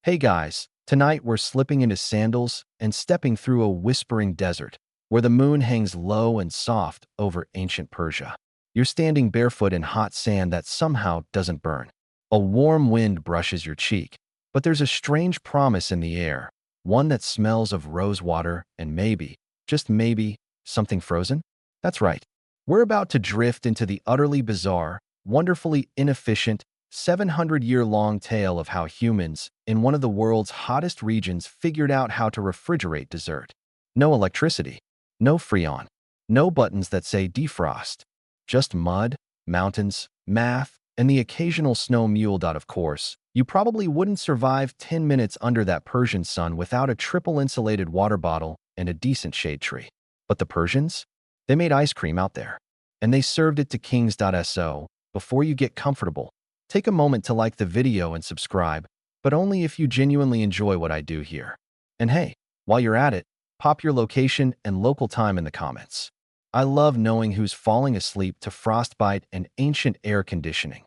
Hey guys, tonight we're slipping into sandals and stepping through a whispering desert where the moon hangs low and soft over ancient Persia. You're standing barefoot in hot sand that somehow doesn't burn. A warm wind brushes your cheek, but there's a strange promise in the air, one that smells of rose water and maybe, just maybe, something frozen? That's right. We're about to drift into the utterly bizarre, wonderfully inefficient, 700-year-long tale of how humans, in one of the world's hottest regions, figured out how to refrigerate dessert. No electricity, no Freon, no buttons that say defrost. Just mud, mountains, math, and the occasional snow mule. Of course, you probably wouldn't survive 10 minutes under that Persian sun without a triple insulated water bottle and a decent shade tree. But the Persians? They made ice cream out there. And they served it to kings. So, before you get comfortable, take a moment to like the video and subscribe, but only if you genuinely enjoy what I do here. And hey, while you're at it, pop your location and local time in the comments. I love knowing who's falling asleep to frostbite and ancient air conditioning.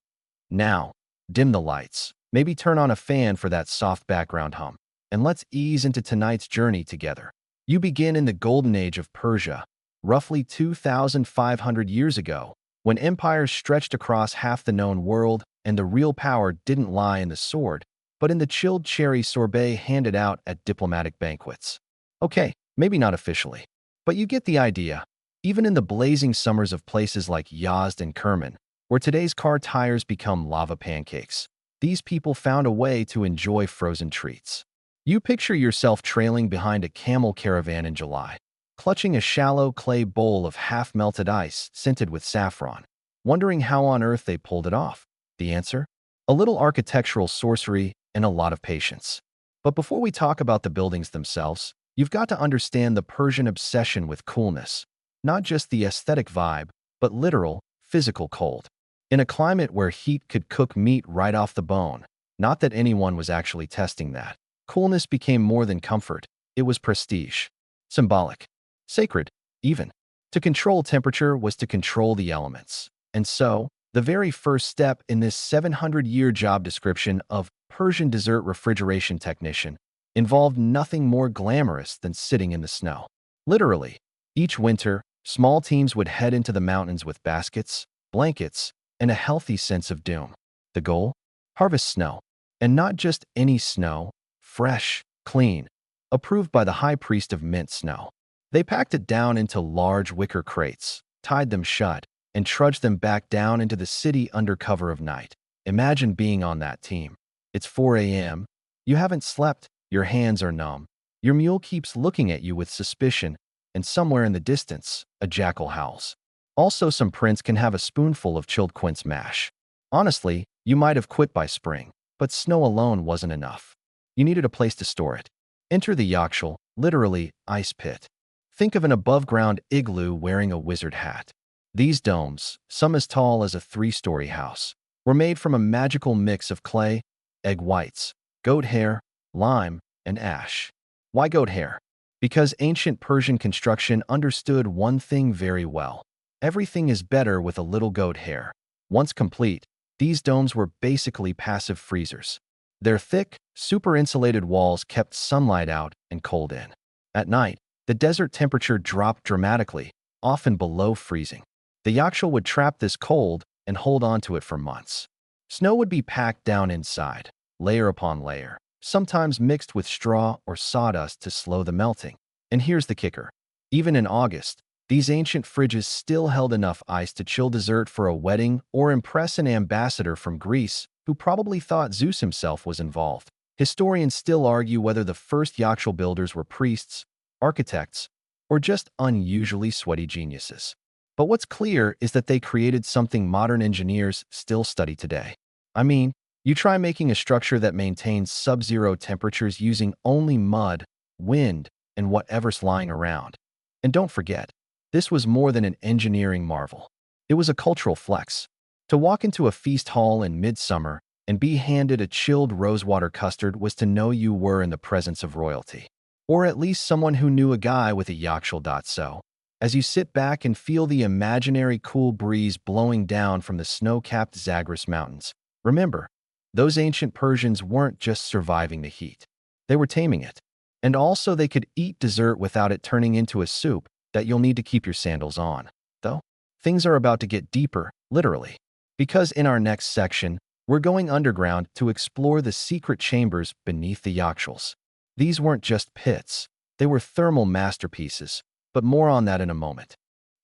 Now, dim the lights, maybe turn on a fan for that soft background hum, and let's ease into tonight's journey together. You begin in the golden age of Persia, roughly 2,500 years ago, when empires stretched across half the known world and the real power didn't lie in the sword, but in the chilled cherry sorbet handed out at diplomatic banquets. Okay, maybe not officially, but you get the idea. Even in the blazing summers of places like Yazd and Kerman, where today's car tires become lava pancakes, these people found a way to enjoy frozen treats. You picture yourself trailing behind a camel caravan in July, clutching a shallow clay bowl of half-melted ice scented with saffron, wondering how on earth they pulled it off. The answer? A little architectural sorcery and a lot of patience. But before we talk about the buildings themselves, you've got to understand the Persian obsession with coolness. Not just the aesthetic vibe, but literal, physical cold. In a climate where heat could cook meat right off the bone, not that anyone was actually testing that, coolness became more than comfort. It was prestige. Symbolic. Sacred, even. To control temperature was to control the elements. And so, the very first step in this 700-year job description of Persian dessert refrigeration technician involved nothing more glamorous than sitting in the snow. Literally, each winter, small teams would head into the mountains with baskets, blankets, and a healthy sense of doom. The goal? Harvest snow. And not just any snow, fresh, clean, approved by the high priest of mint snow. They packed it down into large wicker crates, tied them shut, and trudged them back down into the city under cover of night. Imagine being on that team. It's 4 a.m. You haven't slept, your hands are numb. Your mule keeps looking at you with suspicion, and somewhere in the distance, a jackal howls. Also, some prince can have a spoonful of chilled quince mash. Honestly, you might have quit by spring, but snow alone wasn't enough. You needed a place to store it. Enter the Yakhchal, literally, ice pit. Think of an above-ground igloo wearing a wizard hat. These domes, some as tall as a 3-story house, were made from a magical mix of clay, egg whites, goat hair, lime, and ash. Why goat hair? Because ancient Persian construction understood one thing very well. Everything is better with a little goat hair. Once complete, these domes were basically passive freezers. Their thick, super-insulated walls kept sunlight out and cold in. At night, the desert temperature dropped dramatically, often below freezing. The Yakhchal would trap this cold and hold on to it for months. Snow would be packed down inside, layer upon layer, sometimes mixed with straw or sawdust to slow the melting. And here's the kicker. Even in August, these ancient fridges still held enough ice to chill dessert for a wedding or impress an ambassador from Greece who probably thought Zeus himself was involved. Historians still argue whether the first Yakhchal builders were priests, architects, or just unusually sweaty geniuses. But what's clear is that they created something modern engineers still study today. I mean, you try making a structure that maintains sub-zero temperatures using only mud, wind, and whatever's lying around. And don't forget, this was more than an engineering marvel. It was a cultural flex. To walk into a feast hall in midsummer and be handed a chilled rosewater custard was to know you were in the presence of royalty. Or at least someone who knew a guy with a yakhchal. So, as you sit back and feel the imaginary cool breeze blowing down from the snow-capped Zagros Mountains, remember, Those ancient Persians weren't just surviving the heat. They were taming it. And also they could eat dessert without it turning into a soup that you'll need to keep your sandals on. Though, things are about to get deeper, literally. Because in our next section, we're going underground to explore the secret chambers beneath the yakhchāls. These weren't just pits. They were thermal masterpieces, but more on that in a moment.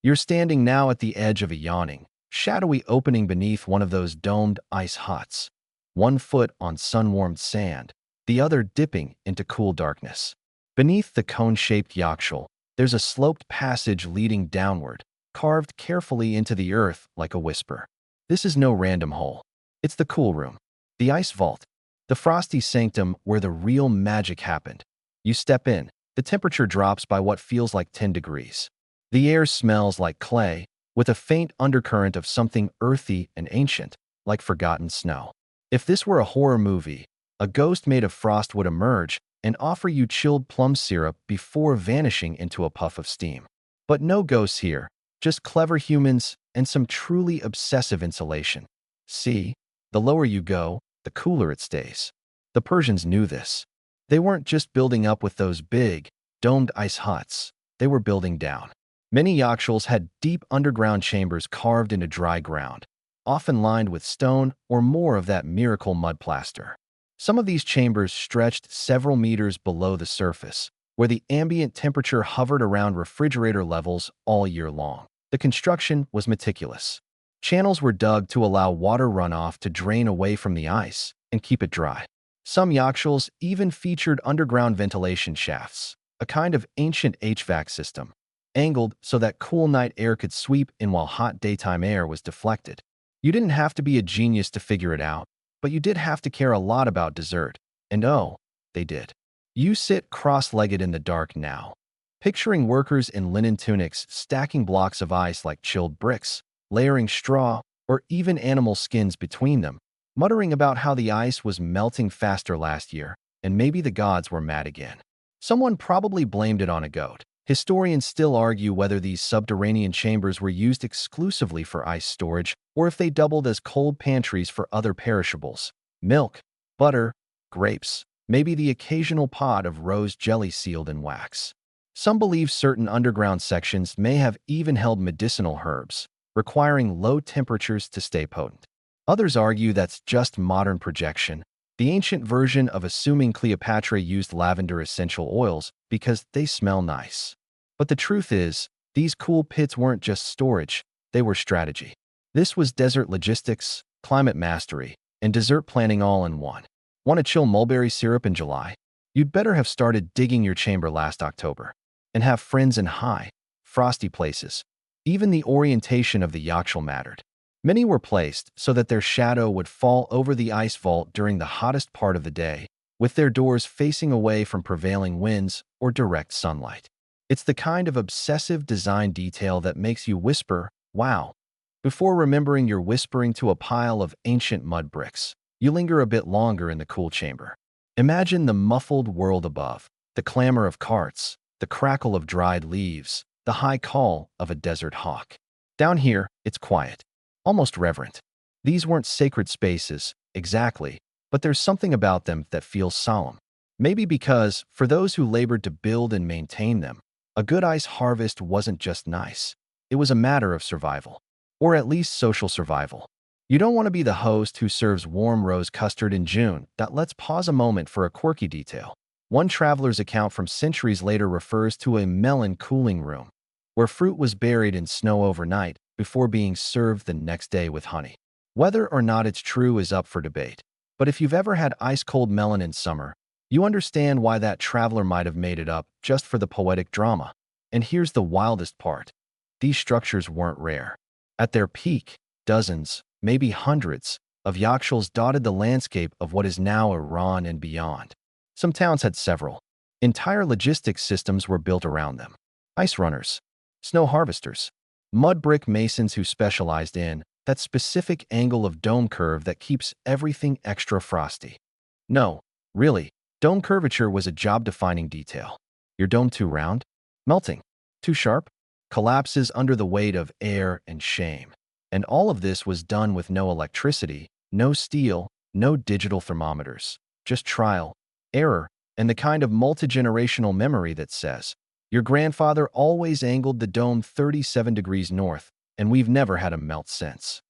You're standing now at the edge of a yawning, shadowy opening beneath one of those domed ice huts. One foot on sun-warmed sand, the other dipping into cool darkness. Beneath the cone-shaped yakhchal, there's a sloped passage leading downward, carved carefully into the earth like a whisper. This is no random hole. It's the cool room, the ice vault, the frosty sanctum where the real magic happened. You step in, the temperature drops by what feels like 10 degrees. The air smells like clay, with a faint undercurrent of something earthy and ancient, like forgotten snow. If this were a horror movie, a ghost made of frost would emerge and offer you chilled plum syrup before vanishing into a puff of steam. But no ghosts here, just clever humans and some truly obsessive insulation. See, the lower you go, the cooler it stays. The Persians knew this. They weren't just building up with those big, domed ice huts. They were building down. Many yakhchals had deep underground chambers carved into dry ground, often lined with stone or more of that miracle mud plaster. Some of these chambers stretched several meters below the surface, where the ambient temperature hovered around refrigerator levels all year long. The construction was meticulous. Channels were dug to allow water runoff to drain away from the ice and keep it dry. Some yakhchals even featured underground ventilation shafts, a kind of ancient HVAC system, angled so that cool night air could sweep in while hot daytime air was deflected. You didn't have to be a genius to figure it out, but you did have to care a lot about dessert. And oh, they did. You sit cross-legged in the dark now, picturing workers in linen tunics stacking blocks of ice like chilled bricks, layering straw or even animal skins between them, muttering about how the ice was melting faster last year and maybe the gods were mad again. Someone probably blamed it on a goat. Historians still argue whether these subterranean chambers were used exclusively for ice storage or if they doubled as cold pantries for other perishables. Milk, butter, grapes, maybe the occasional pod of rose jelly sealed in wax. Some believe certain underground sections may have even held medicinal herbs, requiring low temperatures to stay potent. Others argue that's just modern projection, the ancient version of assuming Cleopatra used lavender essential oils because they smell nice. But the truth is, these cool pits weren't just storage, they were strategy. This was desert logistics, climate mastery, and dessert planning all in one. Want to chill mulberry syrup in July? You'd better have started digging your chamber last October. And have friends in high, frosty places. Even the orientation of the yakhchal mattered. Many were placed so that their shadow would fall over the ice vault during the hottest part of the day, with their doors facing away from prevailing winds or direct sunlight. It's the kind of obsessive design detail that makes you whisper, "Wow." Before remembering you're whispering to a pile of ancient mud bricks, you linger a bit longer in the cool chamber. Imagine the muffled world above, the clamor of carts, the crackle of dried leaves, the high call of a desert hawk. Down here, it's quiet, almost reverent. These weren't sacred spaces, exactly, but there's something about them that feels solemn. Maybe because, for those who labored to build and maintain them, a good ice harvest wasn't just nice. It was a matter of survival, or at least social survival. You don't want to be the host who serves warm rose custard in June. Let's pause a moment for a quirky detail. One traveler's account from centuries later refers to a melon cooling room, where fruit was buried in snow overnight before being served the next day with honey. Whether or not it's true is up for debate, but if you've ever had ice-cold melon in summer, you understand why that traveler might have made it up just for the poetic drama. And here's the wildest part. These structures weren't rare. At their peak, dozens, maybe hundreds, of yakhchals dotted the landscape of what is now Iran and beyond. Some towns had several. Entire logistics systems were built around them. Ice runners, snow harvesters, mud brick masons who specialized in that specific angle of dome curve that keeps everything extra frosty. No, really, dome curvature was a job-defining detail. Your dome too round? Melting. Too sharp? Collapses under the weight of air and shame. And all of this was done with no electricity, no steel, No digital thermometers, just trial, error, and the kind of multi-generational memory that says, your grandfather always angled the dome 37 degrees north, and we've never had a melt since.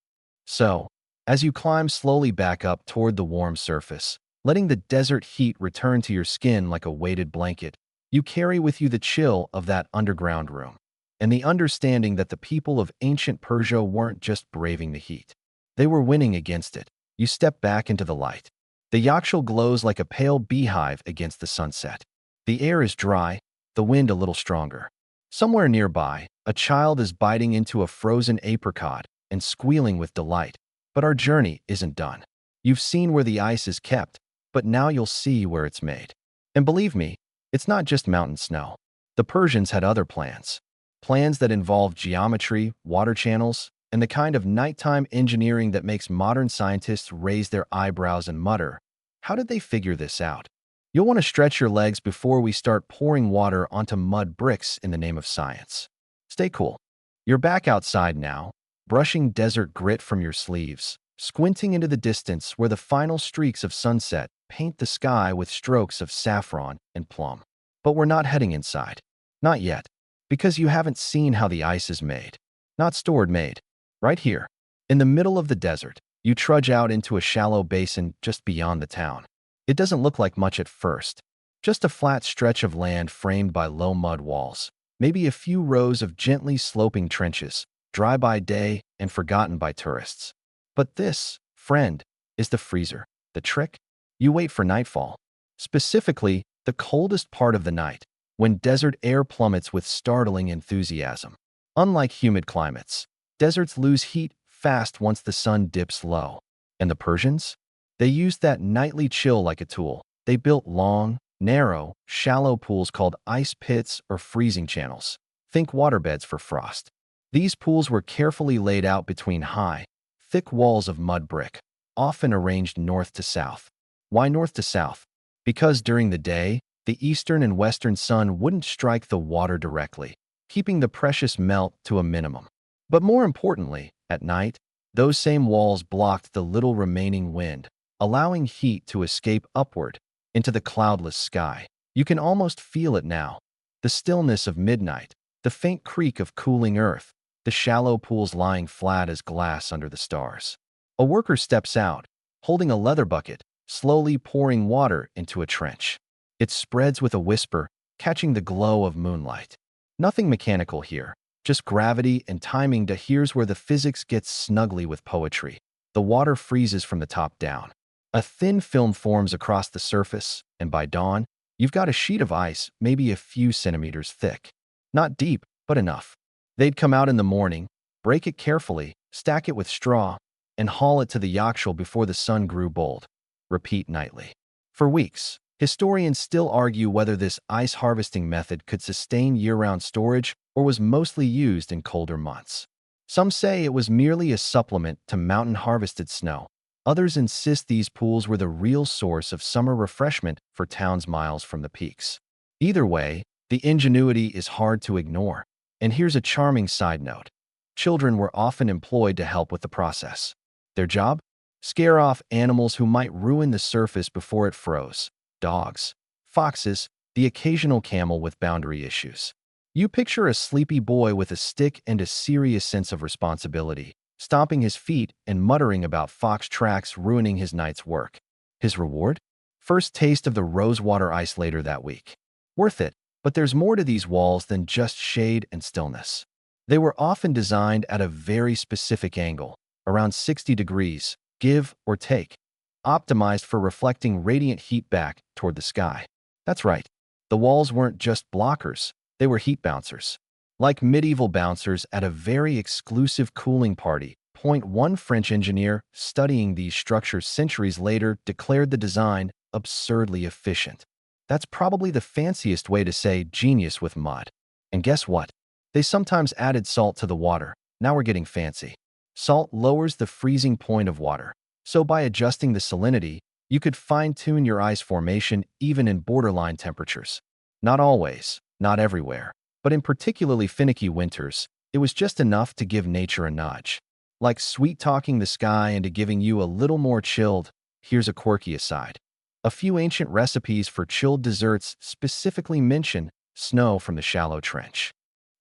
So, as you climb slowly back up toward the warm surface, letting the desert heat return to your skin like a weighted blanket, you carry with you the chill of that underground room, and the understanding that the people of ancient Persia weren't just braving the heat. They were winning against it. You step back into the light. The Yakhchal glows like a pale beehive against the sunset. The air is dry, the wind a little stronger. Somewhere nearby, a child is biting into a frozen apricot and squealing with delight. But our journey isn't done. You've seen where the ice is kept, but now you'll see where it's made. And believe me, it's not just mountain snow. The Persians had other plans. Plans that involved geometry, water channels, and the kind of nighttime engineering that makes modern scientists raise their eyebrows and mutter, how did they figure this out? You'll want to stretch your legs before we start pouring water onto mud bricks in the name of science. Stay cool. You're back outside now, brushing desert grit from your sleeves, squinting into the distance where the final streaks of sunset paint the sky with strokes of saffron and plum. But we're not heading inside. Not yet. Because you haven't seen how the ice is made. Not stored, made. Right here, in the middle of the desert, you trudge out into a shallow basin just beyond the town. It doesn't look like much at first. Just a flat stretch of land framed by low mud walls. Maybe a few rows of gently sloping trenches, dry by day and forgotten by tourists. But this, friend, is the freezer. The trick? You wait for nightfall. Specifically, the coldest part of the night, when desert air plummets with startling enthusiasm. Unlike humid climates, deserts lose heat fast once the sun dips low. And the Persians? They used that nightly chill like a tool. They built long, narrow, shallow pools called ice pits or freezing channels. Think waterbeds for frost. These pools were carefully laid out between high, thick walls of mud brick, often arranged north to south. Why north to south? Because during the day, the eastern and western sun wouldn't strike the water directly, keeping the precious melt to a minimum. But more importantly, at night, those same walls blocked the little remaining wind, allowing heat to escape upward into the cloudless sky. You can almost feel it now. The stillness of midnight, the faint creak of cooling earth, the shallow pools lying flat as glass under the stars. A worker steps out, holding a leather bucket, slowly pouring water into a trench. It spreads with a whisper, catching the glow of moonlight. Nothing mechanical here, just gravity and timing. Here's where the physics gets snuggly with poetry. The water freezes from the top down. A thin film forms across the surface, and by dawn, you've got a sheet of ice maybe a few centimeters thick. Not deep, but enough. They'd come out in the morning, break it carefully, stack it with straw, and haul it to the Yakhchal before the sun grew bold. Repeat nightly. For weeks, historians still argue whether this ice harvesting method could sustain year-round storage or was mostly used in colder months. Some say it was merely a supplement to mountain-harvested snow. Others insist these pools were the real source of summer refreshment for towns miles from the peaks. Either way, the ingenuity is hard to ignore. And here's a charming side note. Children were often employed to help with the process. Their job? Scare off animals who might ruin the surface before it froze. Dogs, foxes, the occasional camel with boundary issues. You picture a sleepy boy with a stick and a serious sense of responsibility, stomping his feet and muttering about fox tracks ruining his night's work. His reward? First taste of the rosewater ice later that week. Worth it, but there's more to these walls than just shade and stillness. They were often designed at a very specific angle, around 60 degrees, give or take, optimized for reflecting radiant heat back toward the sky. That's right, the walls weren't just blockers, they were heat bouncers. Like medieval bouncers at a very exclusive cooling party. One French engineer studying these structures centuries later declared the design absurdly efficient. That's probably the fanciest way to say genius with mud. And guess what? They sometimes added salt to the water. Now we're getting fancy. Salt lowers the freezing point of water. So by adjusting the salinity, you could fine-tune your ice formation even in borderline temperatures. Not always, not everywhere, but in particularly finicky winters, it was just enough to give nature a nudge. Like sweet-talking the sky into giving you a little more chilled, here's a quirky aside. A few ancient recipes for chilled desserts specifically mention snow from the shallow trench.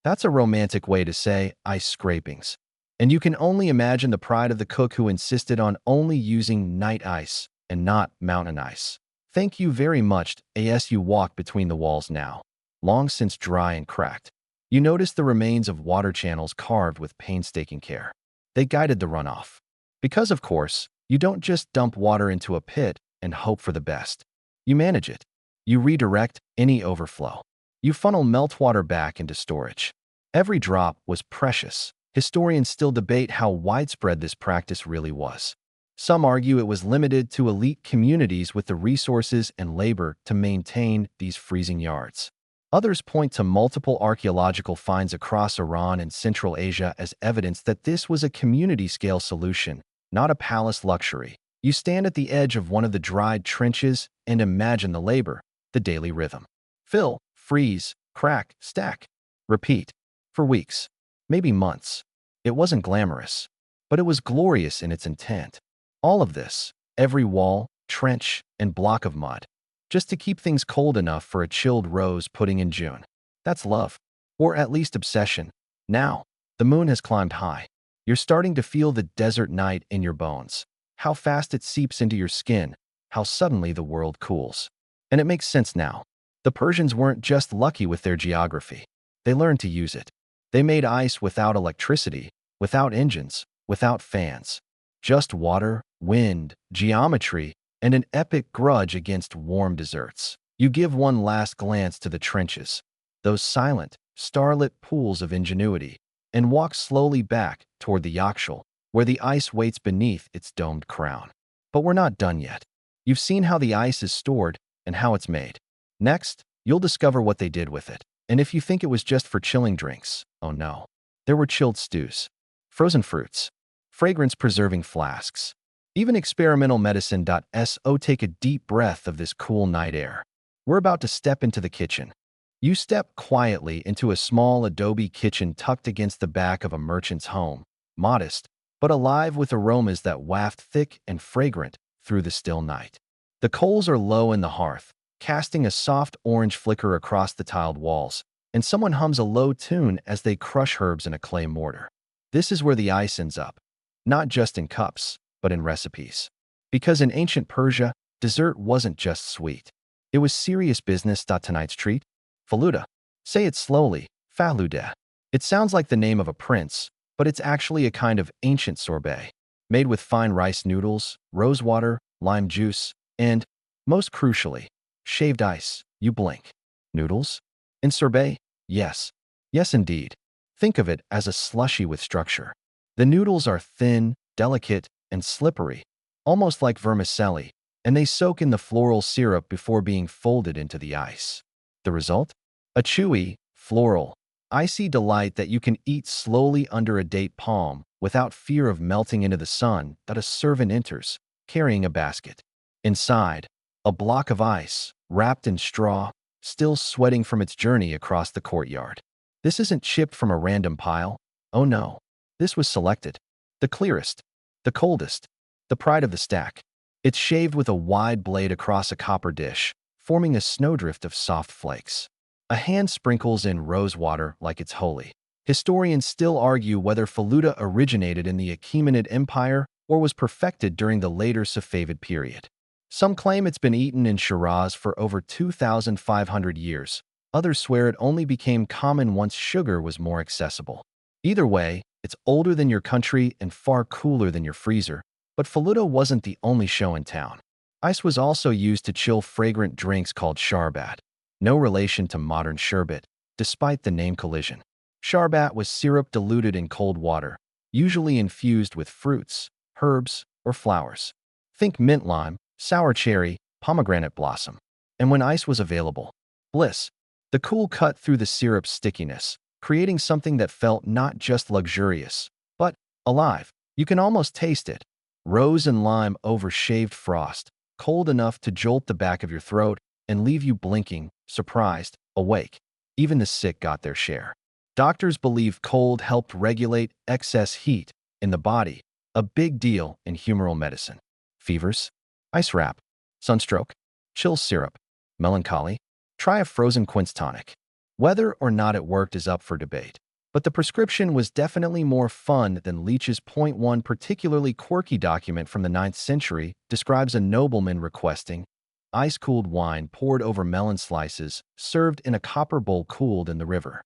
That's a romantic way to say ice scrapings. And you can only imagine the pride of the cook who insisted on only using night ice and not mountain ice. Thank you very much, as you walk between the walls now, long since dry and cracked. You notice the remains of water channels carved with painstaking care. They guided the runoff. Because, of course, you don't just dump water into a pit and hope for the best. You manage it. You redirect any overflow. You funnel meltwater back into storage. Every drop was precious. Historians still debate how widespread this practice really was. Some argue it was limited to elite communities with the resources and labor to maintain these freezing yards. Others point to multiple archaeological finds across Iran and Central Asia as evidence that this was a community-scale solution, not a palace luxury. You stand at the edge of one of the dried trenches and imagine the labor, the daily rhythm. Fill, freeze, crack, stack. Repeat. For weeks, maybe months. It wasn't glamorous, but it was glorious in its intent. All of this, every wall, trench, and block of mud, just to keep things cold enough for a chilled rose pudding in June. That's love, or at least obsession. Now, the moon has climbed high. You're starting to feel the desert night in your bones, how fast it seeps into your skin, how suddenly the world cools. And it makes sense now. The Persians weren't just lucky with their geography. They learned to use it. They made ice without electricity, without engines, without fans. Just water, wind, geometry, and an epic grudge against warm desserts. You give one last glance to the trenches, those silent, starlit pools of ingenuity, and walk slowly back toward the Yakhchal, where the ice waits beneath its domed crown. But we're not done yet. You've seen how the ice is stored and how it's made. Next, you'll discover what they did with it. And if you think it was just for chilling drinks, oh no. There were chilled stews, frozen fruits, fragrance-preserving flasks, even experimental medicine.so. Take a deep breath of this cool night air. We're about to step into the kitchen. You step quietly into a small adobe kitchen tucked against the back of a merchant's home, modest, but alive with aromas that waft thick and fragrant through the still night. The coals are low in the hearth, casting a soft orange flicker across the tiled walls, and someone hums a low tune as they crush herbs in a clay mortar. This is where the ice ends up, not just in cups, but in recipes. Because in ancient Persia, dessert wasn't just sweet. It was serious business. Tonight's treat? Faluda. Say it slowly, faluda. It sounds like the name of a prince, but it's actually a kind of ancient sorbet, made with fine rice noodles, rosewater, lime juice, and, most crucially, shaved ice. You blink. Noodles? In sorbet? Yes. Yes, indeed. Think of it as a slushy with structure. The noodles are thin, delicate, and slippery, almost like vermicelli, and they soak in the floral syrup before being folded into the ice. The result? A chewy, floral, icy delight that you can eat slowly under a date palm without fear of melting into the sun. That a servant enters, carrying a basket. Inside, a block of ice, wrapped in straw, still sweating from its journey across the courtyard. This isn't chipped from a random pile. Oh no, this was selected. The clearest, the coldest, the pride of the stack. It's shaved with a wide blade across a copper dish, forming a snowdrift of soft flakes. A hand sprinkles in rose water like it's holy. Historians still argue whether Faluda originated in the Achaemenid Empire or was perfected during the later Safavid period. Some claim it's been eaten in Shiraz for over 2,500 years. Others swear it only became common once sugar was more accessible. Either way, it's older than your country and far cooler than your freezer. But Faluda wasn't the only show in town. Ice was also used to chill fragrant drinks called Sorbet. No relation to modern sherbet, despite the name collision. Sorbet was syrup diluted in cold water, usually infused with fruits, herbs, or flowers. Think mint lime, sour cherry, pomegranate blossom. And when ice was available, bliss. The cool cut through the syrup's stickiness, creating something that felt not just luxurious, but alive. You can almost taste it. Rose and lime over shaved frost, cold enough to jolt the back of your throat and leave you blinking, surprised, awake. Even the sick got their share. Doctors believe cold helped regulate excess heat in the body, a big deal in humoral medicine. Fevers? Ice wrap, sunstroke, chill syrup, melancholy. Try a frozen quince tonic. Whether or not it worked is up for debate. But the prescription was definitely more fun than Leach's point. One particularly quirky document from the 9th century describes a nobleman requesting ice-cooled wine poured over melon slices, served in a copper bowl cooled in the river.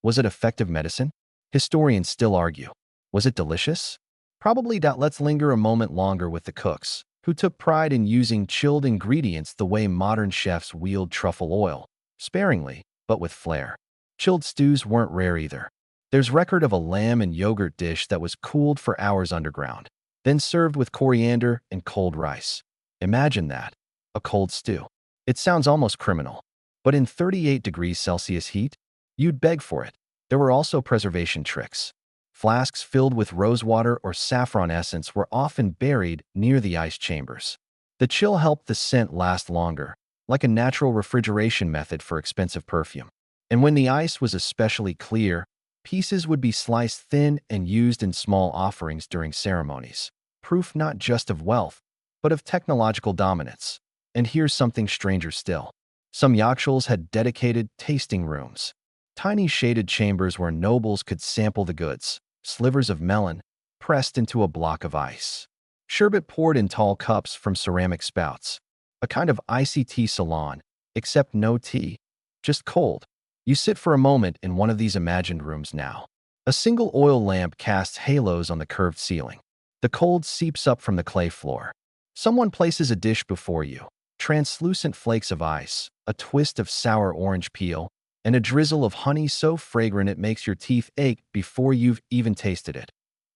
Was it effective medicine? Historians still argue. Was it delicious? Probably. Let's linger a moment longer with the cooks, who took pride in using chilled ingredients the way modern chefs wield truffle oil, sparingly, but with flair. Chilled stews weren't rare either. There's record of a lamb and yogurt dish that was cooled for hours underground, then served with coriander and cold rice. Imagine that. A cold stew. It sounds almost criminal. But in 38 degrees Celsius heat, you'd beg for it. There were also preservation tricks. Flasks filled with rosewater or saffron essence were often buried near the ice chambers. The chill helped the scent last longer, like a natural refrigeration method for expensive perfume. And when the ice was especially clear, pieces would be sliced thin and used in small offerings during ceremonies. Proof not just of wealth, but of technological dominance. And here's something stranger still. Some yakhchāls had dedicated tasting rooms. Tiny shaded chambers where nobles could sample the goods, slivers of melon, pressed into a block of ice. Sherbet poured in tall cups from ceramic spouts. A kind of icy tea salon, except no tea, just cold. You sit for a moment in one of these imagined rooms now. A single oil lamp casts halos on the curved ceiling. The cold seeps up from the clay floor. Someone places a dish before you. Translucent flakes of ice, a twist of sour orange peel, and a drizzle of honey so fragrant it makes your teeth ache before you've even tasted it.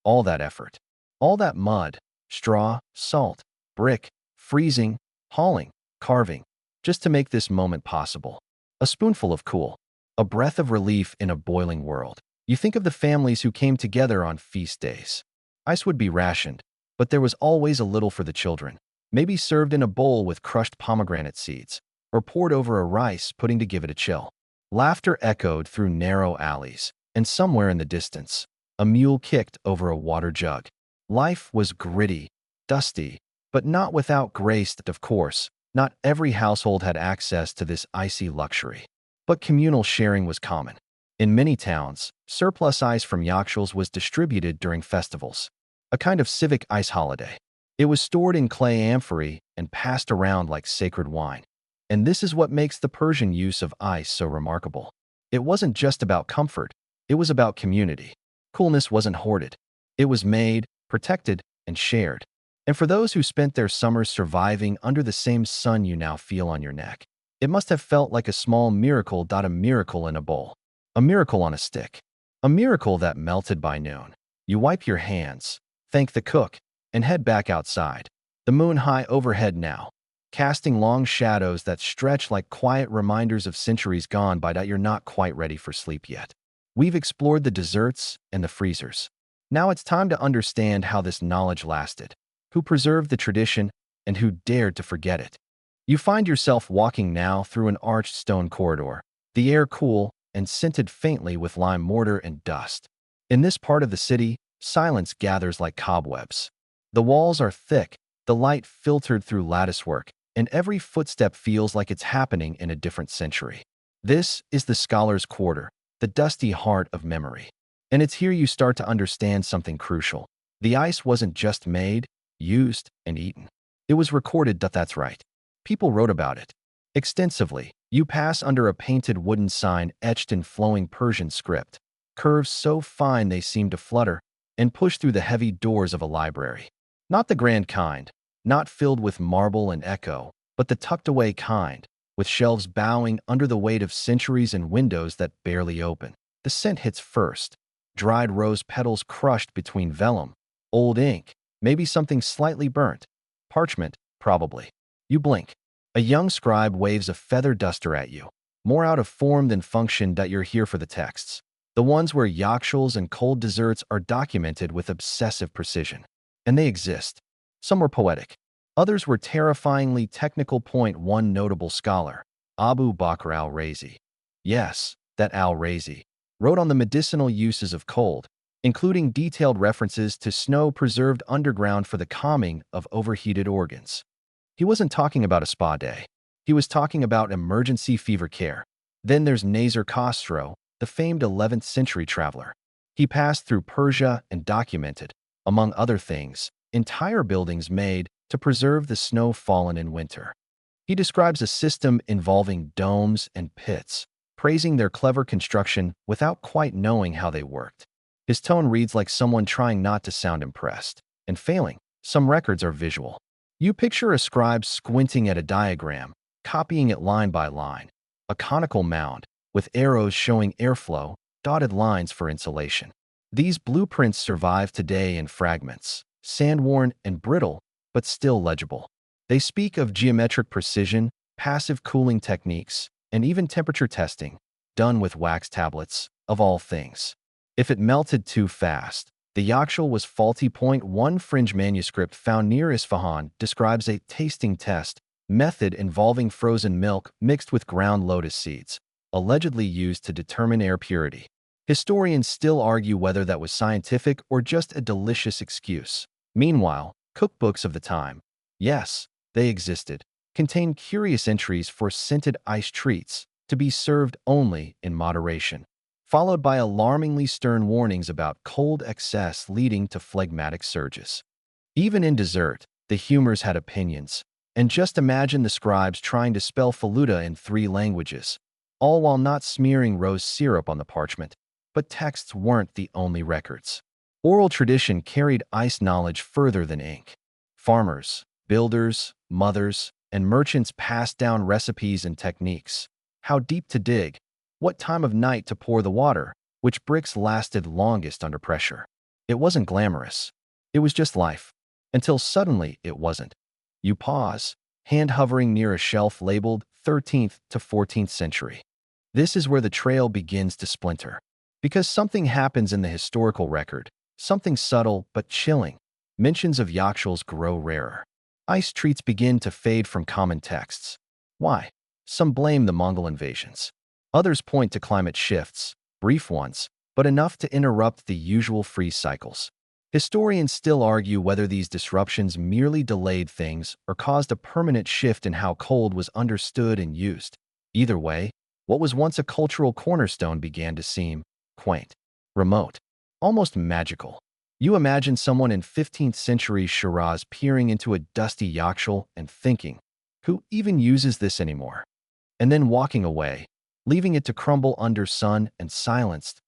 All that effort. All that mud, straw, salt, brick, freezing, hauling, carving, just to make this moment possible. A spoonful of cool. A breath of relief in a boiling world. You think of the families who came together on feast days. Ice would be rationed, but there was always a little for the children. Maybe served in a bowl with crushed pomegranate seeds, or poured over a rice pudding to give it a chill. Laughter echoed through narrow alleys, and somewhere in the distance, a mule kicked over a water jug. Life was gritty, dusty, but not without grace. Of course, not every household had access to this icy luxury. But communal sharing was common. In many towns, surplus ice from yakhchāls was distributed during festivals, a kind of civic ice holiday. It was stored in clay amphorae and passed around like sacred wine. And this is what makes the Persian use of ice so remarkable. It wasn't just about comfort, it was about community. Coolness wasn't hoarded. It was made, protected, and shared. And for those who spent their summers surviving under the same sun you now feel on your neck, it must have felt like a small miracle. A miracle in a bowl. A miracle on a stick. A miracle that melted by noon. You wipe your hands, thank the cook, and head back outside. The moon high overhead now, casting long shadows that stretch like quiet reminders of centuries gone by. You're not quite ready for sleep yet. We've explored the desserts and the freezers. Now it's time to understand how this knowledge lasted, who preserved the tradition, and who dared to forget it. You find yourself walking now through an arched stone corridor, the air cool and scented faintly with lime mortar and dust. In this part of the city, silence gathers like cobwebs. The walls are thick, the light filtered through latticework, and every footstep feels like it's happening in a different century. This is the scholar's quarter, the dusty heart of memory. And it's here you start to understand something crucial. The ice wasn't just made, used, and eaten. It was recorded. That's right. People wrote about it. Extensively, you pass under a painted wooden sign etched in flowing Persian script, curves so fine they seem to flutter, and push through the heavy doors of a library. Not the grand kind, not filled with marble and echo, but the tucked-away kind, with shelves bowing under the weight of centuries and windows that barely open. The scent hits first. Dried rose petals crushed between vellum, old ink, maybe something slightly burnt. Parchment, probably. You blink. A young scribe waves a feather duster at you, more out of form than function. You're here for the texts. The ones where yakhchāls and cold desserts are documented with obsessive precision. And they exist. Some were poetic. Others were terrifyingly technical. One notable scholar, Abu Bakr al-Razi. Yes, that al-Razi wrote on the medicinal uses of cold, including detailed references to snow preserved underground for the calming of overheated organs. He wasn't talking about a spa day. He was talking about emergency fever care. Then there's Nazar Khosrow, the famed 11th century traveler. He passed through Persia and documented, among other things, entire buildings made to preserve the snow fallen in winter. He describes a system involving domes and pits, praising their clever construction without quite knowing how they worked. His tone reads like someone trying not to sound impressed, and failing. Some records are visual. You picture a scribe squinting at a diagram, copying it line by line, a conical mound, with arrows showing airflow, dotted lines for insulation. These blueprints survive today in fragments, sand-worn and brittle, but still legible. They speak of geometric precision, passive cooling techniques, and even temperature testing, done with wax tablets, of all things. If it melted too fast, the Yakhchal was faulty. One fringe manuscript found near Isfahan describes a tasting test method involving frozen milk mixed with ground lotus seeds, allegedly used to determine air purity. Historians still argue whether that was scientific or just a delicious excuse. Meanwhile, cookbooks of the time, yes, they existed, contained curious entries for scented ice treats to be served only in moderation, followed by alarmingly stern warnings about cold excess leading to phlegmatic surges. Even in dessert, the humors had opinions, and just imagine the scribes trying to spell faluda in 3 languages, all while not smearing rose syrup on the parchment. But texts weren't the only records. Oral tradition carried ice knowledge further than ink. Farmers, builders, mothers, and merchants passed down recipes and techniques. How deep to dig, what time of night to pour the water, which bricks lasted longest under pressure. It wasn't glamorous. It was just life. Until suddenly it wasn't. You pause, hand hovering near a shelf labeled 13th to 14th century. This is where the trail begins to splinter. Because something happens in the historical record, something subtle but chilling. Mentions of yakhchāls grow rarer. Ice treats begin to fade from common texts. Why? Some blame the Mongol invasions. Others point to climate shifts, brief ones, but enough to interrupt the usual freeze cycles. Historians still argue whether these disruptions merely delayed things or caused a permanent shift in how cold was understood and used. Either way, what was once a cultural cornerstone began to seem quaint, remote, almost magical. You imagine someone in 15th century Shiraz peering into a dusty yakhchal and thinking, who even uses this anymore? And then walking away, leaving it to crumble under sun and silenced.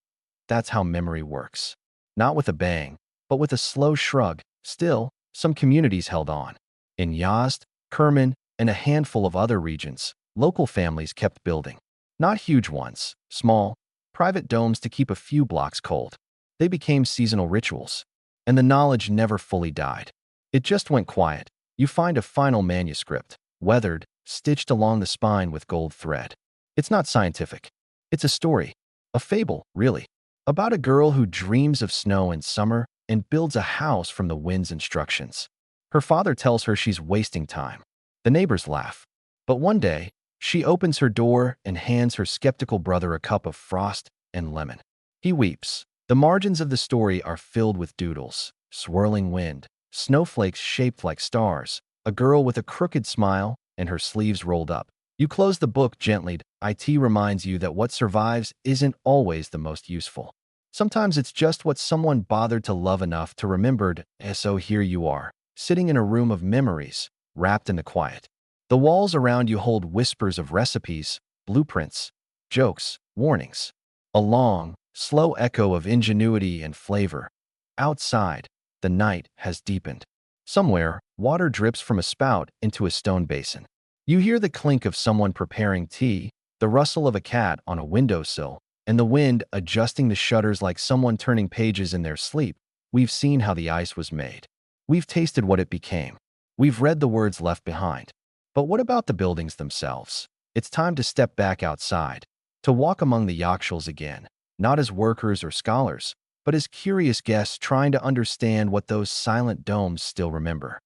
That's how memory works. Not with a bang, but with a slow shrug. Still, some communities held on. In Yazd, Kerman, and a handful of other regions, local families kept building. Not huge ones, small, private domes to keep a few blocks cold. They became seasonal rituals, and the knowledge never fully died. It just went quiet. You find a final manuscript, weathered, stitched along the spine with gold thread. It's not scientific. It's a story, a fable, really, about a girl who dreams of snow in summer and builds a house from the wind's instructions. Her father tells her she's wasting time. The neighbors laugh. But one day, she opens her door and hands her skeptical brother a cup of frost and lemon. He weeps. The margins of the story are filled with doodles, swirling wind, snowflakes shaped like stars, a girl with a crooked smile and her sleeves rolled up. You close the book gently. It reminds you that what survives isn't always the most useful. Sometimes it's just what someone bothered to love enough to remember. And so here you are, sitting in a room of memories, wrapped in the quiet. The walls around you hold whispers of recipes, blueprints, jokes, warnings. A long, slow echo of ingenuity and flavor. Outside, the night has deepened. Somewhere, water drips from a spout into a stone basin. You hear the clink of someone preparing tea, the rustle of a cat on a windowsill, and the wind adjusting the shutters like someone turning pages in their sleep. We've seen how the ice was made. We've tasted what it became. We've read the words left behind. But what about the buildings themselves? It's time to step back outside, to walk among the yakhchāls again, not as workers or scholars, but as curious guests trying to understand what those silent domes still remember.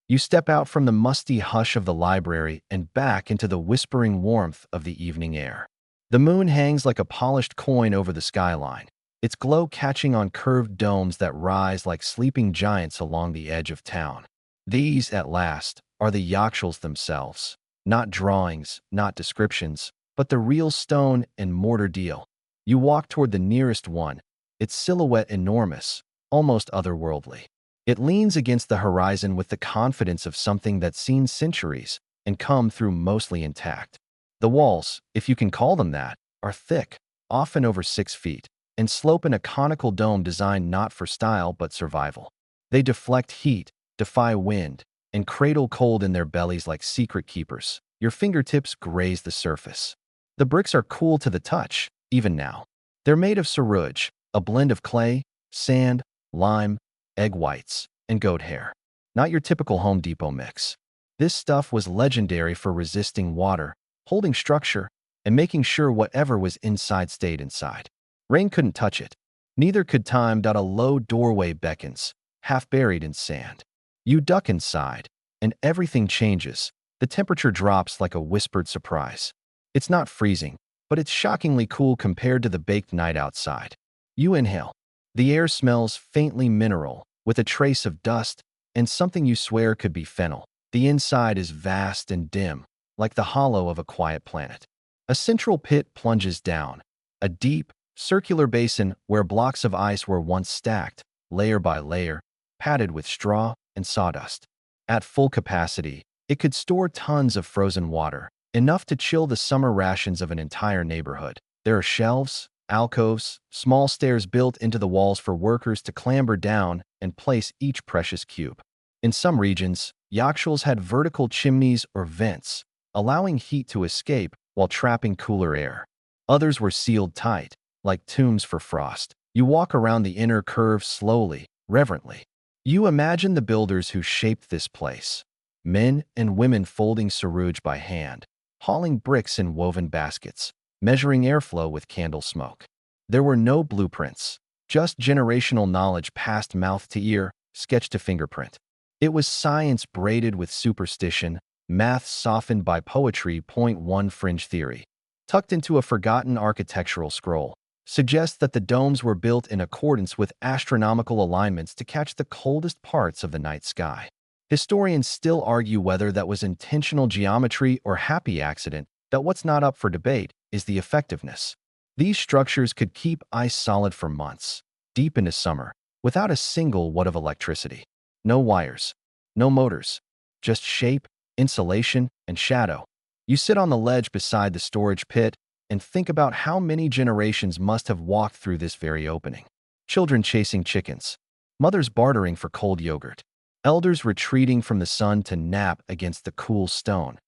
You step out from the musty hush of the library and back into the whispering warmth of the evening air. The moon hangs like a polished coin over the skyline, its glow catching on curved domes that rise like sleeping giants along the edge of town. These, at last, are the yakhchāls themselves. Not drawings, not descriptions, but the real stone and mortar deal. You walk toward the nearest one, its silhouette enormous, almost otherworldly. It leans against the horizon with the confidence of something that's seen centuries and come through mostly intact. The walls, if you can call them that, are thick, often over 6 feet, and slope in a conical dome designed not for style but survival. They deflect heat, defy wind, and cradle cold in their bellies like secret keepers. Your fingertips graze the surface. The bricks are cool to the touch, even now. They're made of sarouj, a blend of clay, sand, lime, egg whites, and goat hair. Not your typical Home Depot mix. This stuff was legendary for resisting water, holding structure, and making sure whatever was inside stayed inside. Rain couldn't touch it. Neither could time. A low doorway beckons, half buried in sand. You duck inside, and everything changes. The temperature drops like a whispered surprise. It's not freezing, but it's shockingly cool compared to the baked night outside. You inhale. The air smells faintly mineral, with a trace of dust and something you swear could be fennel. The inside is vast and dim, like the hollow of a quiet planet. A central pit plunges down, a deep, circular basin where blocks of ice were once stacked, layer by layer, padded with straw and sawdust. At full capacity, it could store tons of frozen water, enough to chill the summer rations of an entire neighborhood. There are shelves, alcoves, small stairs built into the walls for workers to clamber down and place each precious cube. In some regions, yakhchāls had vertical chimneys or vents, allowing heat to escape while trapping cooler air. Others were sealed tight, like tombs for frost. You walk around the inner curve slowly, reverently. You imagine the builders who shaped this place. Men and women folding sarouj by hand, hauling bricks in woven baskets, measuring airflow with candle smoke. There were no blueprints, just generational knowledge passed mouth to ear, sketch to fingerprint. It was science braided with superstition, math softened by poetry. Point one fringe theory, tucked into a forgotten architectural scroll, suggests that the domes were built in accordance with astronomical alignments to catch the coldest parts of the night sky. Historians still argue whether that was intentional geometry or happy accident, but what's not up for debate is the effectiveness. These structures could keep ice solid for months, deep into summer, without a single watt of electricity. No wires, no motors, just shape, insulation, and shadow. You sit on the ledge beside the storage pit and think about how many generations must have walked through this very opening. Children chasing chickens, mothers bartering for cold yogurt, elders retreating from the sun to nap against the cool stone.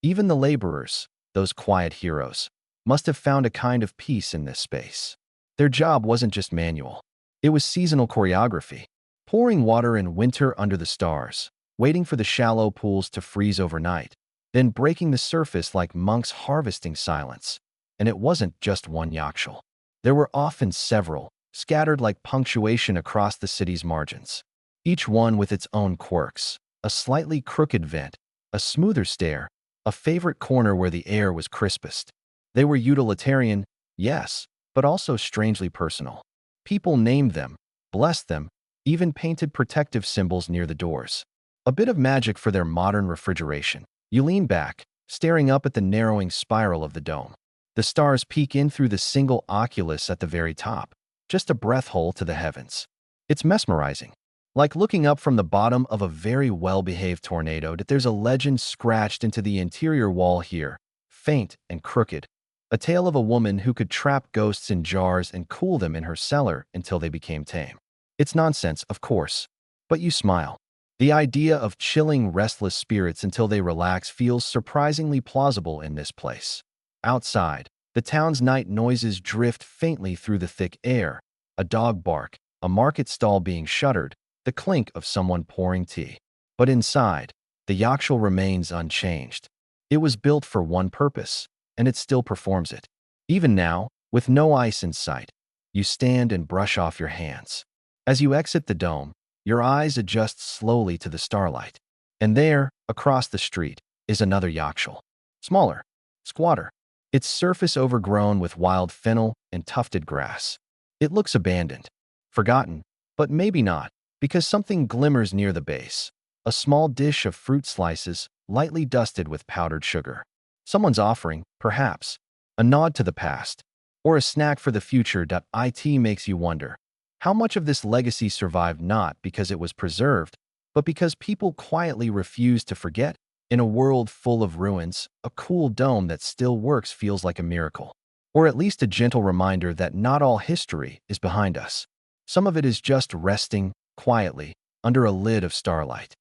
Even the laborers, those quiet heroes, must have found a kind of peace in this space. Their job wasn't just manual. It was seasonal choreography, pouring water in winter under the stars, waiting for the shallow pools to freeze overnight, then breaking the surface like monks harvesting silence. And it wasn't just one yakhchal. There were often several, scattered like punctuation across the city's margins. Each one with its own quirks, a slightly crooked vent, a smoother stair, a favorite corner where the air was crispest. They were utilitarian, yes, but also strangely personal. People named them, blessed them, even painted protective symbols near the doors. A bit of magic for their modern refrigeration. You lean back, staring up at the narrowing spiral of the dome. The stars peek in through the single oculus at the very top, just a breath hole to the heavens. It's mesmerizing. Like looking up from the bottom of a very well-behaved tornado. There's a legend scratched into the interior wall here, faint and crooked. A tale of a woman who could trap ghosts in jars and cool them in her cellar until they became tame. It's nonsense, of course, but you smile. The idea of chilling restless spirits until they relax feels surprisingly plausible in this place. Outside, the town's night noises drift faintly through the thick air. A dog bark, a market stall being shuttered, the clink of someone pouring tea. But inside, the yakhchal remains unchanged. It was built for one purpose, and it still performs it. Even now, with no ice in sight, you stand and brush off your hands. As you exit the dome, your eyes adjust slowly to the starlight. And there, across the street, is another yakhchal. Smaller, squatter. Its surface overgrown with wild fennel and tufted grass. It looks abandoned, forgotten, but maybe not, because something glimmers near the base. a small dish of fruit slices lightly dusted with powdered sugar. Someone's offering, perhaps, a nod to the past, or a snack for the future. It makes you wonder how much of this legacy survived not because it was preserved, but because people quietly refused to forget. In a world full of ruins, a cool dome that still works feels like a miracle, or at least a gentle reminder that not all history is behind us. Some of it is just resting quietly under a lid of starlight.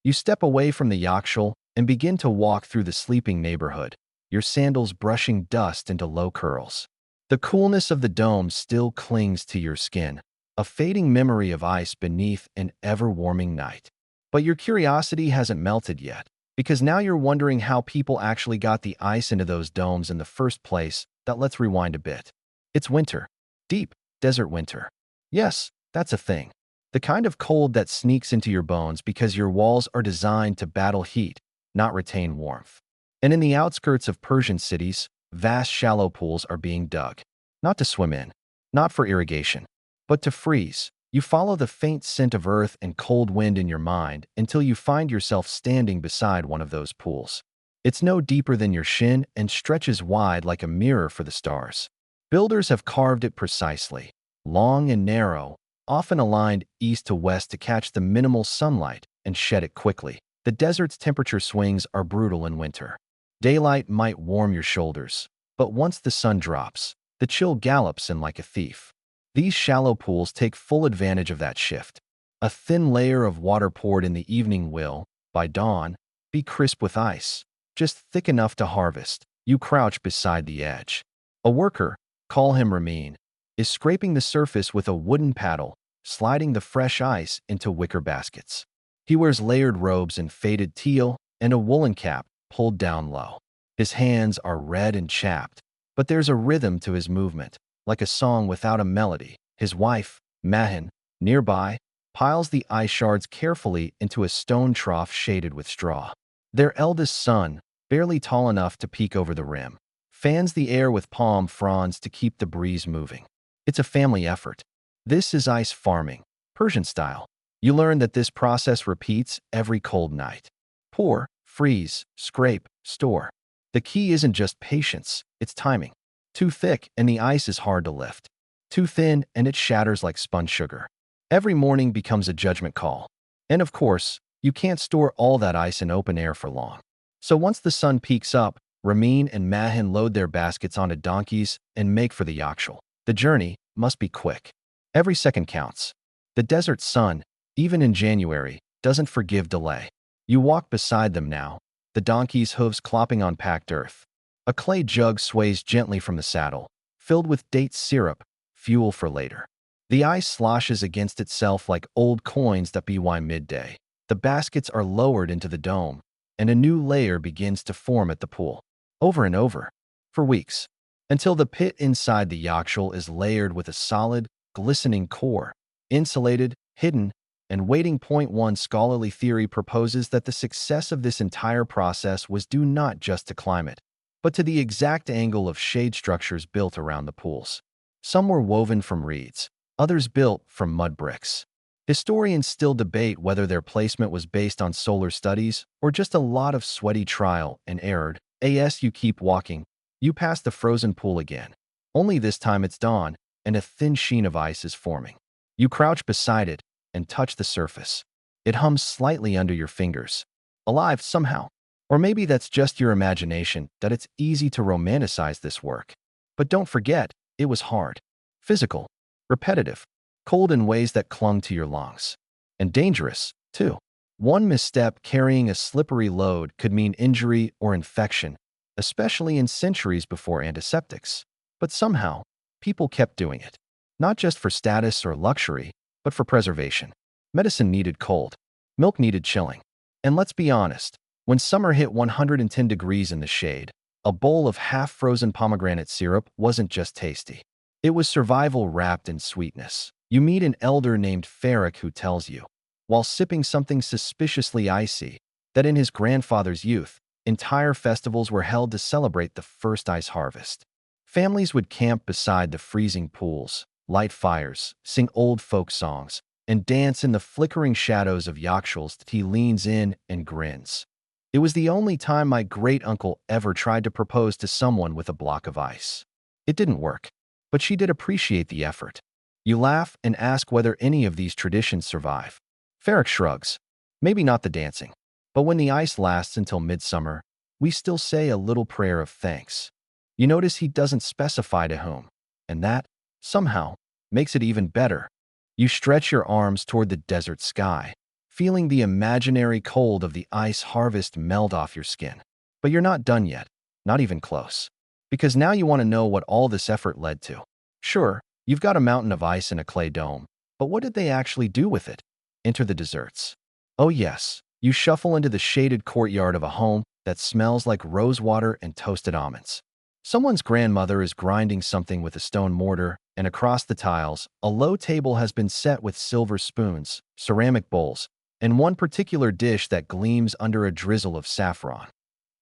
You step away from the Yakhchal and begin to walk through the sleeping neighborhood, your sandals brushing dust into low curls. The coolness of the dome still clings to your skin, a fading memory of ice beneath an ever-warming night. But your curiosity hasn't melted yet, because now you're wondering how people actually got the ice into those domes in the first place. Let's rewind a bit. It's winter. Deep, desert winter. Yes, that's a thing. The kind of cold that sneaks into your bones because your walls are designed to battle heat, not retain warmth. And in the outskirts of Persian cities, vast shallow pools are being dug. Not to swim in, not for irrigation, but to freeze. You follow the faint scent of earth and cold wind in your mind until you find yourself standing beside one of those pools. It's no deeper than your shin and stretches wide like a mirror for the stars. Builders have carved it precisely, long and narrow, often aligned east to west to catch the minimal sunlight and shed it quickly. The desert's temperature swings are brutal in winter. Daylight might warm your shoulders, but once the sun drops, the chill gallops in like a thief. These shallow pools take full advantage of that shift. A thin layer of water poured in the evening will, by dawn, be crisp with ice, just thick enough to harvest. You crouch beside the edge. A worker, call him Ramin, is scraping the surface with a wooden paddle, sliding the fresh ice into wicker baskets. He wears layered robes in faded teal and a woolen cap pulled down low. His hands are red and chapped, but there's a rhythm to his movement, like a song without a melody. His wife, Mahin, nearby, piles the ice shards carefully into a stone trough shaded with straw. Their eldest son, barely tall enough to peek over the rim, fans the air with palm fronds to keep the breeze moving. It's a family effort. This is ice farming, Persian style. You learn that this process repeats every cold night. Pour, freeze, scrape, store. The key isn't just patience, it's timing. Too thick and the ice is hard to lift. Too thin and it shatters like spun sugar. Every morning becomes a judgment call. And of course, you can't store all that ice in open air for long. So once the sun peaks up, Ramin and Mahin load their baskets onto donkeys and make for the Yakhchal. The journey must be quick. Every second counts. The desert sun, even in January, doesn't forgive delay. You walk beside them now, the donkey's hooves clopping on packed earth. A clay jug sways gently from the saddle, filled with date syrup, fuel for later. The ice sloshes against itself like old coins by midday. The baskets are lowered into the dome, and a new layer begins to form at the pool. Over and over, for weeks, until the pit inside the Yakhchal is layered with a solid, glistening core, insulated, hidden, and waiting. One scholarly theory proposes that the success of this entire process was due not just to climate, but to the exact angle of shade structures built around the pools. Some were woven from reeds, others built from mud bricks. Historians still debate whether their placement was based on solar studies or just a lot of sweaty trial and error. As you keep walking, you pass the frozen pool again. Only this time it's dawn, and a thin sheen of ice is forming. You crouch beside it and touch the surface. It hums slightly under your fingers, alive somehow. Or maybe that's just your imagination, that it's easy to romanticize this work. But don't forget, it was hard, physical, repetitive, cold in ways that clung to your lungs. And dangerous, too. One misstep carrying a slippery load could mean injury or infection, especially in centuries before antiseptics. But somehow, people kept doing it. Not just for status or luxury, but for preservation. Medicine needed cold. Milk needed chilling. And let's be honest, when summer hit 110 degrees in the shade, a bowl of half-frozen pomegranate syrup wasn't just tasty. It was survival wrapped in sweetness. You meet an elder named Farik who tells you, while sipping something suspiciously icy, that in his grandfather's youth, entire festivals were held to celebrate the first ice harvest. Families would camp beside the freezing pools, light fires, sing old folk songs, and dance in the flickering shadows of yakhchāls. He leans in and grins. It was the only time my great-uncle ever tried to propose to someone with a block of ice. It didn't work, but she did appreciate the effort. You laugh and ask whether any of these traditions survive. Farrak shrugs. Maybe not the dancing, but when the ice lasts until midsummer, we still say a little prayer of thanks. You notice he doesn't specify to whom, and that, somehow, makes it even better. You stretch your arms toward the desert sky, feeling the imaginary cold of the ice harvest melt off your skin. But you're not done yet, not even close. Because now you want to know what all this effort led to. Sure, you've got a mountain of ice and a clay dome, but what did they actually do with it? Enter the desserts. Oh yes, you shuffle into the shaded courtyard of a home that smells like rosewater and toasted almonds. Someone's grandmother is grinding something with a stone mortar, and across the tiles, a low table has been set with silver spoons, ceramic bowls, and one particular dish that gleams under a drizzle of saffron.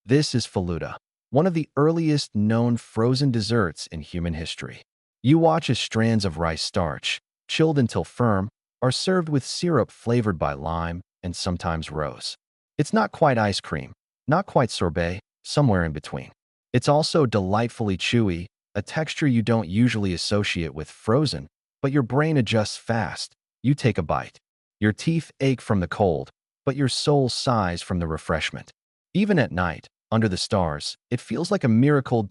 This is faluda, one of the earliest known frozen desserts in human history. You watch as strands of rice starch, chilled until firm, are served with syrup flavored by lime and sometimes rose. It's not quite ice cream, not quite sorbet, somewhere in between. It's also delightfully chewy, a texture you don't usually associate with frozen, but your brain adjusts fast. You take a bite. Your teeth ache from the cold, but your soul sighs from the refreshment. Even at night, under the stars, it feels like a miracle.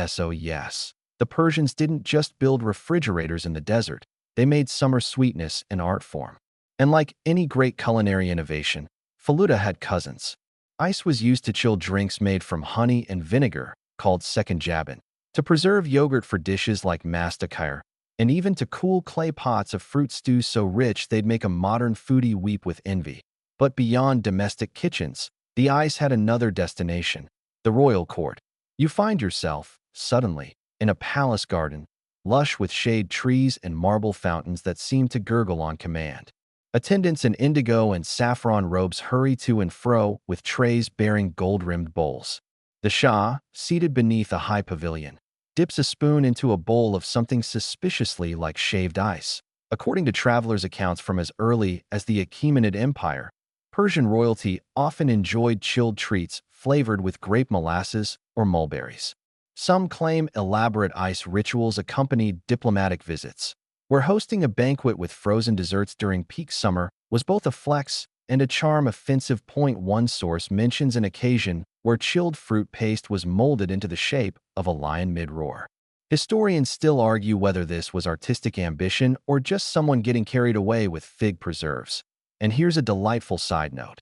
So yes, the Persians didn't just build refrigerators in the desert, they made summer sweetness an art form. And like any great culinary innovation, faluda had cousins. Ice was used to chill drinks made from honey and vinegar, called second jabin, to preserve yogurt for dishes like mastakir, and even to cool clay pots of fruit stews so rich they'd make a modern foodie weep with envy. But beyond domestic kitchens, the ice had another destination, the royal court. You find yourself, suddenly, in a palace garden, lush with shade trees and marble fountains that seem to gurgle on command. Attendants in indigo and saffron robes hurry to and fro with trays bearing gold-rimmed bowls. The Shah, seated beneath a high pavilion, dips a spoon into a bowl of something suspiciously like shaved ice. According to travelers' accounts from as early as the Achaemenid Empire, Persian royalty often enjoyed chilled treats flavored with grape molasses or mulberries. Some claim elaborate ice rituals accompanied diplomatic visits, where hosting a banquet with frozen desserts during peak summer was both a flex and a charm. Offensive. One source mentions an occasion where chilled fruit paste was molded into the shape of a lion mid-roar. Historians still argue whether this was artistic ambition or just someone getting carried away with fig preserves. And here's a delightful side note.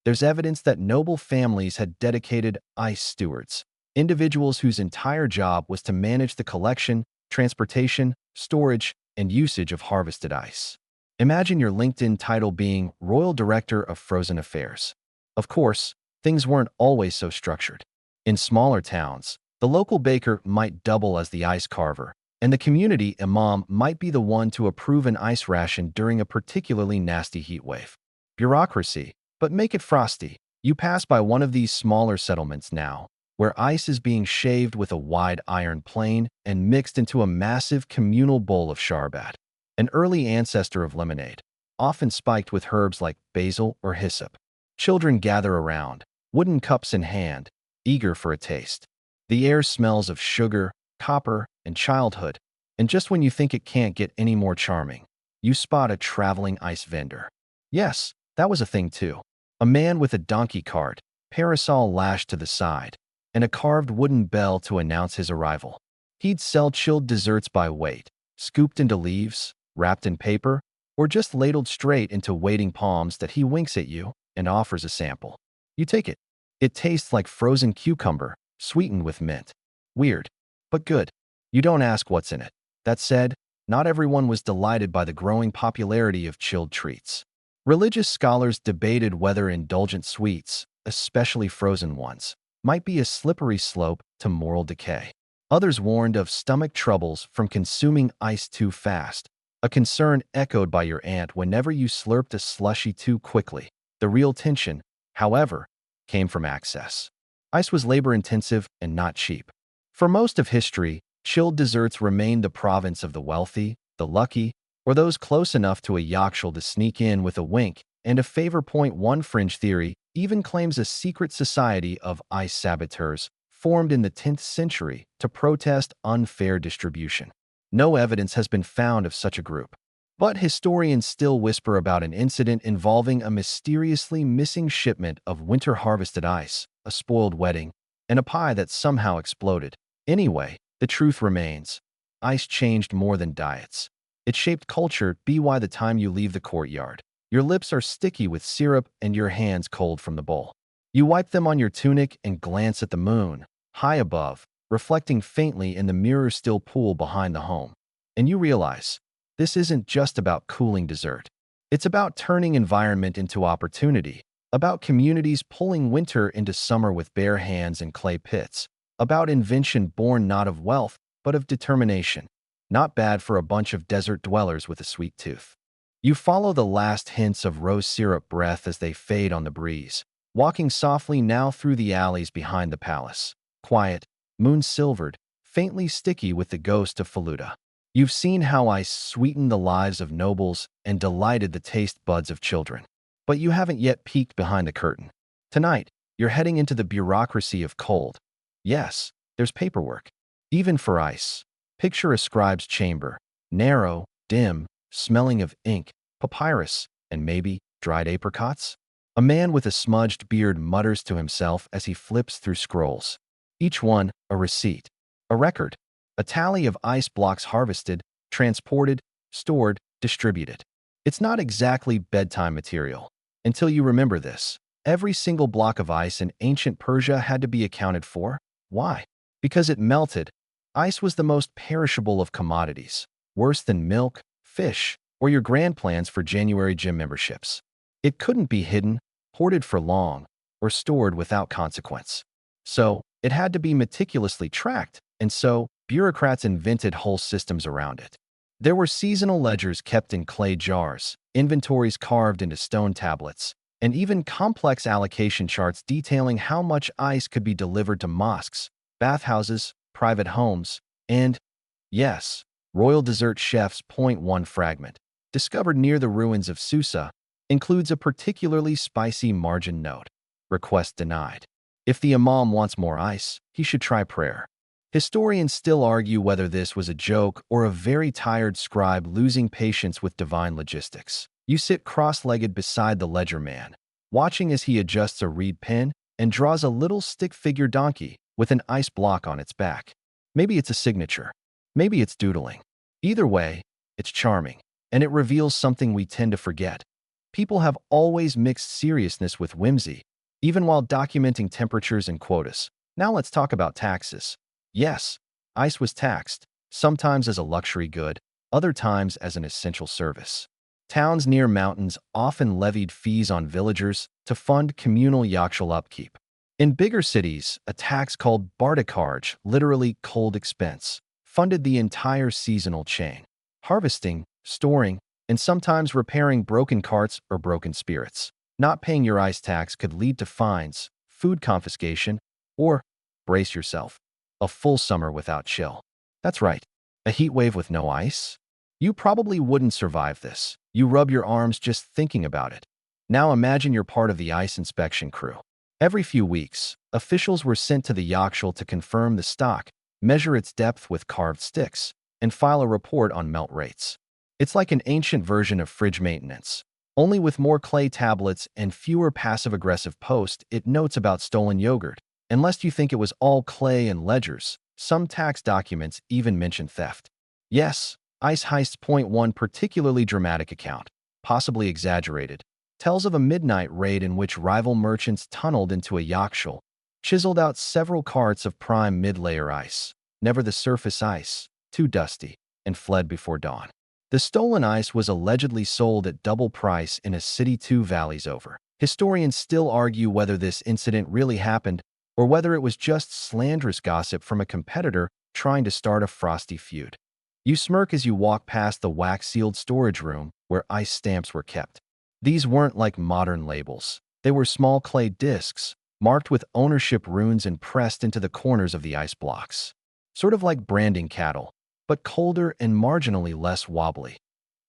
There's evidence that noble families had dedicated ice stewards, individuals whose entire job was to manage the collection, transportation, storage, and usage of harvested ice. Imagine your LinkedIn title being Royal Director of Frozen Affairs. Of course, things weren't always so structured. In smaller towns, the local baker might double as the ice carver, and the community imam might be the one to approve an ice ration during a particularly nasty heat wave. Bureaucracy, but make it frosty. You pass by one of these smaller settlements now, where ice is being shaved with a wide iron plane and mixed into a massive communal bowl of Sorbet, an early ancestor of lemonade, often spiked with herbs like basil or hyssop. Children gather around, wooden cups in hand, eager for a taste. The air smells of sugar, copper, and childhood, and just when you think it can't get any more charming, you spot a traveling ice vendor. Yes, that was a thing too. A man with a donkey cart, parasol lashed to the side, and a carved wooden bell to announce his arrival. He'd sell chilled desserts by weight, scooped into leaves, wrapped in paper, or just ladled straight into waiting palms that he winks at you and offers a sample. You take it. It tastes like frozen cucumber, sweetened with mint. Weird, but good. You don't ask what's in it. That said, not everyone was delighted by the growing popularity of chilled treats. Religious scholars debated whether indulgent sweets, especially frozen ones, might be a slippery slope to moral decay. Others warned of stomach troubles from consuming ice too fast, a concern echoed by your aunt whenever you slurped a slushie too quickly. The real tension, however, came from access. Ice was labor-intensive and not cheap. For most of history, chilled desserts remained the province of the wealthy, the lucky, or those close enough to a yakhchal to sneak in with a wink and a favor. One fringe theory even claims a secret society of ice saboteurs formed in the 10th century to protest unfair distribution. No evidence has been found of such a group, but historians still whisper about an incident involving a mysteriously missing shipment of winter-harvested ice, a spoiled wedding, and a pie that somehow exploded. Anyway, the truth remains. Ice changed more than diets. It shaped culture. By the time you leave the courtyard, your lips are sticky with syrup and your hands cold from the bowl. You wipe them on your tunic and glance at the moon, high above, reflecting faintly in the mirror-still pool behind the home. And you realize, this isn't just about cooling dessert. It's about turning environment into opportunity, about communities pulling winter into summer with bare hands and clay pits, about invention born not of wealth, but of determination. Not bad for a bunch of desert dwellers with a sweet tooth. You follow the last hints of rose syrup breath as they fade on the breeze, walking softly now through the alleys behind the palace. Quiet, moon-silvered, faintly sticky with the ghost of Faluda. You've seen how ice sweetened the lives of nobles and delighted the taste buds of children. But you haven't yet peeked behind the curtain. Tonight, you're heading into the bureaucracy of cold. Yes, there's paperwork. Even for ice. Picture a scribe's chamber. Narrow, dim, smelling of ink, papyrus, and maybe dried apricots. A man with a smudged beard mutters to himself as he flips through scrolls. Each one, a receipt. A record. A tally of ice blocks harvested, transported, stored, distributed. It's not exactly bedtime material. Until you remember this. Every single block of ice in ancient Persia had to be accounted for. Why? Because it melted. Ice was the most perishable of commodities, worse than milk, fish, or your grand plans for January gym memberships. It couldn't be hidden, hoarded for long, or stored without consequence. So, it had to be meticulously tracked, and so, bureaucrats invented whole systems around it. There were seasonal ledgers kept in clay jars, inventories carved into stone tablets, and even complex allocation charts detailing how much ice could be delivered to mosques, bathhouses, private homes, and, yes, royal dessert chefs. One fragment, discovered near the ruins of Susa, includes a particularly spicy margin note. Request denied. If the imam wants more ice, he should try prayer. Historians still argue whether this was a joke or a very tired scribe losing patience with divine logistics. You sit cross-legged beside the ledger man, watching as he adjusts a reed pen and draws a little stick-figure donkey with an ice block on its back. Maybe it's a signature. Maybe it's doodling. Either way, it's charming, and it reveals something we tend to forget. People have always mixed seriousness with whimsy, even while documenting temperatures and quotas. Now let's talk about taxes. Yes, ice was taxed, sometimes as a luxury good, other times as an essential service. Towns near mountains often levied fees on villagers to fund communal yakhchal upkeep. In bigger cities, a tax called bardakarj, literally cold expense, funded the entire seasonal chain. Harvesting, storing, and sometimes repairing broken carts or broken spirits. Not paying your ice tax could lead to fines, food confiscation, or, brace yourself, a full summer without chill. That's right, a heat wave with no ice? You probably wouldn't survive this. You rub your arms just thinking about it. Now imagine you're part of the ice inspection crew. Every few weeks, officials were sent to the yakhchal to confirm the stock, measure its depth with carved sticks, and file a report on melt rates. It's like an ancient version of fridge maintenance, only with more clay tablets and fewer passive-aggressive post-it notes about stolen yogurt. Unless you think it was all clay and ledgers, some tax documents even mention theft. Yes, Ice Heist's. One particularly dramatic account, possibly exaggerated, tells of a midnight raid in which rival merchants tunneled into a yakhchal, chiseled out several carts of prime mid-layer ice, never the surface ice, too dusty, and fled before dawn. The stolen ice was allegedly sold at double price in a city 2 valleys over. Historians still argue whether this incident really happened or whether it was just slanderous gossip from a competitor trying to start a frosty feud. You smirk as you walk past the wax-sealed storage room where ice stamps were kept. These weren't like modern labels. They were small clay discs, marked with ownership runes and pressed into the corners of the ice blocks. Sort of like branding cattle, but colder and marginally less wobbly.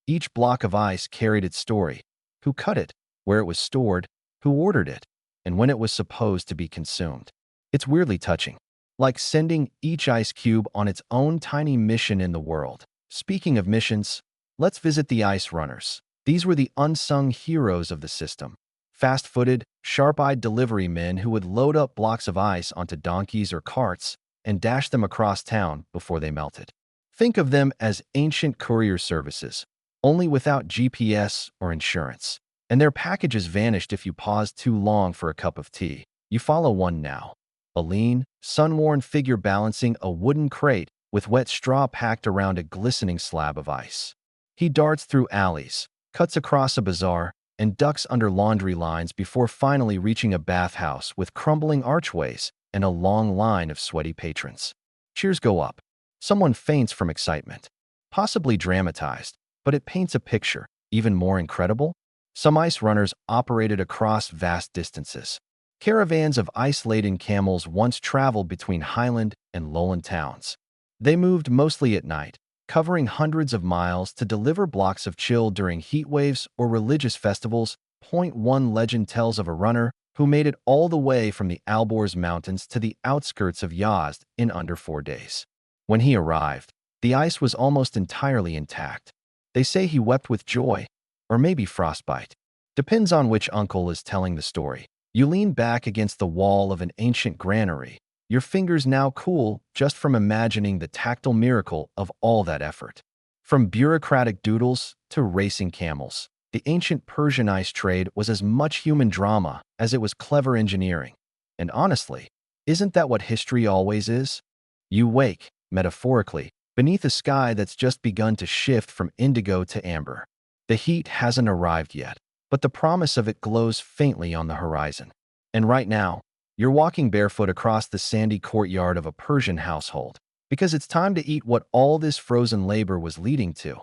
Each block of ice carried its story: who cut it, where it was stored, who ordered it, and when it was supposed to be consumed. It's weirdly touching, like sending each ice cube on its own tiny mission in the world. Speaking of missions, let's visit the ice runners. These were the unsung heroes of the system. Fast-footed, sharp-eyed delivery men who would load up blocks of ice onto donkeys or carts and dash them across town before they melted. Think of them as ancient courier services, only without GPS or insurance. And their packages vanished if you paused too long for a cup of tea. You follow one now. A lean, sun-worn figure balancing a wooden crate with wet straw packed around a glistening slab of ice. He darts through alleys, cuts across a bazaar, and ducks under laundry lines before finally reaching a bathhouse with crumbling archways and a long line of sweaty patrons. Cheers go up. Someone faints from excitement. Possibly dramatized, but it paints a picture. Even more incredible? Some ice runners operated across vast distances. Caravans of ice-laden camels once traveled between highland and lowland towns. They moved mostly at night, covering hundreds of miles to deliver blocks of chill during heat waves or religious festivals. One legend tells of a runner who made it all the way from the Alborz Mountains to the outskirts of Yazd in under 4 days. When he arrived, the ice was almost entirely intact. They say he wept with joy, or maybe frostbite. Depends on which uncle is telling the story. You lean back against the wall of an ancient granary, your fingers now cool just from imagining the tactile miracle of all that effort. From bureaucratic doodles to racing camels, the ancient Persian ice trade was as much human drama as it was clever engineering. And honestly, isn't that what history always is? You wake, metaphorically, beneath a sky that's just begun to shift from indigo to amber. The heat hasn't arrived yet, but the promise of it glows faintly on the horizon. And right now, you're walking barefoot across the sandy courtyard of a Persian household, because it's time to eat what all this frozen labor was leading to.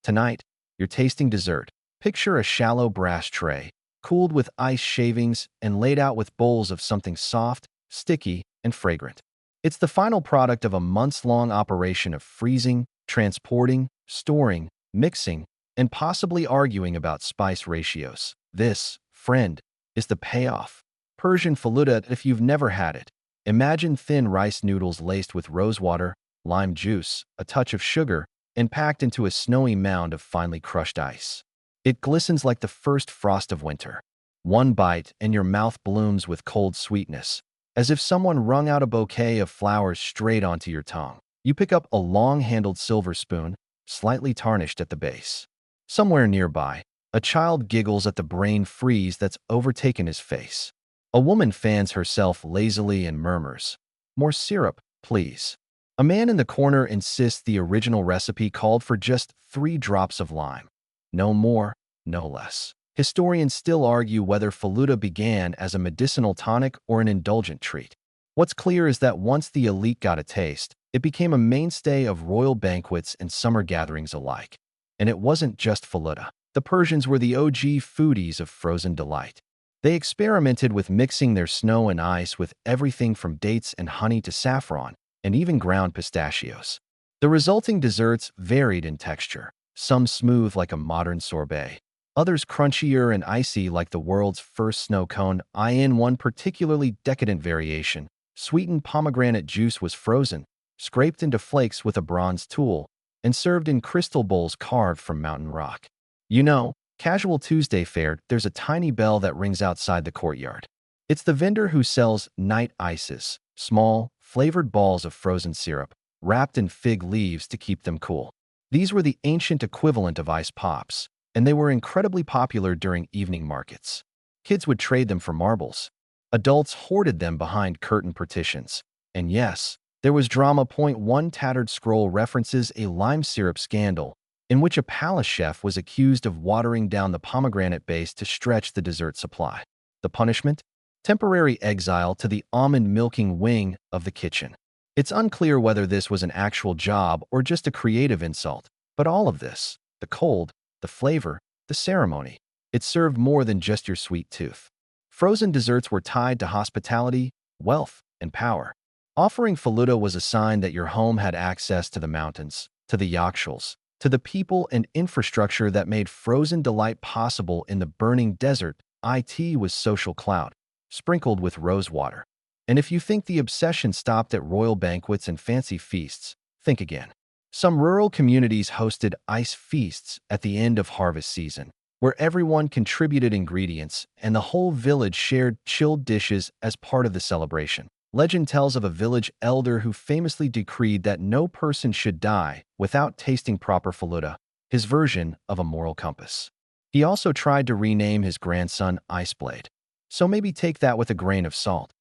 Tonight, you're tasting dessert. Picture a shallow brass tray, cooled with ice shavings and laid out with bowls of something soft, sticky, and fragrant. It's the final product of a months-long operation of freezing, transporting, storing, mixing, and possibly arguing about spice ratios. This, friend, is the payoff. Persian faluda. If you've never had it, imagine thin rice noodles laced with rosewater, lime juice, a touch of sugar, and packed into a snowy mound of finely crushed ice. It glistens like the first frost of winter. One bite and your mouth blooms with cold sweetness, as if someone wrung out a bouquet of flowers straight onto your tongue. You pick up a long-handled silver spoon, slightly tarnished at the base. Somewhere nearby, a child giggles at the brain freeze that's overtaken his face. A woman fans herself lazily and murmurs, "More syrup, please." A man in the corner insists the original recipe called for just 3 drops of lime. No more, no less. Historians still argue whether faluda began as a medicinal tonic or an indulgent treat. What's clear is that once the elite got a taste, it became a mainstay of royal banquets and summer gatherings alike. And it wasn't just faluda. The Persians were the OG foodies of frozen delight. They experimented with mixing their snow and ice with everything from dates and honey to saffron, and even ground pistachios. The resulting desserts varied in texture, some smooth like a modern sorbet, others crunchier and icy like the world's first snow cone. In one particularly decadent variation, sweetened pomegranate juice was frozen, scraped into flakes with a bronze tool, and served in crystal bowls carved from mountain rock. You know, Casual Tuesday fare, there's a tiny bell that rings outside the courtyard. It's the vendor who sells night ices, small, flavored balls of frozen syrup, wrapped in fig leaves to keep them cool. These were the ancient equivalent of ice pops, and they were incredibly popular during evening markets. Kids would trade them for marbles. Adults hoarded them behind curtain partitions. And yes, there was drama. One tattered scroll references a lime syrup scandal in which a palace chef was accused of watering down the pomegranate base to stretch the dessert supply. The punishment? Temporary exile to the almond-milking wing of the kitchen. It's unclear whether this was an actual job or just a creative insult, but all of this, the cold, the flavor, the ceremony, it served more than just your sweet tooth. Frozen desserts were tied to hospitality, wealth, and power. Offering faluda was a sign that your home had access to the mountains, to the yakhchāls, to the people and infrastructure that made frozen delight possible in the burning desert. It was social clout, sprinkled with rosewater. And if you think the obsession stopped at royal banquets and fancy feasts, think again. Some rural communities hosted ice feasts at the end of harvest season, where everyone contributed ingredients and the whole village shared chilled dishes as part of the celebration. Legend tells of a village elder who famously decreed that no person should die without tasting proper faluda, his version of a moral compass. He also tried to rename his grandson Iceblade. So maybe take that with a grain of salt.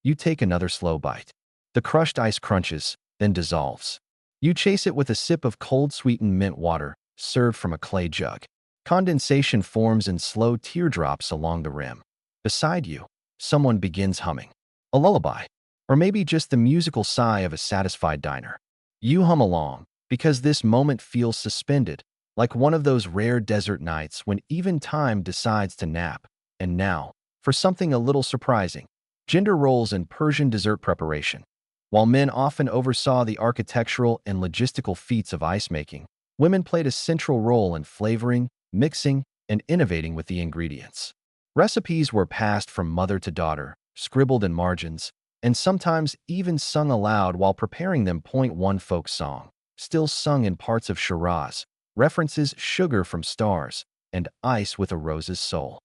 You take another slow bite. The crushed ice crunches, then dissolves. You chase it with a sip of cold sweetened mint water, served from a clay jug. Condensation forms in slow teardrops along the rim. Beside you, someone begins humming. A lullaby, or maybe just the musical sigh of a satisfied diner. You hum along, because this moment feels suspended, like one of those rare desert nights when even time decides to nap. And now, for something a little surprising, gender roles in Persian dessert preparation. While men often oversaw the architectural and logistical feats of ice making, women played a central role in flavoring, mixing, and innovating with the ingredients. Recipes were passed from mother to daughter, scribbled in margins, and sometimes even sung aloud while preparing them. One folk song, still sung in parts of Shiraz, references sugar from stars and ice with a rose's soul.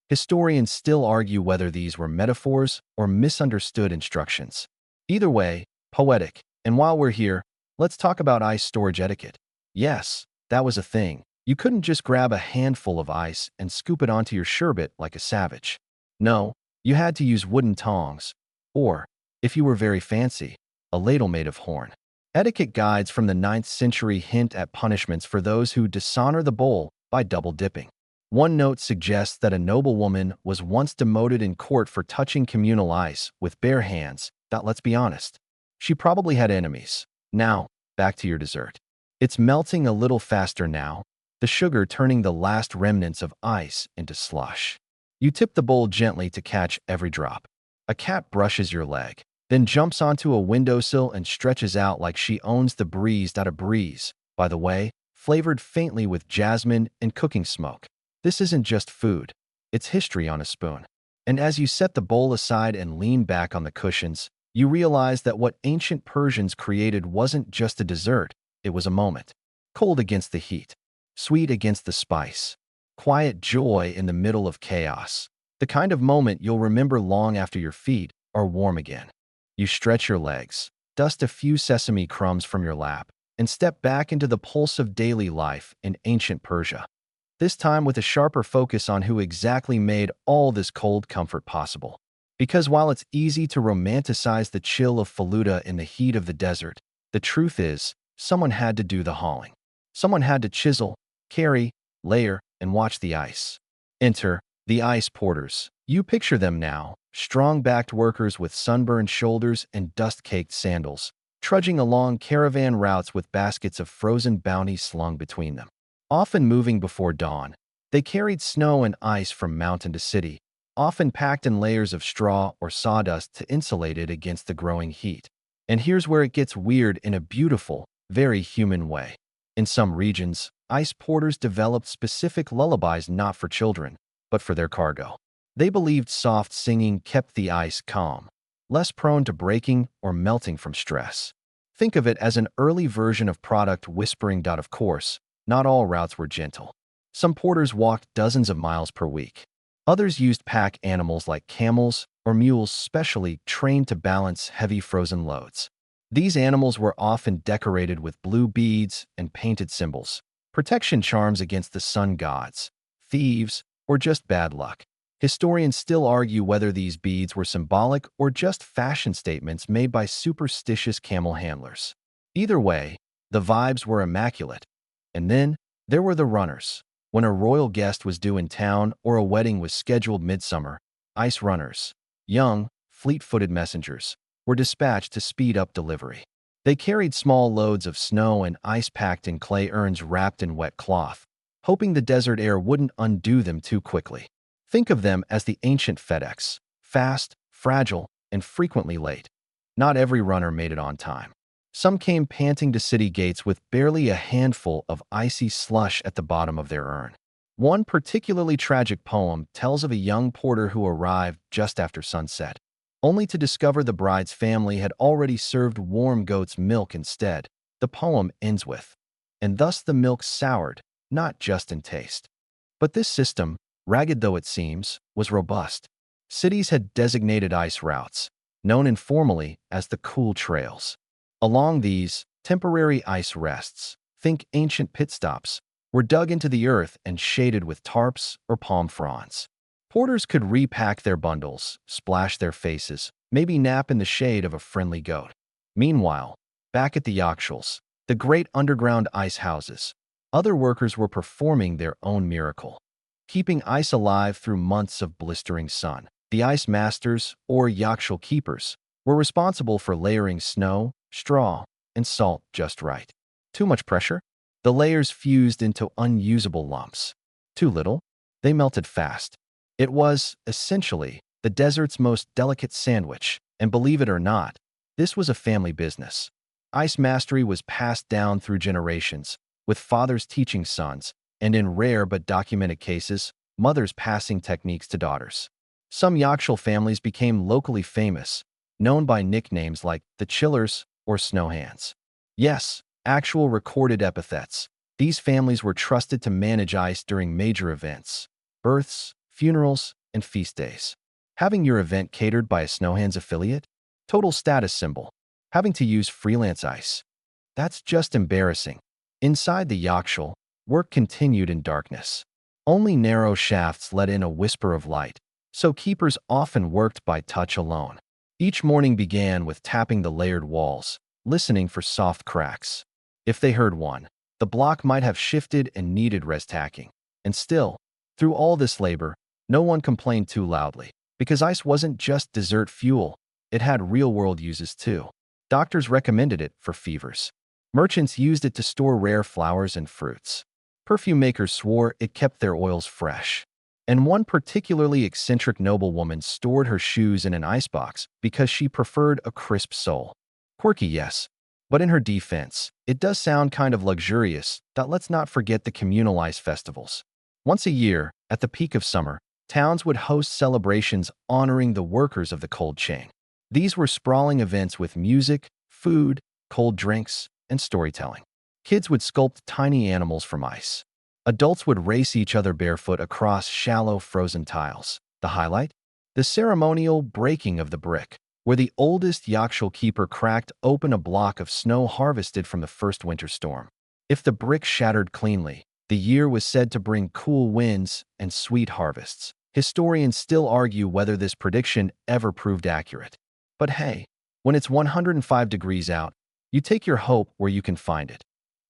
Historians still argue whether these were metaphors or misunderstood instructions. Either way, poetic. And while we're here, let's talk about ice storage etiquette. Yes, that was a thing. You couldn't just grab a handful of ice and scoop it onto your sherbet like a savage. No, you had to use wooden tongs, or, if you were very fancy, a ladle made of horn. Etiquette guides from the 9th century hint at punishments for those who dishonor the bowl by double dipping. One note suggests that a noblewoman was once demoted in court for touching communal ice with bare hands. Let's be honest, she probably had enemies. Now, back to your dessert. It's melting a little faster now, the sugar turning the last remnants of ice into slush. You tip the bowl gently to catch every drop. A cat brushes your leg, then jumps onto a windowsill and stretches out like she owns the breeze. A breeze, by the way, flavored faintly with jasmine and cooking smoke. This isn't just food, it's history on a spoon. And as you set the bowl aside and lean back on the cushions, you realize that what ancient Persians created wasn't just a dessert, it was a moment. Cold against the heat, sweet against the spice, quiet joy in the middle of chaos. The kind of moment you'll remember long after your feet are warm again. You stretch your legs, dust a few sesame crumbs from your lap, and step back into the pulse of daily life in ancient Persia. This time with a sharper focus on who exactly made all this cold comfort possible. Because while it's easy to romanticize the chill of faluda in the heat of the desert, the truth is, someone had to do the hauling. Someone had to chisel, carry, layer, and watch the ice. Enter the ice porters. You picture them now, strong-backed workers with sunburned shoulders and dust-caked sandals, trudging along caravan routes with baskets of frozen bounties slung between them. Often moving before dawn, they carried snow and ice from mountain to city, often packed in layers of straw or sawdust to insulate it against the growing heat. And here's where it gets weird in a beautiful, very human way. In some regions, ice porters developed specific lullabies not for children, but for their cargo. They believed soft singing kept the ice calm, less prone to breaking or melting from stress. Think of it as an early version of product whispering. Of course, not all routes were gentle. Some porters walked dozens of miles per week. Others used pack animals like camels or mules specially trained to balance heavy frozen loads. These animals were often decorated with blue beads and painted symbols, protection charms against the sun gods, thieves, or just bad luck. Historians still argue whether these beads were symbolic or just fashion statements made by superstitious camel handlers. Either way, the vibes were immaculate. And then, there were the runners. When a royal guest was due in town or a wedding was scheduled midsummer, ice runners, young, fleet-footed messengers, were dispatched to speed up delivery. They carried small loads of snow and ice packed in clay urns wrapped in wet cloth, hoping the desert air wouldn't undo them too quickly. Think of them as the ancient FedEx, fast, fragile, and frequently late. Not every runner made it on time. Some came panting to city gates with barely a handful of icy slush at the bottom of their urn. One particularly tragic poem tells of a young porter who arrived just after sunset, only to discover the bride's family had already served warm goat's milk instead. The poem ends with, "And thus the milk soured, not just in taste." But this system, ragged though it seems, was robust. Cities had designated ice routes, known informally as the cool trails. Along these, temporary ice rests, think ancient pit stops, were dug into the earth and shaded with tarps or palm fronds. Porters could repack their bundles, splash their faces, maybe nap in the shade of a friendly goat. Meanwhile, back at the Yakhchāls, the great underground ice houses, other workers were performing their own miracle, keeping ice alive through months of blistering sun. The ice masters, or Yakhchal keepers, were responsible for layering snow, straw, and salt just right. Too much pressure? The layers fused into unusable lumps. Too little? They melted fast. It was, essentially, the desert's most delicate sandwich, and believe it or not, this was a family business. Ice mastery was passed down through generations, with fathers teaching sons, and in rare but documented cases, mothers passing techniques to daughters. Some Yakhchal families became locally famous, known by nicknames like the Chillers or Snow Hands. Yes, actual recorded epithets. These families were trusted to manage ice during major events, births, funerals, and feast days. Having your event catered by a Snow Hands affiliate? Total status symbol. Having to use freelance ice? That's just embarrassing. Inside the Yakhchal, work continued in darkness. Only narrow shafts let in a whisper of light, so keepers often worked by touch alone. Each morning began with tapping the layered walls, listening for soft cracks. If they heard one, the block might have shifted and needed restacking. And still, through all this labor, no one complained too loudly, because ice wasn't just dessert fuel, it had real-world uses too. Doctors recommended it for fevers. Merchants used it to store rare flowers and fruits. Perfume makers swore it kept their oils fresh. And one particularly eccentric noblewoman stored her shoes in an icebox because she preferred a crisp sole. Quirky, yes, but in her defense, it does sound kind of luxurious. Let's not forget the communal ice festivals. Once a year, at the peak of summer, towns would host celebrations honoring the workers of the cold chain. These were sprawling events with music, food, cold drinks, and storytelling. Kids would sculpt tiny animals from ice. Adults would race each other barefoot across shallow frozen tiles. The highlight? The ceremonial breaking of the brick, where the oldest Yakhchal keeper cracked open a block of snow harvested from the first winter storm. If the brick shattered cleanly, the year was said to bring cool winds and sweet harvests. Historians still argue whether this prediction ever proved accurate. But hey, when it's 105 degrees out, you take your hope where you can find it.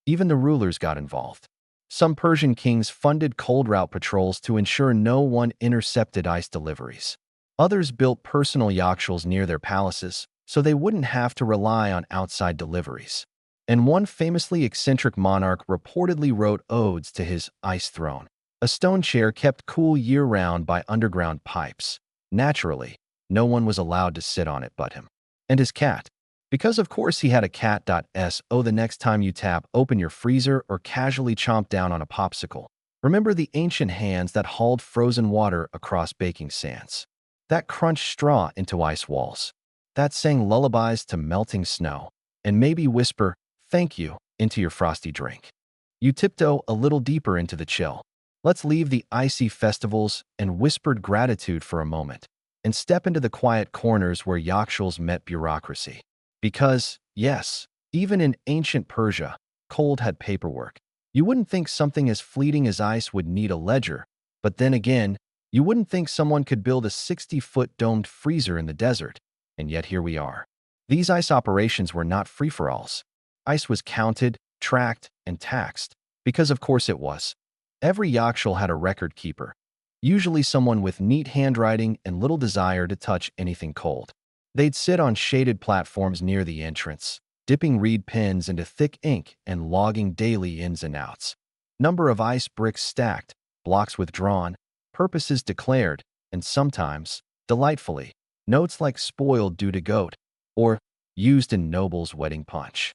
Even the rulers got involved. Some Persian kings funded cold route patrols to ensure no one intercepted ice deliveries. Others built personal yakhchals near their palaces, so they wouldn't have to rely on outside deliveries. And one famously eccentric monarch reportedly wrote odes to his ice throne, a stone chair kept cool year-round by underground pipes. Naturally, no one was allowed to sit on it but him. And his cat. Because of course he had a cat. So the next time you tap open your freezer or casually chomp down on a popsicle, remember the ancient hands that hauled frozen water across baking sands, that crunched straw into ice walls, that sang lullabies to melting snow, and maybe whisper, "Thank you," into your frosty drink. You tiptoe a little deeper into the chill. Let's leave the icy festivals and whispered gratitude for a moment, and step into the quiet corners where yakhchals met bureaucracy. Because, yes, even in ancient Persia, cold had paperwork. You wouldn't think something as fleeting as ice would need a ledger, but then again, you wouldn't think someone could build a 60-foot domed freezer in the desert, and yet here we are. These ice operations were not free-for-alls. Ice was counted, tracked, and taxed, because of course it was. Every yakhchal had a record keeper, usually someone with neat handwriting and little desire to touch anything cold. They'd sit on shaded platforms near the entrance, dipping reed pens into thick ink and logging daily ins and outs. Number of ice bricks stacked, blocks withdrawn, purposes declared, and sometimes, delightfully, notes like "spoiled due to goat" or "used in noble's wedding punch."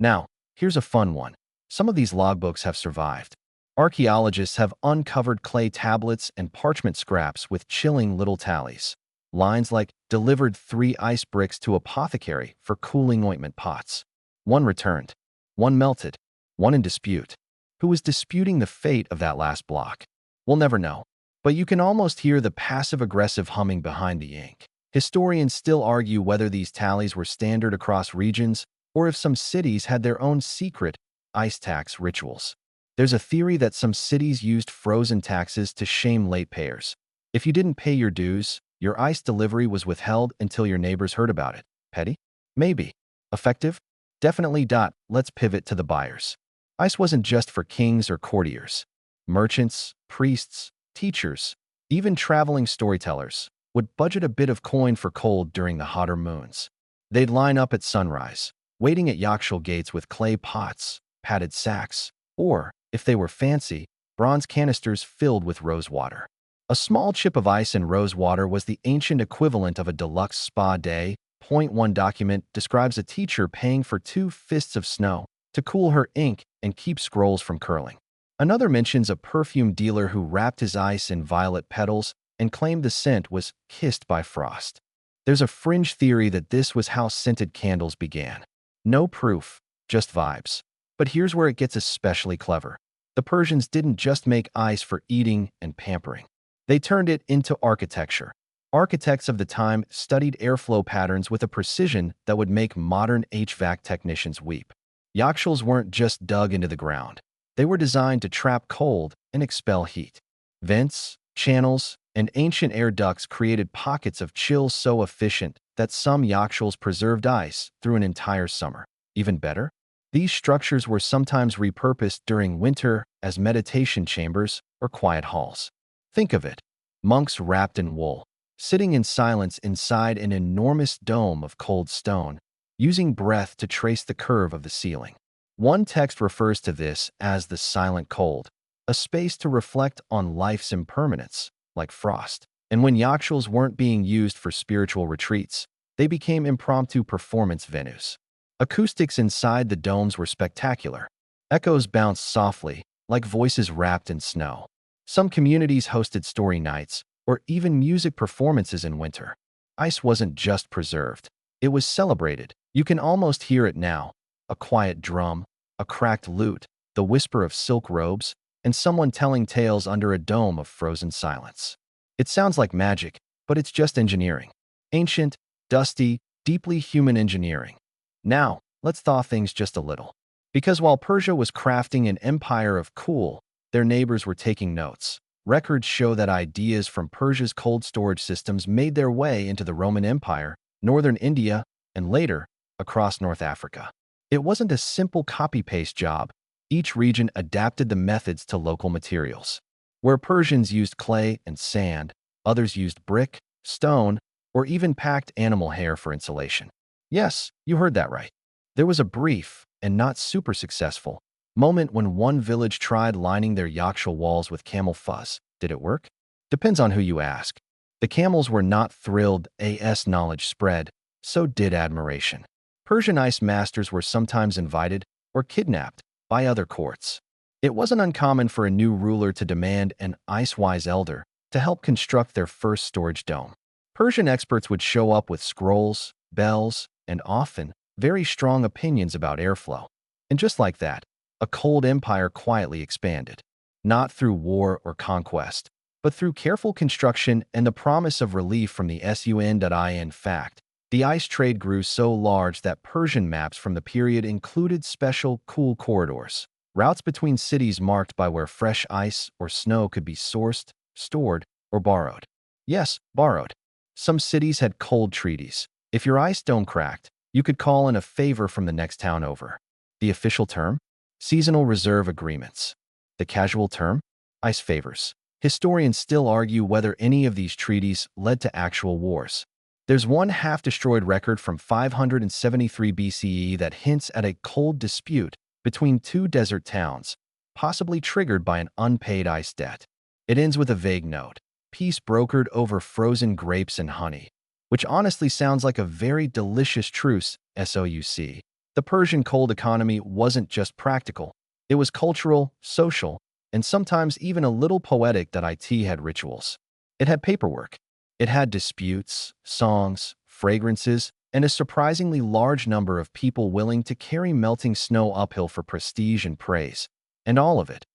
Now, here's a fun one. Some of these logbooks have survived. Archaeologists have uncovered clay tablets and parchment scraps with chilling little tallies. Lines like, "Delivered 3 ice bricks to apothecary for cooling ointment pots. 1 returned. 1 melted. 1 in dispute." Who was disputing the fate of that last block? We'll never know. But you can almost hear the passive-aggressive humming behind the ink. Historians still argue whether these tallies were standard across regions or if some cities had their own secret ice tax rituals. There's a theory that some cities used frozen taxes to shame late payers. If you didn't pay your dues, your ice delivery was withheld until your neighbors heard about it. Petty? Maybe. Effective? Definitely. Let's pivot to the buyers. Ice wasn't just for kings or courtiers. Merchants, priests, teachers, even traveling storytellers would budget a bit of coin for cold during the hotter moons. They'd line up at sunrise, waiting at Yakhchal gates with clay pots, padded sacks, or, if they were fancy, bronze canisters filled with rose water. A small chip of ice in rose water was the ancient equivalent of a deluxe spa day. Point 1 document describes a teacher paying for 2 fists of snow to cool her ink and keep scrolls from curling. Another mentions a perfume dealer who wrapped his ice in violet petals and claimed the scent was kissed by frost. There's a fringe theory that this was how scented candles began. No proof, just vibes. But here's where it gets especially clever. The Persians didn't just make ice for eating and pampering. They turned it into architecture. Architects of the time studied airflow patterns with a precision that would make modern HVAC technicians weep. Yakhchals weren't just dug into the ground. They were designed to trap cold and expel heat. Vents, channels, and ancient air ducts created pockets of chill so efficient that some yakhchals preserved ice through an entire summer. Even better, these structures were sometimes repurposed during winter as meditation chambers or quiet halls. Think of it. Monks wrapped in wool, sitting in silence inside an enormous dome of cold stone, using breath to trace the curve of the ceiling. One text refers to this as the silent cold, a space to reflect on life's impermanence, like frost. And when yakhchals weren't being used for spiritual retreats, they became impromptu performance venues. Acoustics inside the domes were spectacular. Echoes bounced softly, like voices wrapped in snow. Some communities hosted story nights, or even music performances in winter. Ice wasn't just preserved, it was celebrated. You can almost hear it now. A quiet drum, a cracked lute, the whisper of silk robes, and someone telling tales under a dome of frozen silence. It sounds like magic, but it's just engineering. Ancient, dusty, deeply human engineering. Now, let's thaw things just a little. Because while Persia was crafting an empire of cool, their neighbors were taking notes. Records show that ideas from Persia's cold storage systems made their way into the Roman Empire, northern India, and later, across North Africa. It wasn't a simple copy-paste job. Each region adapted the methods to local materials. Where Persians used clay and sand, others used brick, stone, or even packed animal hair for insulation. Yes, you heard that right. There was a brief, and not super successful, moment when one village tried lining their yakhchal walls with camel fuzz. Did it work? Depends on who you ask. The camels were not thrilled as knowledge spread, so did admiration. Persian ice masters were sometimes invited or kidnapped by other courts. It wasn't uncommon for a new ruler to demand an ice-wise elder to help construct their first storage dome. Persian experts would show up with scrolls, bells, and often very strong opinions about airflow. And just like that, a cold empire quietly expanded. Not through war or conquest, but through careful construction and the promise of relief from the sun. In fact, the ice trade grew so large that Persian maps from the period included special cool corridors, routes between cities marked by where fresh ice or snow could be sourced, stored, or borrowed. Yes, borrowed. Some cities had cold treaties. If your ice dome cracked, you could call in a favor from the next town over. The official term? Seasonal reserve agreements. The casual term? Ice favors. Historians still argue whether any of these treaties led to actual wars. There's one half-destroyed record from 573 BCE that hints at a cold dispute between 2 desert towns, possibly triggered by an unpaid ice debt. It ends with a vague note, peace brokered over frozen grapes and honey, which honestly sounds like a very delicious truce, SOUC. The Persian cold economy wasn't just practical. It was cultural, social, and sometimes even a little poetic that it had rituals. It had paperwork. It had disputes, songs, fragrances, and a surprisingly large number of people willing to carry melting snow uphill for prestige and praise. And all of it.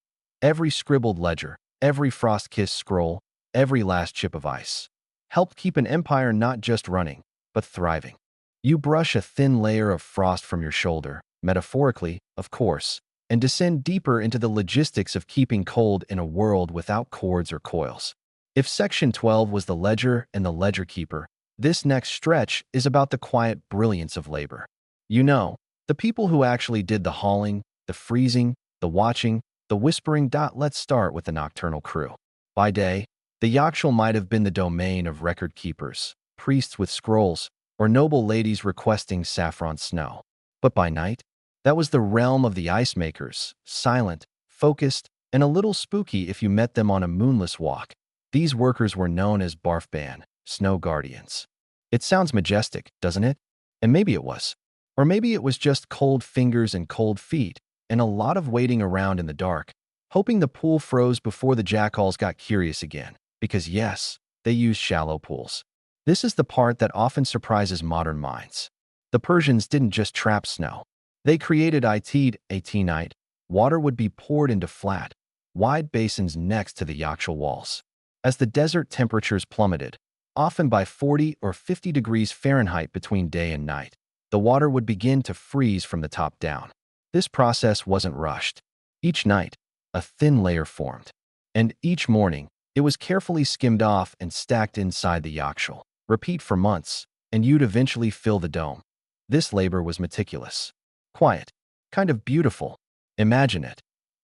Every scribbled ledger, every frost-kissed scroll, every last chip of ice, helped keep an empire not just running, but thriving. You brush a thin layer of frost from your shoulder, metaphorically, of course, and descend deeper into the logistics of keeping cold in a world without cords or coils. If Section 12 was the ledger and the ledger keeper, this next stretch is about the quiet brilliance of labor. You know, the people who actually did the hauling, the freezing, the watching, the whispering. Let's start with the nocturnal crew. By day, the Yakhchal might have been the domain of record keepers, priests with scrolls, or noble ladies requesting saffron snow. But by night, that was the realm of the ice makers, silent, focused, and a little spooky if you met them on a moonless walk. These workers were known as Barfban, snow guardians. It sounds majestic, doesn't it? And maybe it was. Or maybe it was just cold fingers and cold feet, and a lot of waiting around in the dark, hoping the pool froze before the jackals got curious again. Because yes, they used shallow pools. This is the part that often surprises modern minds. The Persians didn't just trap snow. They created it night. Water would be poured into flat, wide basins next to the Yakhchal walls. As the desert temperatures plummeted, often by 40 or 50 degrees Fahrenheit between day and night, the water would begin to freeze from the top down. This process wasn't rushed. Each night, a thin layer formed, and each morning, it was carefully skimmed off and stacked inside the Yakhchal. Repeat for months, and you'd eventually fill the dome. This labor was meticulous, quiet, kind of beautiful. Imagine it.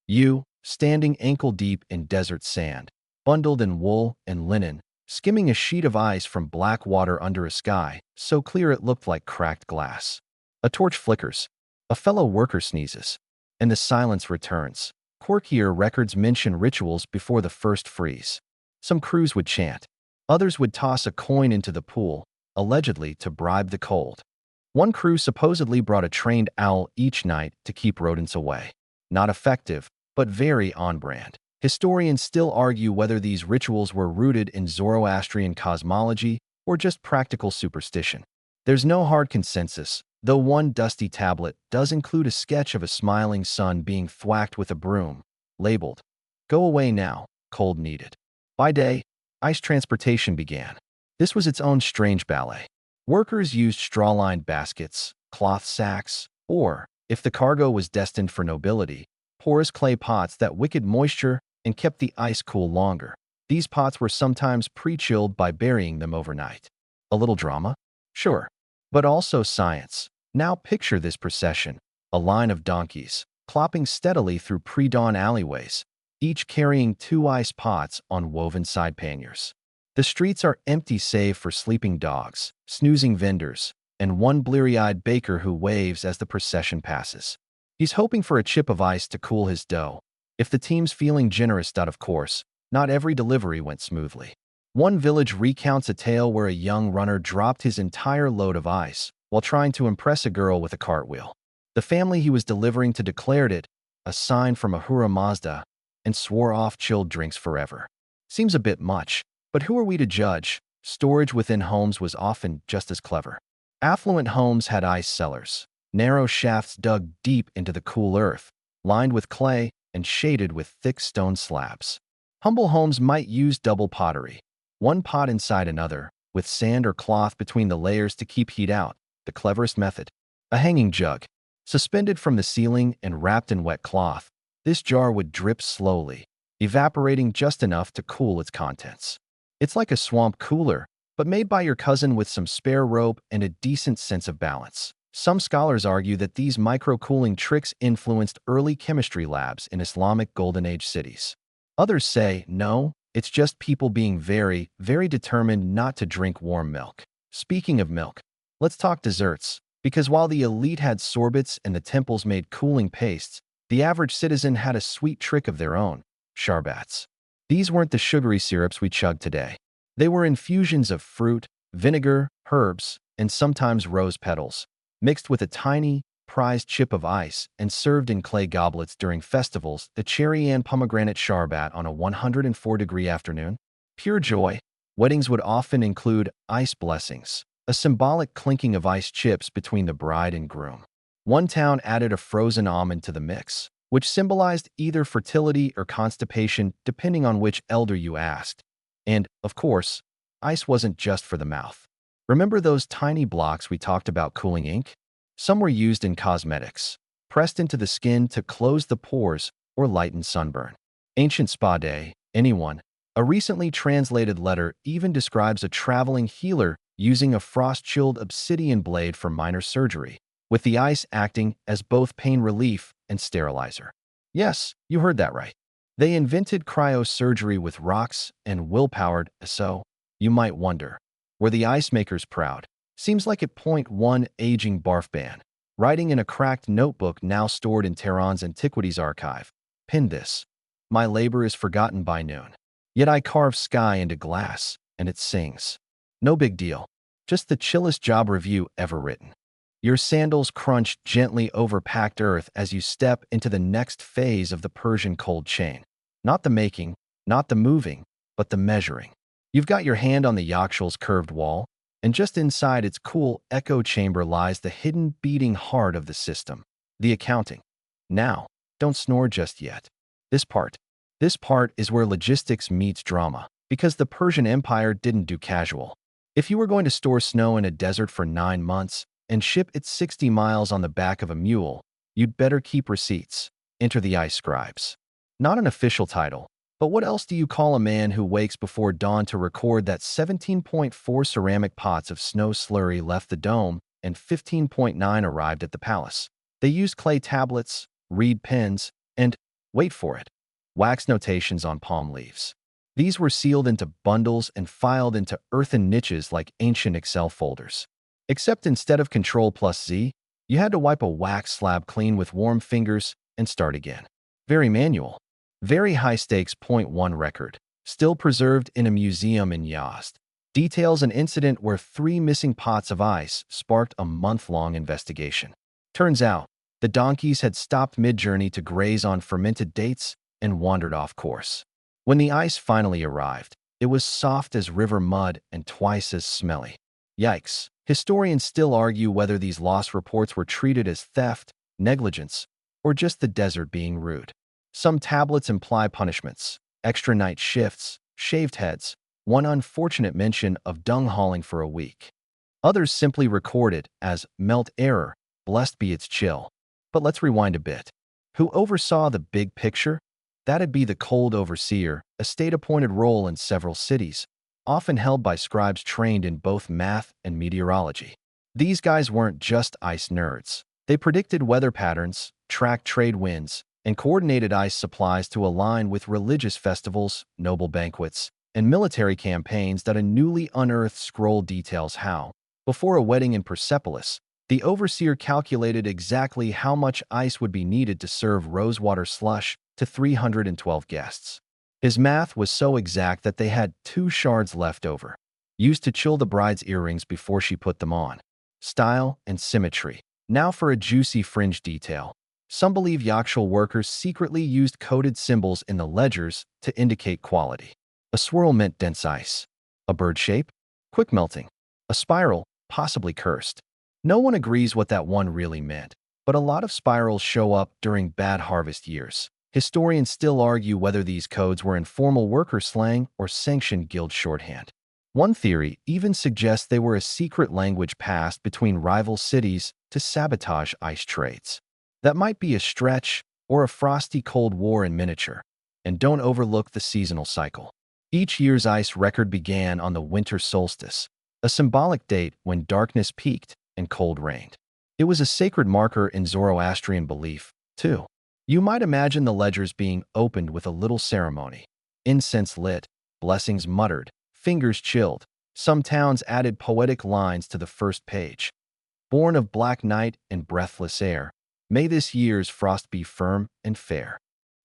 You, standing ankle-deep in desert sand, bundled in wool and linen, skimming a sheet of ice from black water under a sky so clear it looked like cracked glass. A torch flickers, a fellow worker sneezes, and the silence returns. Quirkier records mention rituals before the first freeze. Some crews would chant. Others would toss a coin into the pool, allegedly to bribe the cold. One crew supposedly brought a trained owl each night to keep rodents away. Not effective, but very on-brand. Historians still argue whether these rituals were rooted in Zoroastrian cosmology or just practical superstition. There's no hard consensus, though one dusty tablet does include a sketch of a smiling sun being thwacked with a broom, labeled, "Go away now, cold needed." By day, ice transportation began. This was its own strange ballet. Workers used straw-lined baskets, cloth sacks, or, if the cargo was destined for nobility, porous clay pots that wickeded moisture and kept the ice cool longer. These pots were sometimes pre-chilled by burying them overnight. A little drama? Sure. But also science. Now picture this procession, a line of donkeys, clopping steadily through pre-dawn alleyways, each carrying 2 ice pots on woven side panniers. The streets are empty save for sleeping dogs, snoozing vendors, and one bleary-eyed baker who waves as the procession passes. He's hoping for a chip of ice to cool his dough. If the team's feeling generous, of course, not every delivery went smoothly. One village recounts a tale where a young runner dropped his entire load of ice while trying to impress a girl with a cartwheel. The family he was delivering to declared it a sign from Ahura Mazda and swore off chilled drinks forever. Seems a bit much, but who are we to judge? Storage within homes was often just as clever. Affluent homes had ice cellars, narrow shafts dug deep into the cool earth, lined with clay and shaded with thick stone slabs. Humble homes might use double pottery, one pot inside another, with sand or cloth between the layers to keep heat out, the cleverest method. A hanging jug, suspended from the ceiling and wrapped in wet cloth, this jar would drip slowly, evaporating just enough to cool its contents. It's like a swamp cooler, but made by your cousin with some spare rope and a decent sense of balance. Some scholars argue that these micro-cooling tricks influenced early chemistry labs in Islamic Golden Age cities. Others say, no, it's just people being very, very determined not to drink warm milk. Speaking of milk, let's talk desserts, because while the elite had sorbets and the temples made cooling pastes, the average citizen had a sweet trick of their own, sharbats. These weren't the sugary syrups we chug today. They were infusions of fruit, vinegar, herbs, and sometimes rose petals, mixed with a tiny, prized chip of ice and served in clay goblets during festivals, the cherry and pomegranate Sorbet on a 104-degree afternoon. Pure joy. Weddings would often include ice blessings, a symbolic clinking of ice chips between the bride and groom. One town added a frozen almond to the mix, which symbolized either fertility or constipation depending on which elder you asked. And, of course, ice wasn't just for the mouth. Remember those tiny blocks we talked about cooling ink? Some were used in cosmetics, pressed into the skin to close the pores or lighten sunburn. Ancient spa day, anyone. A recently translated letter even describes a traveling healer using a frost-chilled obsidian blade for minor surgery, with the ice acting as both pain relief and sterilizer. Yes, you heard that right. They invented cryosurgery with rocks and will-powered, so you might wonder, were the ice makers proud? Seems like at point one aging barf ban. Writing in a cracked notebook now stored in Tehran's antiquities archive. Pin this. My labor is forgotten by noon. Yet I carve sky into glass, and it sings. No big deal. Just the chillest job review ever written. Your sandals crunch gently over packed earth as you step into the next phase of the Persian cold chain. Not the making, not the moving, but the measuring. You've got your hand on the Yakhchal's curved wall, and just inside its cool echo chamber lies the hidden beating heart of the system, the accounting. Now, don't snore just yet. This part is where logistics meets drama, because the Persian Empire didn't do casual. If you were going to store snow in a desert for 9 months and ship it 60 miles on the back of a mule, you'd better keep receipts. Enter the ice scribes. Not an official title, but what else do you call a man who wakes before dawn to record that 17.4 ceramic pots of snow slurry left the dome and 15.9 arrived at the palace? They used clay tablets, reed pens, and, wait for it, wax notations on palm leaves. These were sealed into bundles and filed into earthen niches like ancient Excel folders. Except instead of Ctrl+Z, you had to wipe a wax slab clean with warm fingers and start again. Very manual. Very high-stakes point one record, still preserved in a museum in Yazd. Details an incident where 3 missing pots of ice sparked a month-long investigation. Turns out, the donkeys had stopped mid-journey to graze on fermented dates and wandered off course. When the ice finally arrived, it was soft as river mud and twice as smelly. Yikes. Historians still argue whether these lost reports were treated as theft, negligence, or just the desert being rude. Some tablets imply punishments, extra night shifts, shaved heads, one unfortunate mention of dung hauling for a week. Others simply record it as melt error, blessed be its chill. But let's rewind a bit. Who oversaw the big picture? That'd be the cold overseer, a state-appointed role in several cities, often held by scribes trained in both math and meteorology. These guys weren't just ice nerds. They predicted weather patterns, tracked trade winds, and coordinated ice supplies to align with religious festivals, noble banquets, and military campaigns that a newly unearthed scroll details how. Before a wedding in Persepolis, the overseer calculated exactly how much ice would be needed to serve rosewater slush to 312 guests. His math was so exact that they had 2 shards left over, used to chill the bride's earrings before she put them on. Style and symmetry. Now for a juicy fringe detail. Some believe Yakhchal workers secretly used coded symbols in the ledgers to indicate quality. A swirl meant dense ice. A bird shape? Quick melting. A spiral? Possibly cursed. No one agrees what that one really meant, but a lot of spirals show up during bad harvest years. Historians still argue whether these codes were informal worker slang or sanctioned guild shorthand. One theory even suggests they were a secret language passed between rival cities to sabotage ice trades. That might be a stretch or a frosty cold war in miniature. And don't overlook the seasonal cycle. Each year's ice record began on the winter solstice, a symbolic date when darkness peaked and cold reigned. It was a sacred marker in Zoroastrian belief, too. You might imagine the ledgers being opened with a little ceremony. Incense lit, blessings muttered, fingers chilled. Some towns added poetic lines to the first page. Born of black night and breathless air, may this year's frost be firm and fair.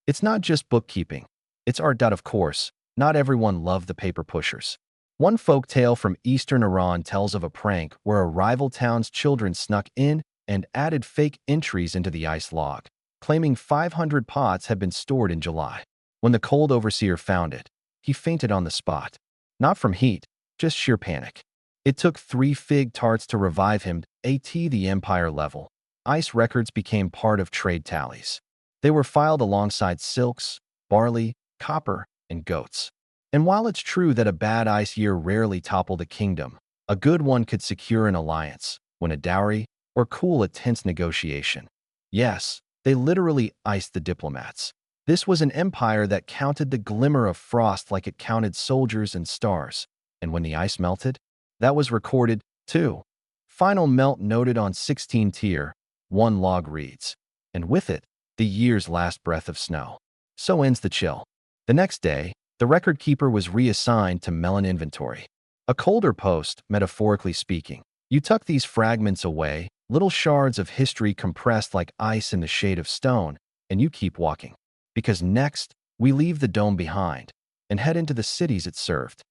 It's not just bookkeeping. It's art. Of course, not everyone loved the paper pushers. One folk tale from eastern Iran tells of a prank where a rival town's children snuck in and added fake entries into the ice log, claiming 500 pots had been stored in July. When the cold overseer found it, he fainted on the spot. Not from heat, just sheer panic. It took 3 fig tarts to revive him, at the empire level. Ice records became part of trade tallies. They were filed alongside silks, barley, copper, and goats. And while it's true that a bad ice year rarely toppled a kingdom, a good one could secure an alliance, win a dowry, or cool a tense negotiation. Yes, they literally iced the diplomats. This was an empire that counted the glimmer of frost like it counted soldiers and stars. And when the ice melted, that was recorded, too. Final melt noted on 16 tier, 1 log reads. And with it, the year's last breath of snow. So ends the chill. The next day, the record keeper was reassigned to melon inventory. A colder post, metaphorically speaking. You tuck these fragments away, little shards of history compressed like ice in the shade of stone, and you keep walking. Because next, we leave the dome behind and head into the cities it served.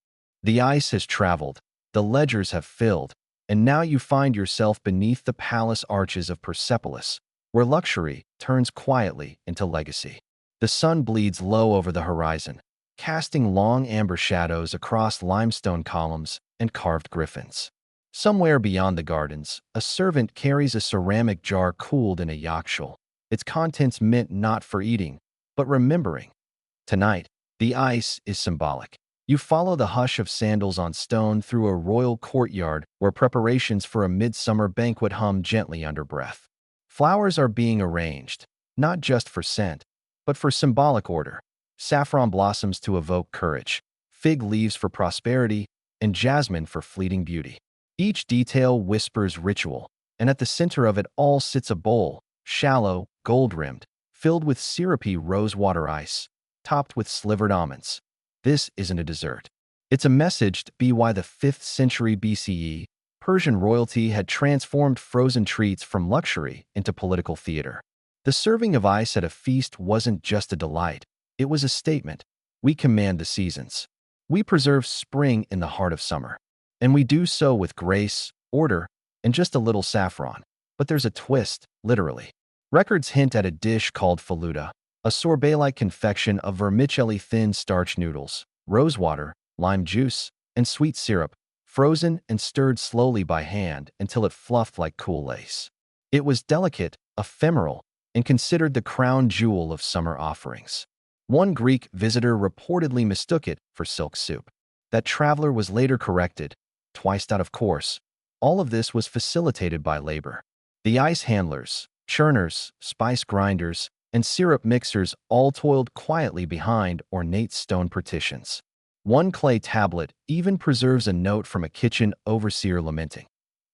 The ice has traveled, the ledgers have filled, and now you find yourself beneath the palace arches of Persepolis, where luxury turns quietly into legacy. The sun bleeds low over the horizon, casting long amber shadows across limestone columns and carved griffins. Somewhere beyond the gardens, a servant carries a ceramic jar cooled in a yakhchal, its contents meant not for eating, but remembering. Tonight, the ice is symbolic. You follow the hush of sandals on stone through a royal courtyard where preparations for a midsummer banquet hum gently under breath. Flowers are being arranged, not just for scent, but for symbolic order. Saffron blossoms to evoke courage, fig leaves for prosperity, and jasmine for fleeting beauty. Each detail whispers ritual, and at the center of it all sits a bowl, shallow, gold-rimmed, filled with syrupy rosewater ice, topped with slivered almonds. This isn't a dessert. It's a message to be why the 5th century BCE, Persian royalty had transformed frozen treats from luxury into political theater. The serving of ice at a feast wasn't just a delight. It was a statement. We command the seasons. We preserve spring in the heart of summer. And we do so with grace, order, and just a little saffron. But there's a twist, literally. Records hint at a dish called faluda, a sorbet-like confection of vermicelli-thin starch noodles, rosewater, lime juice, and sweet syrup, frozen and stirred slowly by hand until it fluffed like cool lace. It was delicate, ephemeral, and considered the crown jewel of summer offerings. One Greek visitor reportedly mistook it for silk soup. That traveler was later corrected, twice out of course. All of this was facilitated by labor. The ice handlers, churners, spice grinders, and syrup mixers all toiled quietly behind ornate stone partitions. One clay tablet even preserves a note from a kitchen overseer lamenting.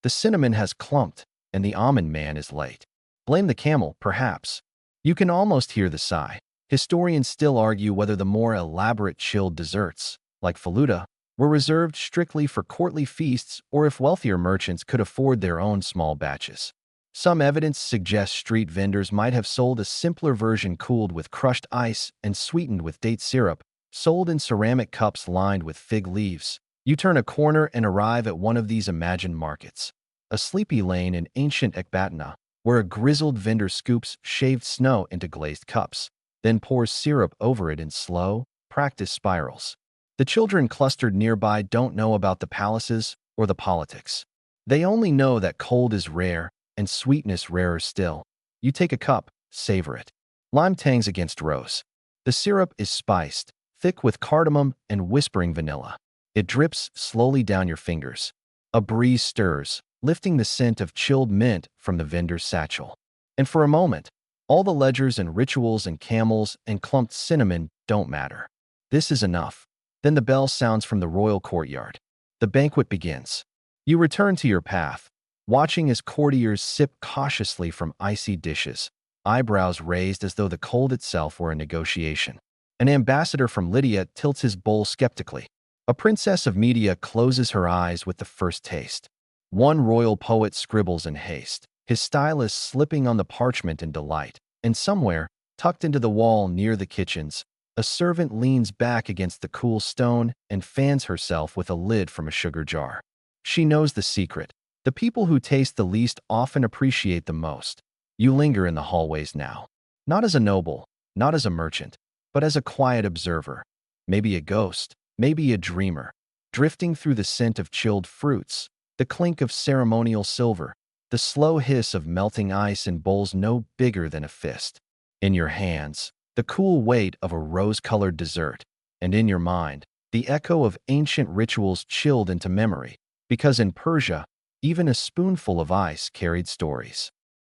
The cinnamon has clumped, and the almond man is late. Blame the camel, perhaps. You can almost hear the sigh. Historians still argue whether the more elaborate chilled desserts, like faluda, were reserved strictly for courtly feasts or if wealthier merchants could afford their own small batches. Some evidence suggests street vendors might have sold a simpler version cooled with crushed ice and sweetened with date syrup, sold in ceramic cups lined with fig leaves. You turn a corner and arrive at one of these imagined markets. A sleepy lane in ancient Ecbatana, where a grizzled vendor scoops shaved snow into glazed cups, then pours syrup over it in slow, practiced spirals. The children clustered nearby don't know about the palaces or the politics. They only know that cold is rare and sweetness rarer still. You take a cup, savor it. Lime tangs against rose. The syrup is spiced, thick with cardamom and whispering vanilla. It drips slowly down your fingers. A breeze stirs, lifting the scent of chilled mint from the vendor's satchel. And for a moment, all the ledgers and rituals and camels and clumped cinnamon don't matter. This is enough. Then the bell sounds from the royal courtyard. The banquet begins. You return to your path, watching as courtiers sip cautiously from icy dishes, eyebrows raised as though the cold itself were a negotiation. An ambassador from Lydia tilts his bowl skeptically. A princess of Media closes her eyes with the first taste. One royal poet scribbles in haste, his stylus slipping on the parchment in delight. And somewhere, tucked into the wall near the kitchens, a servant leans back against the cool stone and fans herself with a lid from a sugar jar. She knows the secret. The people who taste the least often appreciate the most. You linger in the hallways now. Not as a noble, not as a merchant, but as a quiet observer. Maybe a ghost, maybe a dreamer. Drifting through the scent of chilled fruits, the clink of ceremonial silver, the slow hiss of melting ice in bowls no bigger than a fist. In your hands, the cool weight of a rose-colored dessert, and in your mind, the echo of ancient rituals chilled into memory, because in Persia, even a spoonful of ice carried stories.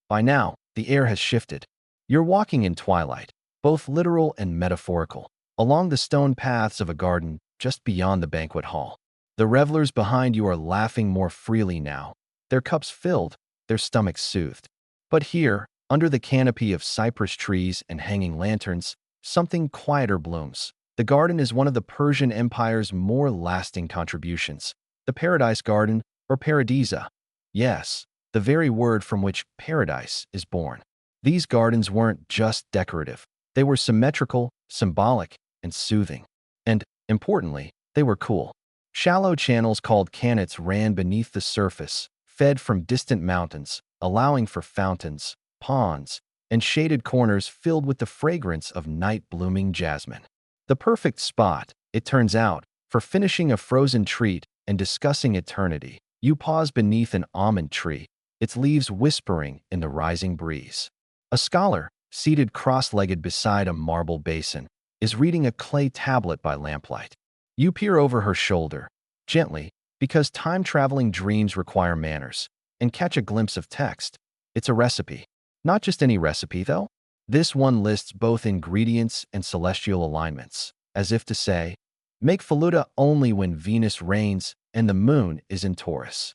By now, the air has shifted. You're walking in twilight, both literal and metaphorical, along the stone paths of a garden just beyond the banquet hall. The revelers behind you are laughing more freely now, their cups filled, their stomachs soothed. But here, under the canopy of cypress trees and hanging lanterns, something quieter blooms. The garden is one of the Persian Empire's more lasting contributions. The Paradise Garden, or Paradisa. Yes, the very word from which paradise is born. These gardens weren't just decorative. They were symmetrical, symbolic, and soothing. And, importantly, they were cool. Shallow channels called canets ran beneath the surface, fed from distant mountains, allowing for fountains, ponds, and shaded corners filled with the fragrance of night-blooming jasmine. The perfect spot, it turns out, for finishing a frozen treat and discussing eternity. You pause beneath an almond tree, its leaves whispering in the rising breeze. A scholar, seated cross-legged beside a marble basin, is reading a clay tablet by lamplight. You peer over her shoulder, gently, because time-traveling dreams require manners, and catch a glimpse of text. It's a recipe. Not just any recipe, though. This one lists both ingredients and celestial alignments, as if to say, make faluda only when Venus reigns and the moon is in Taurus.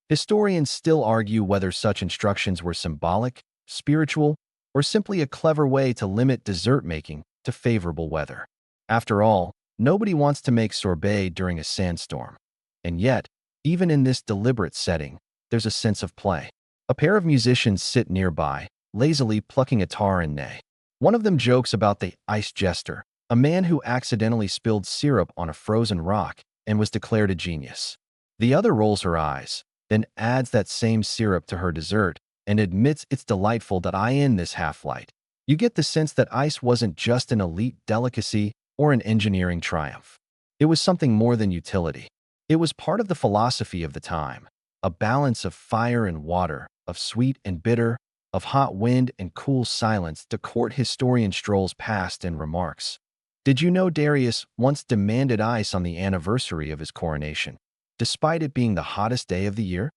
Historians still argue whether such instructions were symbolic, spiritual, or simply a clever way to limit dessert making to favorable weather. After all, nobody wants to make sorbet during a sandstorm. And yet, even in this deliberate setting, there's a sense of play. A pair of musicians sit nearby, lazily plucking a tar and neigh. One of them jokes about the ice jester, a man who accidentally spilled syrup on a frozen rock and was declared a genius. The other rolls her eyes, then adds that same syrup to her dessert and admits it's delightful that I in this half-light. You get the sense that ice wasn't just an elite delicacy or an engineering triumph. It was something more than utility. It was part of the philosophy of the time, a balance of fire and water, of sweet and bitter, of hot wind and cool silence. The court historian strolls past and remarks, "Did you know Darius once demanded ice on the anniversary of his coronation, despite it being the hottest day of the year?"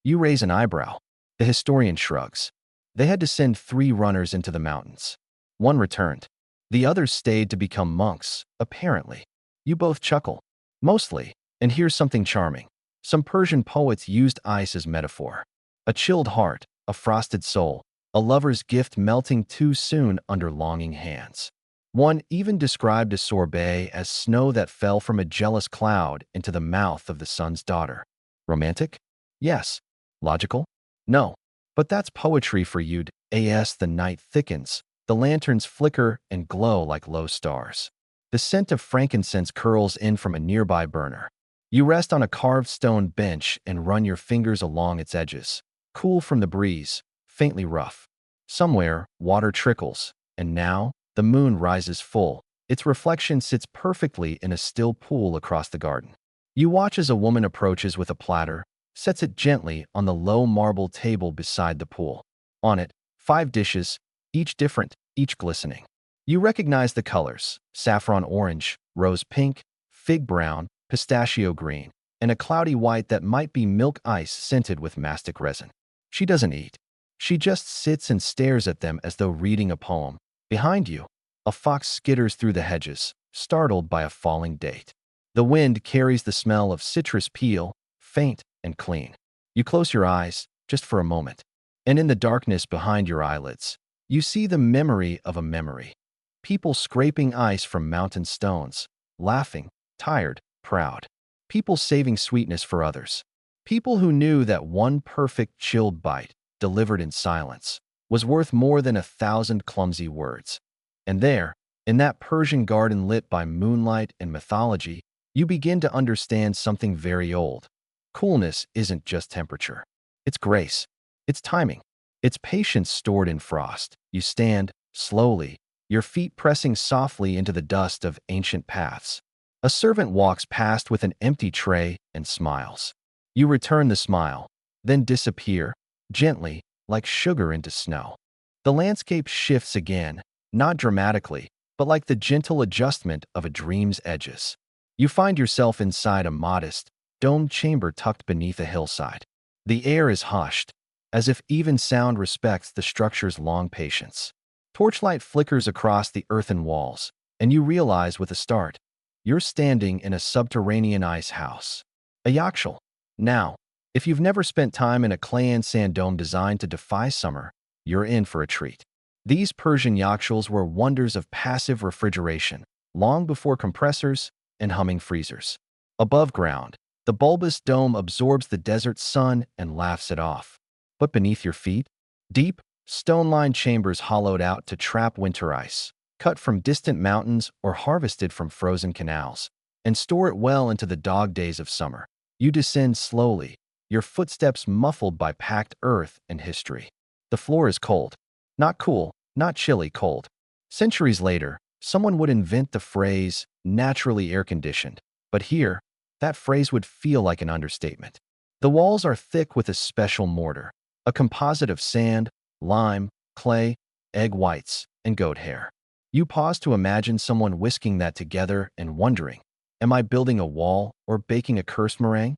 You raise an eyebrow. The historian shrugs. They had to send 3 runners into the mountains. 1 returned. The others stayed to become monks, apparently. You both chuckle. Mostly. And here's something charming. Some Persian poets used ice as metaphor. A chilled heart, a frosted soul, a lover's gift melting too soon under longing hands. One even described a sorbet as snow that fell from a jealous cloud into the mouth of the sun's daughter. Romantic? Yes. Logical? No. But that's poetry for you. As the night thickens, the lanterns flicker and glow like low stars. The scent of frankincense curls in from a nearby burner. You rest on a carved stone bench and run your fingers along its edges, cool from the breeze, faintly rough. Somewhere, water trickles, and now, the moon rises full. Its reflection sits perfectly in a still pool across the garden. You watch as a woman approaches with a platter, sets it gently on the low marble table beside the pool. On it, 5 dishes, each different, each glistening. You recognize the colors: saffron orange, rose pink, fig brown, pistachio green, and a cloudy white that might be milk ice scented with mastic resin. She doesn't eat. She just sits and stares at them as though reading a poem. Behind you, a fox skitters through the hedges, startled by a falling date. The wind carries the smell of citrus peel, faint and clean. You close your eyes, just for a moment, and in the darkness behind your eyelids, you see the memory of a memory. People scraping ice from mountain stones, laughing, tired, proud. People saving sweetness for others. People who knew that one perfect chilled bite, delivered in silence, was worth more than 1,000 clumsy words. And there, in that Persian garden lit by moonlight and mythology, you begin to understand something very old. Coolness isn't just temperature. It's grace. It's timing. It's patience stored in frost. You stand, slowly, your feet pressing softly into the dust of ancient paths. A servant walks past with an empty tray and smiles. You return the smile, then disappear, gently, like sugar into snow. The landscape shifts again, not dramatically, but like the gentle adjustment of a dream's edges. You find yourself inside a modest, domed chamber tucked beneath a hillside. The air is hushed, as if even sound respects the structure's long patience. Torchlight flickers across the earthen walls, and you realize with a start, you're standing in a subterranean ice house. A yakhchal. Now, if you've never spent time in a clay and sand dome designed to defy summer, you're in for a treat. These Persian yakhchals were wonders of passive refrigeration, long before compressors and humming freezers. Above ground, the bulbous dome absorbs the desert sun and laughs it off. But beneath your feet, deep, stone-lined chambers hollowed out to trap winter ice, cut from distant mountains or harvested from frozen canals, and store it well into the dog days of summer. You descend slowly, your footsteps muffled by packed earth and history. The floor is cold. Not cool, not chilly, cold. Centuries later, someone would invent the phrase, naturally air-conditioned. But here, that phrase would feel like an understatement. The walls are thick with a special mortar, a composite of sand, lime, clay, egg whites, and goat hair. You pause to imagine someone whisking that together and wondering, am I building a wall or baking a cursed meringue?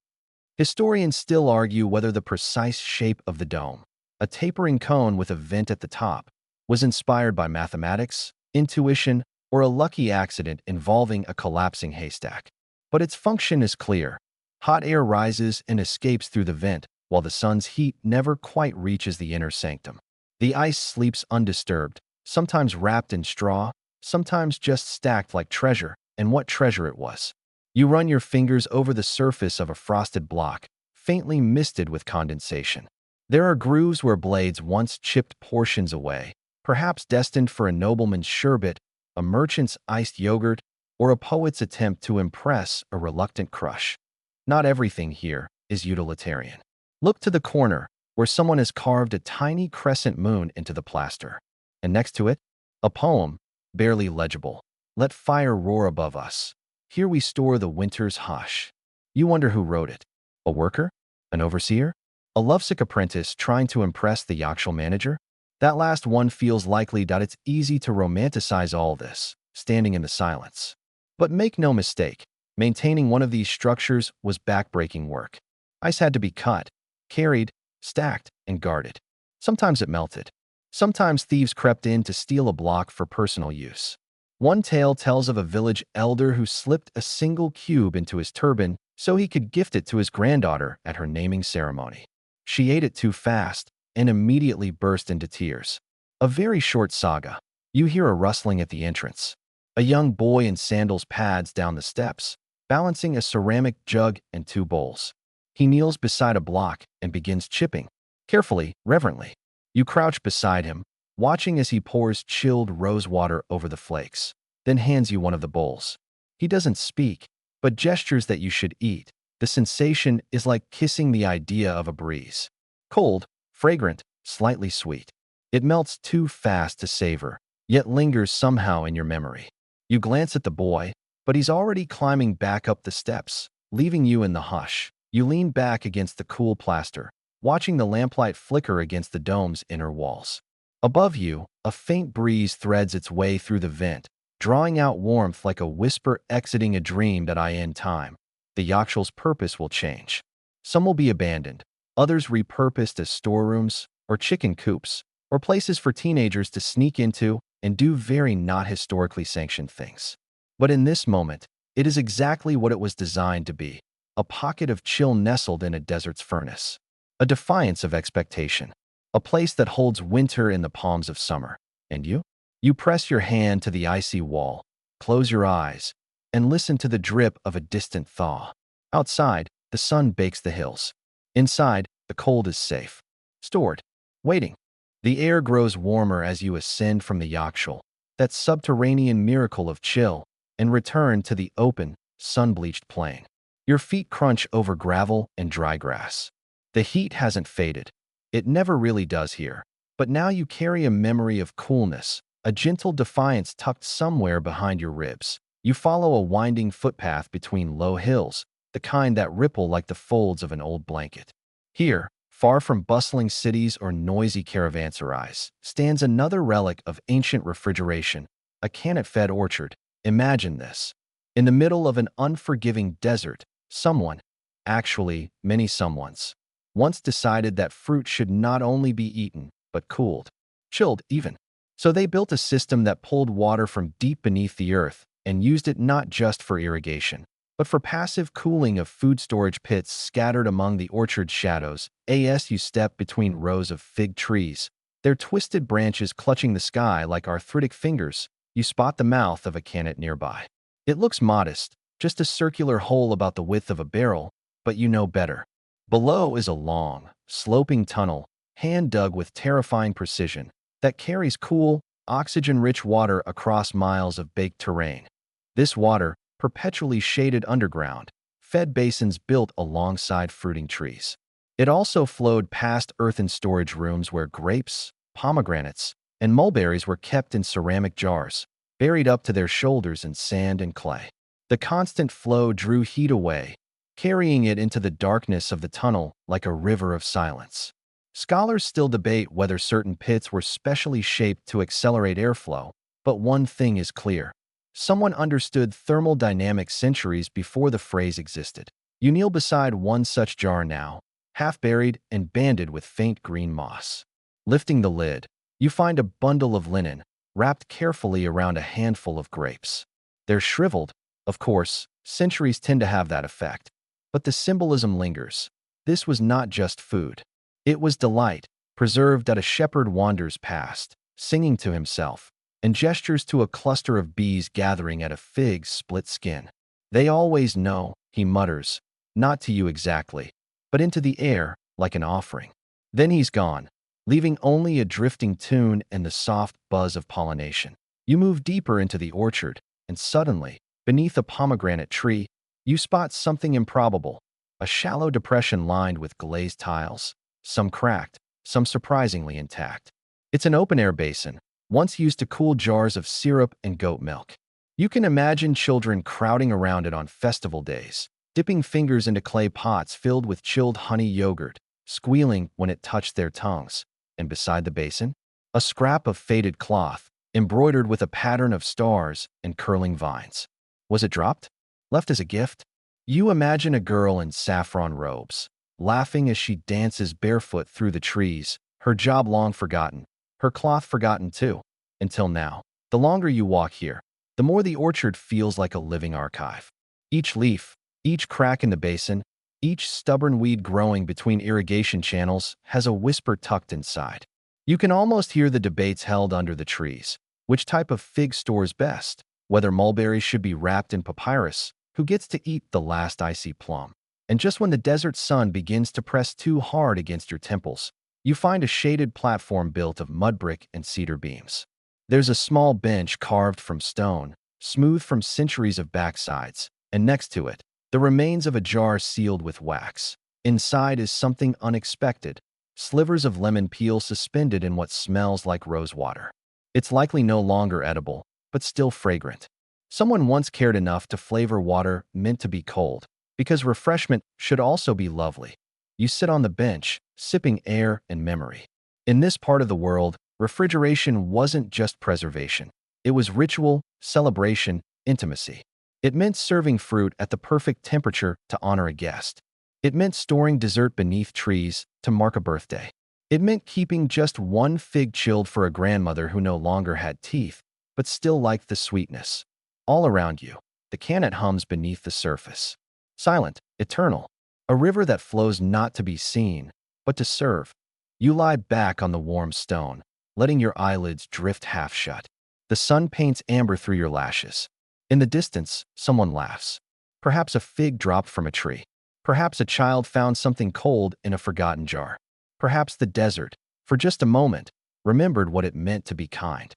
Historians still argue whether the precise shape of the dome, a tapering cone with a vent at the top, was inspired by mathematics, intuition, or a lucky accident involving a collapsing haystack. But its function is clear. Hot air rises and escapes through the vent, while the sun's heat never quite reaches the inner sanctum. The ice sleeps undisturbed, sometimes wrapped in straw, sometimes just stacked like treasure, and what treasure it was. You run your fingers over the surface of a frosted block, faintly misted with condensation. There are grooves where blades once chipped portions away, perhaps destined for a nobleman's sherbet, a merchant's iced yogurt, or a poet's attempt to impress a reluctant crush. Not everything here is utilitarian. Look to the corner, where someone has carved a tiny crescent moon into the plaster. And next to it, a poem, barely legible. Let fire roar above us. Here we store the winter's hush. You wonder who wrote it. A worker? An overseer? A lovesick apprentice trying to impress the yakhchal manager? That last one feels likely that it's easy to romanticize all this, standing in the silence. But make no mistake, maintaining one of these structures was backbreaking work. Ice had to be cut, carried, stacked, and guarded. Sometimes it melted. Sometimes thieves crept in to steal a block for personal use. One tale tells of a village elder who slipped a single cube into his turban so he could gift it to his granddaughter at her naming ceremony. She ate it too fast and immediately burst into tears. A very short saga. You hear a rustling at the entrance. A young boy in sandals pads down the steps, balancing a ceramic jug and two bowls. He kneels beside a block and begins chipping, carefully, reverently. You crouch beside him, watching as he pours chilled rose water over the flakes, then hands you one of the bowls. He doesn't speak, but gestures that you should eat. The sensation is like kissing the idea of a breeze. Cold, fragrant, slightly sweet. It melts too fast to savor, yet lingers somehow in your memory. You glance at the boy, but he's already climbing back up the steps, leaving you in the hush. You lean back against the cool plaster, watching the lamplight flicker against the dome's inner walls. Above you, a faint breeze threads its way through the vent, drawing out warmth like a whisper exiting a dream that in time. The yakhchal's purpose will change. Some will be abandoned, others repurposed as storerooms or chicken coops, or places for teenagers to sneak into and do very not historically sanctioned things. But in this moment, it is exactly what it was designed to be, a pocket of chill nestled in a desert's furnace, a defiance of expectation, a place that holds winter in the palms of summer. And you? You press your hand to the icy wall, close your eyes, and listen to the drip of a distant thaw. Outside, the sun bakes the hills. Inside, the cold is safe, stored, waiting. The air grows warmer as you ascend from the yakhchal, that subterranean miracle of chill, and return to the open, sun-bleached plain. Your feet crunch over gravel and dry grass. The heat hasn't faded. It never really does here. But now you carry a memory of coolness, a gentle defiance tucked somewhere behind your ribs. You follow a winding footpath between low hills, the kind that ripple like the folds of an old blanket. Here, far from bustling cities or noisy caravanserais, stands another relic of ancient refrigeration, a cannet-fed orchard. Imagine this. In the middle of an unforgiving desert, someone, actually many someones, once decided that fruit should not only be eaten, but cooled, chilled even. So they built a system that pulled water from deep beneath the earth and used it not just for irrigation, but for passive cooling of food storage pits scattered among the orchard's shadows. As you step between rows of fig trees, their twisted branches clutching the sky like arthritic fingers, you spot the mouth of a cannet nearby. It looks modest, just a circular hole about the width of a barrel, but you know better. Below is a long, sloping tunnel, hand-dug with terrifying precision, that carries cool, oxygen-rich water across miles of baked terrain. This water, perpetually shaded underground, fed basins built alongside fruiting trees. It also flowed past earthen storage rooms where grapes, pomegranates, and mulberries were kept in ceramic jars, buried up to their shoulders in sand and clay. The constant flow drew heat away, carrying it into the darkness of the tunnel like a river of silence. Scholars still debate whether certain pits were specially shaped to accelerate airflow, but one thing is clear. Someone understood thermodynamics centuries before the phrase existed. You kneel beside one such jar now, half buried and banded with faint green moss. Lifting the lid, you find a bundle of linen, wrapped carefully around a handful of grapes. They're shriveled, of course, centuries tend to have that effect. But the symbolism lingers. This was not just food. It was delight, preserved that a shepherd wanders past, singing to himself, and gestures to a cluster of bees gathering at a fig's split skin. They always know, he mutters, not to you exactly, but into the air, like an offering. Then he's gone, leaving only a drifting tune and the soft buzz of pollination. You move deeper into the orchard, and suddenly, beneath a pomegranate tree, you spot something improbable, a shallow depression lined with glazed tiles, some cracked, some surprisingly intact. It's an open-air basin, once used to cool jars of syrup and goat milk. You can imagine children crowding around it on festival days, dipping fingers into clay pots filled with chilled honey yogurt, squealing when it touched their tongues. And beside the basin, a scrap of faded cloth, embroidered with a pattern of stars and curling vines. Was it dropped? Left as a gift? You imagine a girl in saffron robes, laughing as she dances barefoot through the trees, her job long forgotten, her cloth forgotten too, until now. The longer you walk here, the more the orchard feels like a living archive. Each leaf, each crack in the basin, each stubborn weed growing between irrigation channels has a whisper tucked inside. You can almost hear the debates held under the trees. Which type of fig stores best? Whether mulberries should be wrapped in papyrus? Who gets to eat the last icy plum? And just when the desert sun begins to press too hard against your temples, you find a shaded platform built of mud brick and cedar beams. There's a small bench carved from stone, smooth from centuries of backsides, and next to it, the remains of a jar sealed with wax. Inside is something unexpected, slivers of lemon peel suspended in what smells like rose water. It's likely no longer edible, but still fragrant. Someone once cared enough to flavor water meant to be cold, because refreshment should also be lovely. You sit on the bench, sipping air and memory. In this part of the world, refrigeration wasn't just preservation. It was ritual, celebration, intimacy. It meant serving fruit at the perfect temperature to honor a guest. It meant storing dessert beneath trees to mark a birthday. It meant keeping just one fig chilled for a grandmother who no longer had teeth, but still liked the sweetness. All around you, the cannet hums beneath the surface. Silent, eternal, a river that flows not to be seen, but to serve. You lie back on the warm stone, letting your eyelids drift half shut. The sun paints amber through your lashes. In the distance, someone laughs. Perhaps a fig dropped from a tree. Perhaps a child found something cold in a forgotten jar. Perhaps the desert, for just a moment, remembered what it meant to be kind.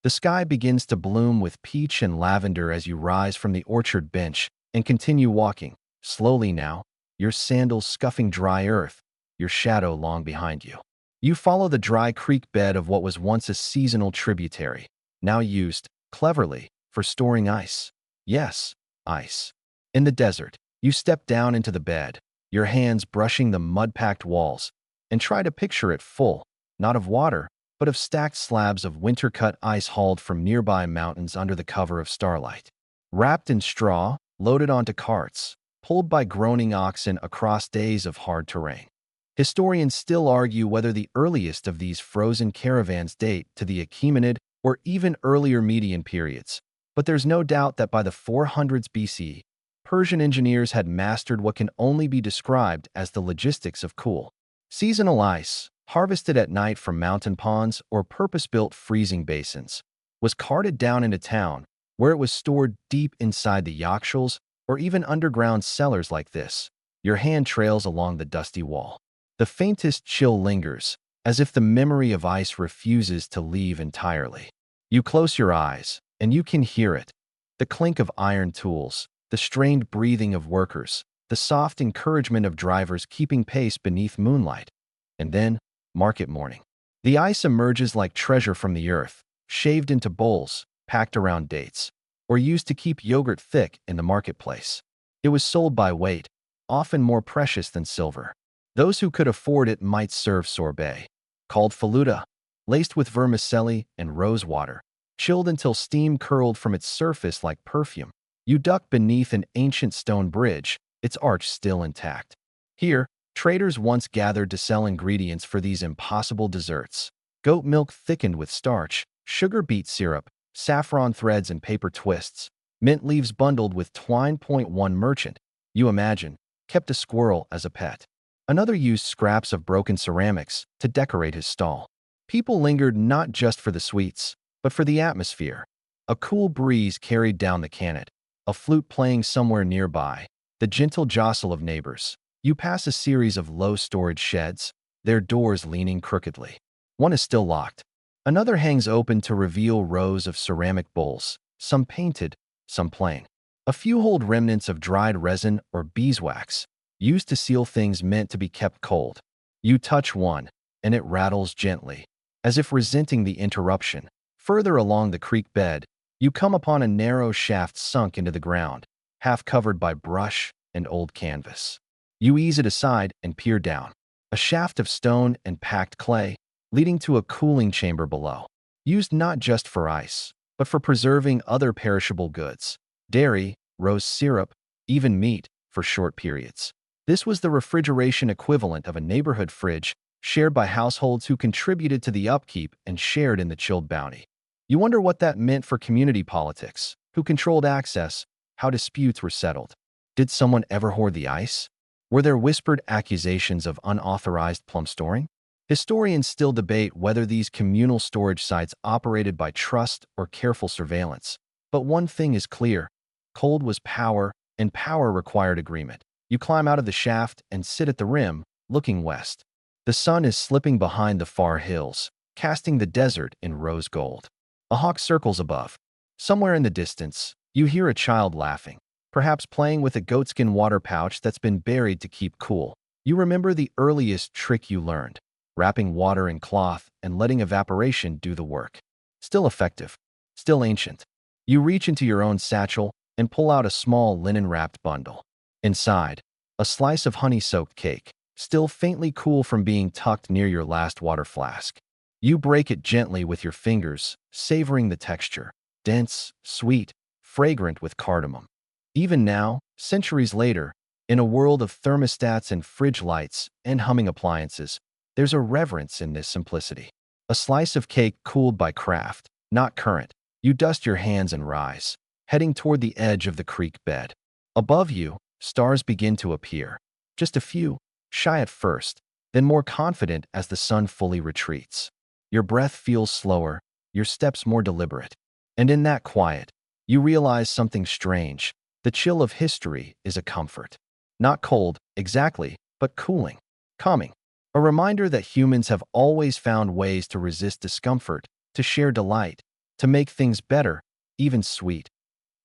The sky begins to bloom with peach and lavender as you rise from the orchard bench and continue walking, slowly now, your sandals scuffing dry earth, your shadow long behind you. You follow the dry creek bed of what was once a seasonal tributary, now used, cleverly, for storing ice. Yes, ice. In the desert, you step down into the bed, your hands brushing the mud-packed walls, and try to picture it full, not of water, but of stacked slabs of winter-cut ice hauled from nearby mountains under the cover of starlight. Wrapped in straw, loaded onto carts, pulled by groaning oxen across days of hard terrain. Historians still argue whether the earliest of these frozen caravans date to the Achaemenid or even earlier Median periods, but there's no doubt that by the 400s BC, Persian engineers had mastered what can only be described as the logistics of cool, seasonal ice, harvested at night from mountain ponds or purpose-built freezing basins, was carted down into town, where it was stored deep inside the yakhchāls or even underground cellars like this. Your hand trails along the dusty wall. The faintest chill lingers, as if the memory of ice refuses to leave entirely. You close your eyes, and you can hear it. The clink of iron tools, the strained breathing of workers, the soft encouragement of drivers keeping pace beneath moonlight. And then, market morning. The ice emerges like treasure from the earth, shaved into bowls, packed around dates, or used to keep yogurt thick in the marketplace. It was sold by weight, often more precious than silver. Those who could afford it might serve sorbet, called faluda, laced with vermicelli and rose water, chilled until steam curled from its surface like perfume. You duck beneath an ancient stone bridge, its arch still intact. Here, traders once gathered to sell ingredients for these impossible desserts. Goat milk thickened with starch, sugar beet syrup, saffron threads and paper twists, mint leaves bundled with twine. One merchant, you imagine, kept a squirrel as a pet. Another used scraps of broken ceramics to decorate his stall. People lingered not just for the sweets, but for the atmosphere. A cool breeze carried down the cannet, a flute playing somewhere nearby, the gentle jostle of neighbors. You pass a series of low storage sheds, their doors leaning crookedly. One is still locked. Another hangs open to reveal rows of ceramic bowls, some painted, some plain. A few hold remnants of dried resin or beeswax, used to seal things meant to be kept cold. You touch one, and it rattles gently, as if resenting the interruption. Further along the creek bed, you come upon a narrow shaft sunk into the ground, half covered by brush and old canvas. You ease it aside and peer down. A shaft of stone and packed clay, leading to a cooling chamber below, used not just for ice, but for preserving other perishable goods, dairy, rose syrup, even meat, for short periods. This was the refrigeration equivalent of a neighborhood fridge, shared by households who contributed to the upkeep and shared in the chilled bounty. You wonder what that meant for community politics, who controlled access, how disputes were settled. Did someone ever hoard the ice? Were there whispered accusations of unauthorized plum storing? Historians still debate whether these communal storage sites operated by trust or careful surveillance. But one thing is clear: cold was power, and power required agreement. You climb out of the shaft and sit at the rim, looking west. The sun is slipping behind the far hills, casting the desert in rose gold. A hawk circles above. Somewhere in the distance, you hear a child laughing, perhaps playing with a goatskin water pouch that's been buried to keep cool. You remember the earliest trick you learned: wrapping water in cloth and letting evaporation do the work. Still effective, still ancient. You reach into your own satchel and pull out a small linen-wrapped bundle. Inside, a slice of honey-soaked cake, still faintly cool from being tucked near your last water flask. You break it gently with your fingers, savoring the texture. Dense, sweet, fragrant with cardamom. Even now, centuries later, in a world of thermostats and fridge lights and humming appliances, there's a reverence in this simplicity. A slice of cake cooled by craft, not current. You dust your hands and rise, heading toward the edge of the creek bed. Above you, stars begin to appear. Just a few, shy at first, then more confident as the sun fully retreats. Your breath feels slower, your steps more deliberate. And in that quiet, you realize something strange. The chill of history is a comfort. Not cold, exactly, but cooling, calming. A reminder that humans have always found ways to resist discomfort, to share delight, to make things better, even sweet.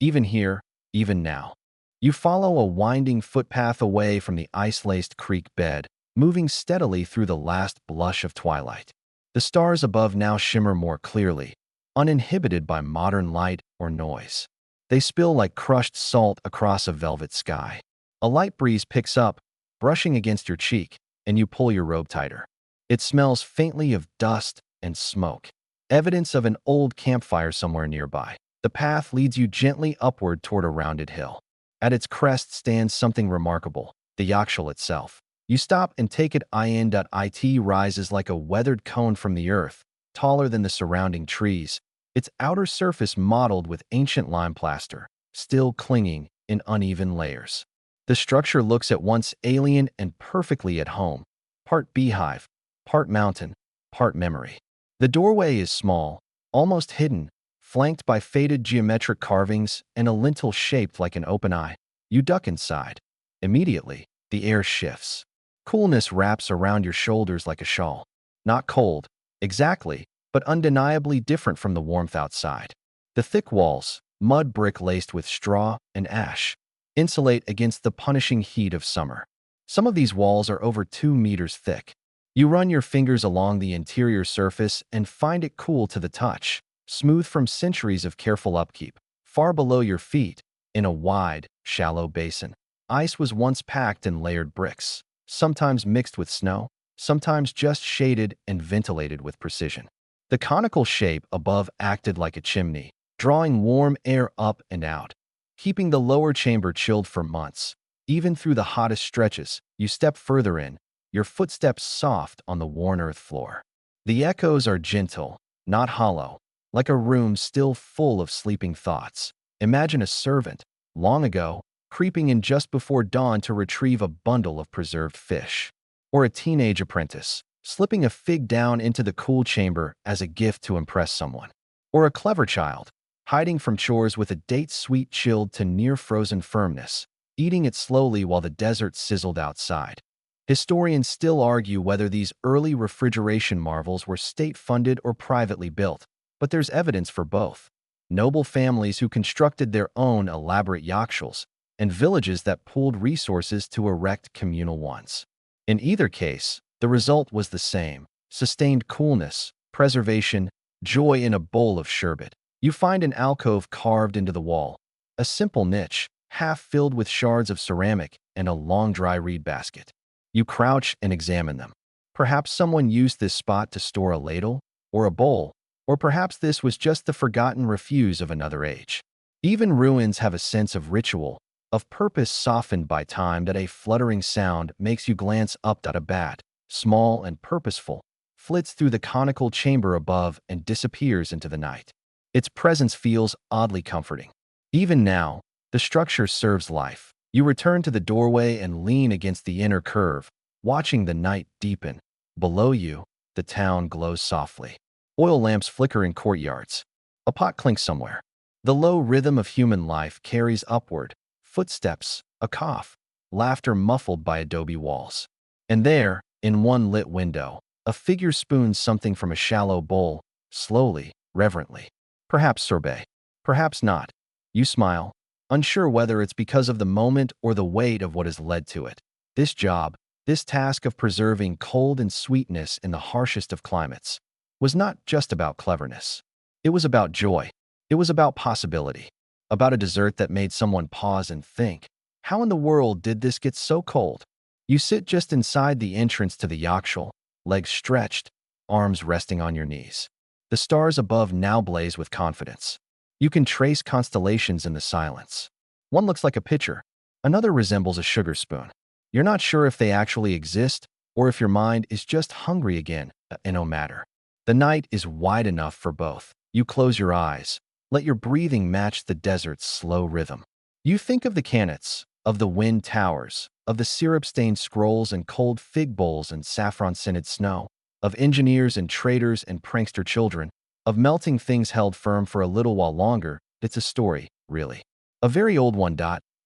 Even here, even now. You follow a winding footpath away from the ice-laced creek bed, moving steadily through the last blush of twilight. The stars above now shimmer more clearly, uninhibited by modern light or noise. They spill like crushed salt across a velvet sky. A light breeze picks up, brushing against your cheek, and you pull your robe tighter. It smells faintly of dust and smoke, evidence of an old campfire somewhere nearby. The path leads you gently upward toward a rounded hill. At its crest stands something remarkable, the Yakhchal itself. You stop and take it in. It rises like a weathered cone from the earth, taller than the surrounding trees, its outer surface mottled with ancient lime plaster, still clinging in uneven layers. The structure looks at once alien and perfectly at home, part beehive, part mountain, part memory. The doorway is small, almost hidden, flanked by faded geometric carvings and a lintel shaped like an open eye. You duck inside. Immediately, the air shifts. Coolness wraps around your shoulders like a shawl. Not cold, exactly, but undeniably different from the warmth outside. The thick walls, mud brick laced with straw and ash, insulate against the punishing heat of summer. Some of these walls are over 2 meters thick. You run your fingers along the interior surface and find it cool to the touch, smooth from centuries of careful upkeep. Far below your feet, in a wide, shallow basin, ice was once packed in layered bricks, sometimes mixed with snow, sometimes just shaded and ventilated with precision. The conical shape above acted like a chimney, drawing warm air up and out, keeping the lower chamber chilled for months. Even through the hottest stretches, you step further in, your footsteps soft on the worn earth floor. The echoes are gentle, not hollow, like a room still full of sleeping thoughts. Imagine a servant, long ago, creeping in just before dawn to retrieve a bundle of preserved fish. Or a teenage apprentice, slipping a fig down into the cool chamber as a gift to impress someone. Or a clever child, hiding from chores with a date sweet chilled to near-frozen firmness, eating it slowly while the desert sizzled outside. Historians still argue whether these early refrigeration marvels were state-funded or privately built, but there's evidence for both. Noble families who constructed their own elaborate yakhchāls, and villages that pooled resources to erect communal ones. In either case, the result was the same: sustained coolness, preservation, joy in a bowl of sherbet. You find an alcove carved into the wall, a simple niche, half filled with shards of ceramic and a long dry reed basket. You crouch and examine them. Perhaps someone used this spot to store a ladle or a bowl, or perhaps this was just the forgotten refuse of another age. Even ruins have a sense of ritual, of purpose softened by time. That a fluttering sound makes you glance up. A bat, small and purposeful, flits through the conical chamber above and disappears into the night. Its presence feels oddly comforting. Even now, the structure serves life. You return to the doorway and lean against the inner curve, watching the night deepen. Below you, the town glows softly. Oil lamps flicker in courtyards. A pot clinks somewhere. The low rhythm of human life carries upward. Footsteps, a cough, laughter muffled by adobe walls. And there, in one lit window, a figure spoons something from a shallow bowl, slowly, reverently. Perhaps sorbet. Perhaps not. You smile, unsure whether it's because of the moment or the weight of what has led to it. This job, this task of preserving cold and sweetness in the harshest of climates, was not just about cleverness. It was about joy. It was about possibility. About a dessert that made someone pause and think, how in the world did this get so cold? You sit just inside the entrance to the yakhchal, legs stretched, arms resting on your knees. The stars above now blaze with confidence. You can trace constellations in the silence. One looks like a pitcher, another resembles a sugar spoon. You're not sure if they actually exist or if your mind is just hungry again, no matter. The night is wide enough for both. You close your eyes. Let your breathing match the desert's slow rhythm. You think of the cannots, of the wind towers, of the syrup-stained scrolls and cold fig bowls and saffron-scented snow, of engineers and traders and prankster children, of melting things held firm for a little while longer. It's a story, really. A very old one.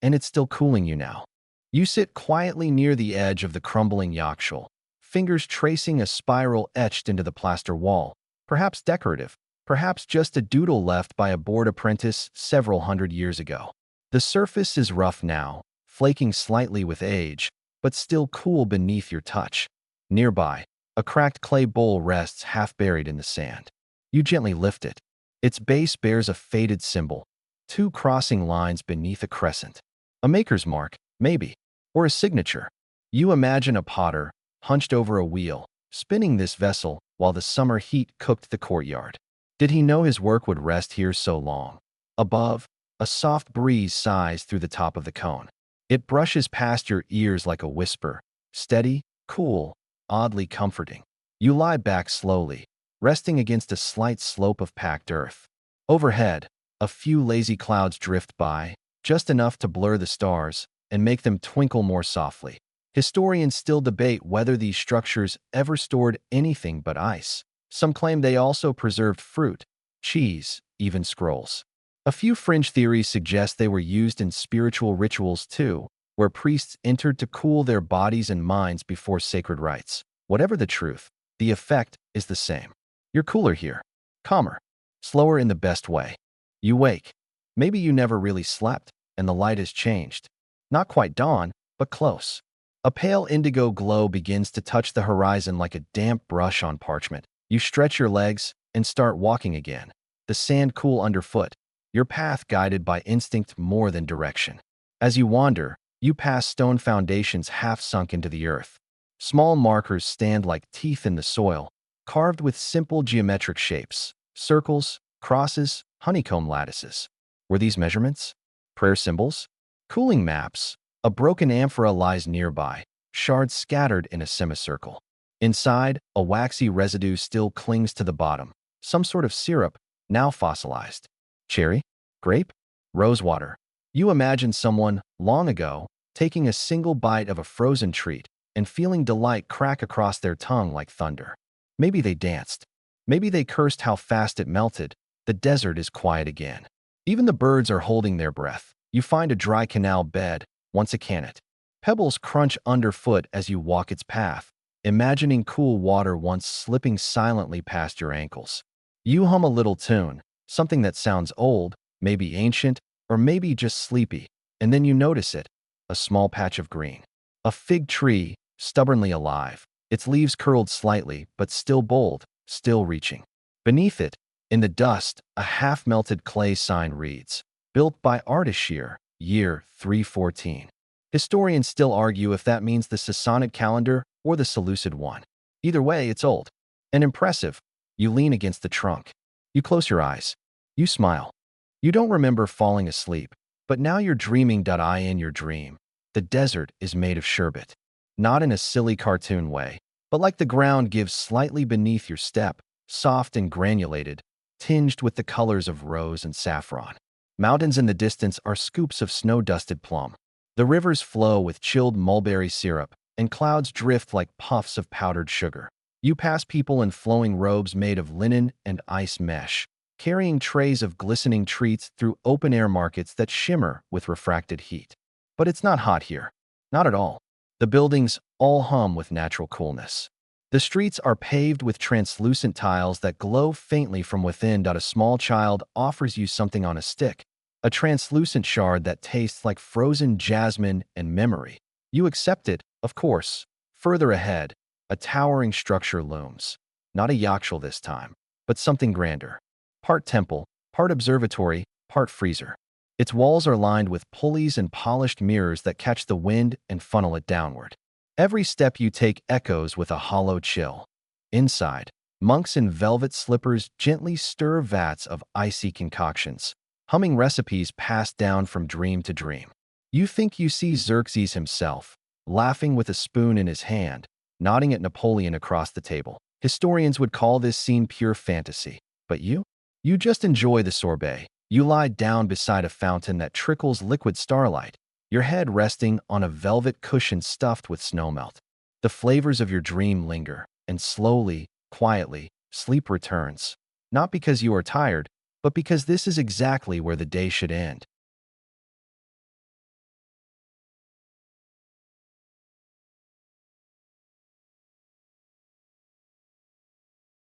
And it's still cooling you now. You sit quietly near the edge of the crumbling yakhchal, fingers tracing a spiral etched into the plaster wall, perhaps decorative, perhaps just a doodle left by a bored apprentice several hundred years ago. The surface is rough now, flaking slightly with age, but still cool beneath your touch. Nearby, a cracked clay bowl rests half buried in the sand. You gently lift it. Its base bears a faded symbol, two crossing lines beneath a crescent. A maker's mark, maybe, or a signature. You imagine a potter, hunched over a wheel, spinning this vessel while the summer heat cooked the courtyard. Did he know his work would rest here so long? Above, a soft breeze sighs through the top of the cone. It brushes past your ears like a whisper, steady, cool, oddly comforting. You lie back slowly, resting against a slight slope of packed earth. Overhead, a few lazy clouds drift by, just enough to blur the stars and make them twinkle more softly. Historians still debate whether these structures ever stored anything but ice. Some claim they also preserved fruit, cheese, even scrolls. A few fringe theories suggest they were used in spiritual rituals too, where priests entered to cool their bodies and minds before sacred rites. Whatever the truth, the effect is the same. You're cooler here, calmer, slower in the best way. You wake. Maybe you never really slept, and the light has changed. Not quite dawn, but close. A pale indigo glow begins to touch the horizon like a damp brush on parchment. You stretch your legs and start walking again, the sand cool underfoot, your path guided by instinct more than direction. As you wander, you pass stone foundations half sunk into the earth. Small markers stand like teeth in the soil, carved with simple geometric shapes, circles, crosses, honeycomb lattices. Were these measurements? Prayer symbols? Cooling maps? A broken amphora lies nearby, shards scattered in a semicircle. Inside, a waxy residue still clings to the bottom, some sort of syrup, now fossilized. Cherry? Grape? Rosewater. You imagine someone, long ago, taking a single bite of a frozen treat and feeling delight crack across their tongue like thunder. Maybe they danced. Maybe they cursed how fast it melted. The desert is quiet again. Even the birds are holding their breath. You find a dry canal bed, once a canet. Pebbles crunch underfoot as you walk its path, imagining cool water once slipping silently past your ankles. You hum a little tune, something that sounds old, maybe ancient, or maybe just sleepy, and then you notice it, a small patch of green. A fig tree, stubbornly alive, its leaves curled slightly, but still bold, still reaching. Beneath it, in the dust, a half-melted clay sign reads, "Built by Artishir, year 314. Historians still argue if that means the Sassanid calendar or the Seleucid one. Either way, it's old and impressive. You lean against the trunk. You close your eyes. You smile. You don't remember falling asleep, but now you're dreaming. In your dream, the desert is made of sherbet. Not in a silly cartoon way, but like the ground gives slightly beneath your step, soft and granulated, tinged with the colors of rose and saffron. Mountains in the distance are scoops of snow-dusted plum. The rivers flow with chilled mulberry syrup, and clouds drift like puffs of powdered sugar. You pass people in flowing robes made of linen and ice mesh, carrying trays of glistening treats through open-air markets that shimmer with refracted heat. But it's not hot here. Not at all. The buildings all hum with natural coolness. The streets are paved with translucent tiles that glow faintly from within. A small child offers you something on a stick, a translucent shard that tastes like frozen jasmine and memory. You accept it, of course. Further ahead, a towering structure looms. Not a yakhchal this time, but something grander. Part temple, part observatory, part freezer. Its walls are lined with pulleys and polished mirrors that catch the wind and funnel it downward. Every step you take echoes with a hollow chill. Inside, monks in velvet slippers gently stir vats of icy concoctions, humming recipes passed down from dream to dream. You think you see Xerxes himself, laughing with a spoon in his hand, nodding at Napoleon across the table. Historians would call this scene pure fantasy. But you? You just enjoy the sorbet. You lie down beside a fountain that trickles liquid starlight, your head resting on a velvet cushion stuffed with snowmelt. The flavors of your dream linger, and slowly, quietly, sleep returns. Not because you are tired, but because this is exactly where the day should end.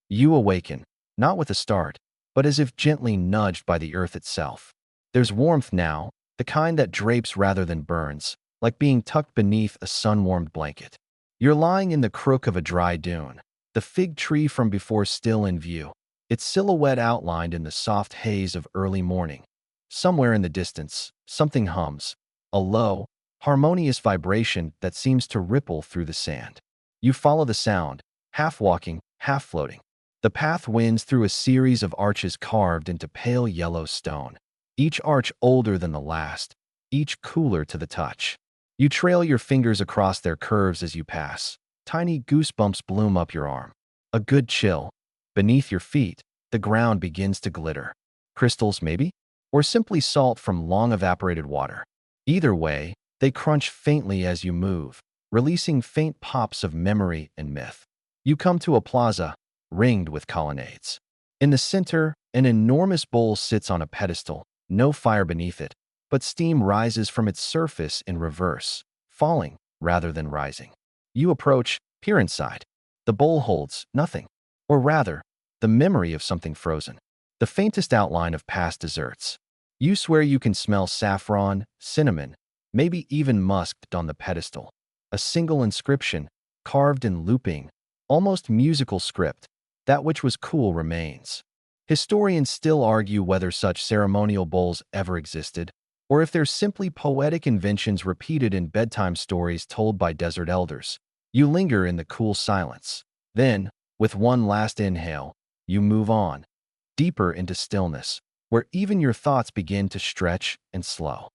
You awaken, not with a start, but as if gently nudged by the earth itself. There's warmth now, the kind that drapes rather than burns, like being tucked beneath a sun-warmed blanket. You're lying in the crook of a dry dune, the fig tree from before still in view, its silhouette outlined in the soft haze of early morning. Somewhere in the distance, something hums, a low, harmonious vibration that seems to ripple through the sand. You follow the sound, half walking, half floating. The path winds through a series of arches carved into pale yellow stone, each arch older than the last, each cooler to the touch. You trail your fingers across their curves as you pass. Tiny goosebumps bloom up your arm. A good chill. Beneath your feet, the ground begins to glitter. Crystals, maybe? Or simply salt from long evaporated water. Either way, they crunch faintly as you move, releasing faint pops of memory and myth. You come to a plaza, ringed with colonnades. In the center, an enormous bowl sits on a pedestal, no fire beneath it, but steam rises from its surface in reverse, falling rather than rising. You approach, peer inside. The bowl holds nothing, or rather, the memory of something frozen, the faintest outline of past desserts. You swear you can smell saffron, cinnamon, maybe even musked on the pedestal. A single inscription, carved in looping, almost musical script, that which was cool remains. Historians still argue whether such ceremonial bowls ever existed, or if they're simply poetic inventions repeated in bedtime stories told by desert elders. You linger in the cool silence. Then, with one last inhale, you move on, deeper into stillness, where even your thoughts begin to stretch and slow.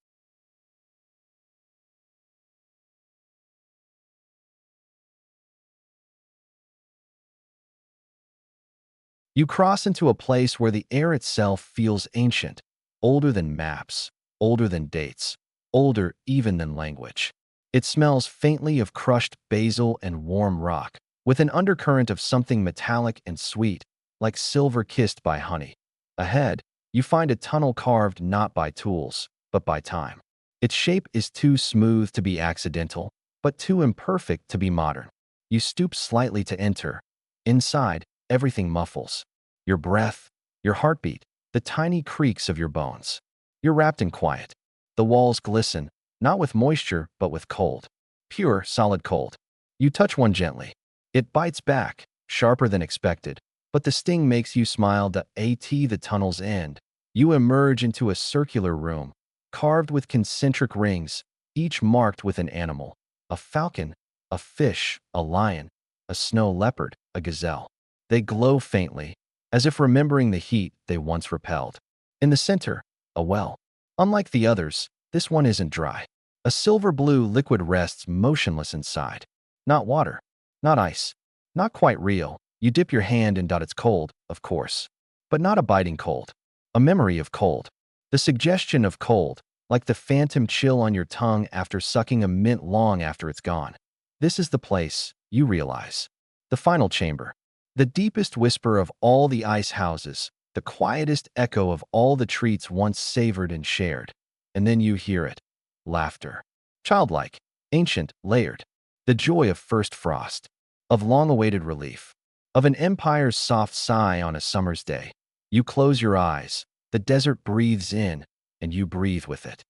You cross into a place where the air itself feels ancient, older than maps, older than dates, older even than language. It smells faintly of crushed basil and warm rock, with an undercurrent of something metallic and sweet, like silver kissed by honey. Ahead, you find a tunnel carved not by tools, but by time. Its shape is too smooth to be accidental, but too imperfect to be modern. You stoop slightly to enter. Inside, everything muffles. Your breath, your heartbeat, the tiny creaks of your bones. You're wrapped in quiet. The walls glisten, not with moisture, but with cold. Pure, solid cold. You touch one gently. It bites back, sharper than expected, but the sting makes you smile. The tunnel's end. You emerge into a circular room, carved with concentric rings, each marked with an animal. A falcon, a fish, a lion, a snow leopard, a gazelle. They glow faintly, as if remembering the heat they once repelled. In the center, a well. Unlike the others, this one isn't dry. A silver-blue liquid rests motionless inside. Not water, not ice, not quite real. You dip your hand and it's cold, of course. But not a biting cold. A memory of cold. The suggestion of cold, like the phantom chill on your tongue after sucking a mint long after it's gone. This is the place, you realize. The final chamber. The deepest whisper of all the ice houses, the quietest echo of all the treats once savored and shared. And then you hear it. Laughter. Childlike, ancient, layered. The joy of first frost, of long-awaited relief, of an empire's soft sigh on a summer's day. You close your eyes, the desert breathes in, and you breathe with it.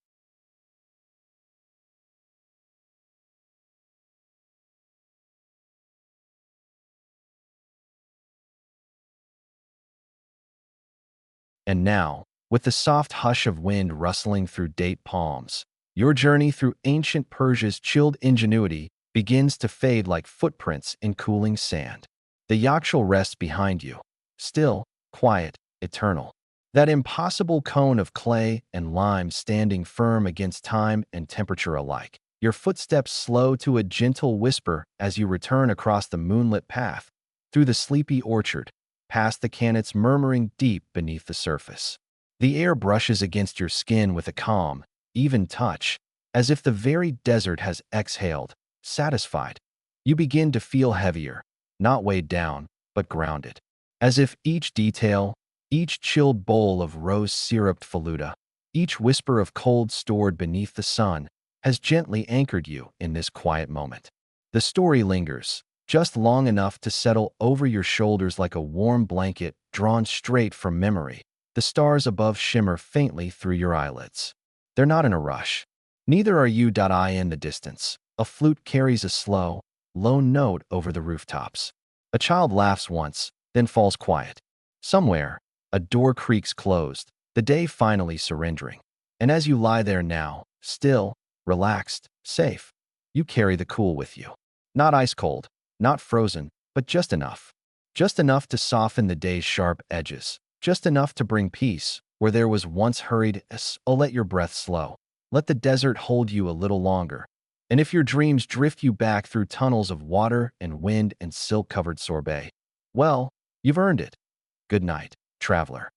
And now, with the soft hush of wind rustling through date palms, your journey through ancient Persia's chilled ingenuity begins to fade like footprints in cooling sand. The Yakhchal rests behind you, still, quiet, eternal. That impossible cone of clay and lime standing firm against time and temperature alike. Your footsteps slow to a gentle whisper as you return across the moonlit path, through the sleepy orchard, past the cannons murmuring deep beneath the surface. The air brushes against your skin with a calm, even touch, as if the very desert has exhaled, satisfied. You begin to feel heavier, not weighed down, but grounded. As if each detail, each chilled bowl of rose-syruped faluda, each whisper of cold stored beneath the sun, has gently anchored you in this quiet moment. The story lingers, just long enough to settle over your shoulders like a warm blanket drawn straight from memory. The stars above shimmer faintly through your eyelids. They're not in a rush. Neither are you. I in the distance. A flute carries a slow, lone note over the rooftops. A child laughs once, then falls quiet. Somewhere, a door creaks closed, the day finally surrendering. And as you lie there now, still, relaxed, safe, you carry the cool with you. Not ice cold, not frozen, but just enough. Just enough to soften the day's sharp edges. Just enough to bring peace where there was once hurried. Oh, let your breath slow. Let the desert hold you a little longer. And if your dreams drift you back through tunnels of water and wind and silk-covered sorbet, well, you've earned it. Good night, traveler.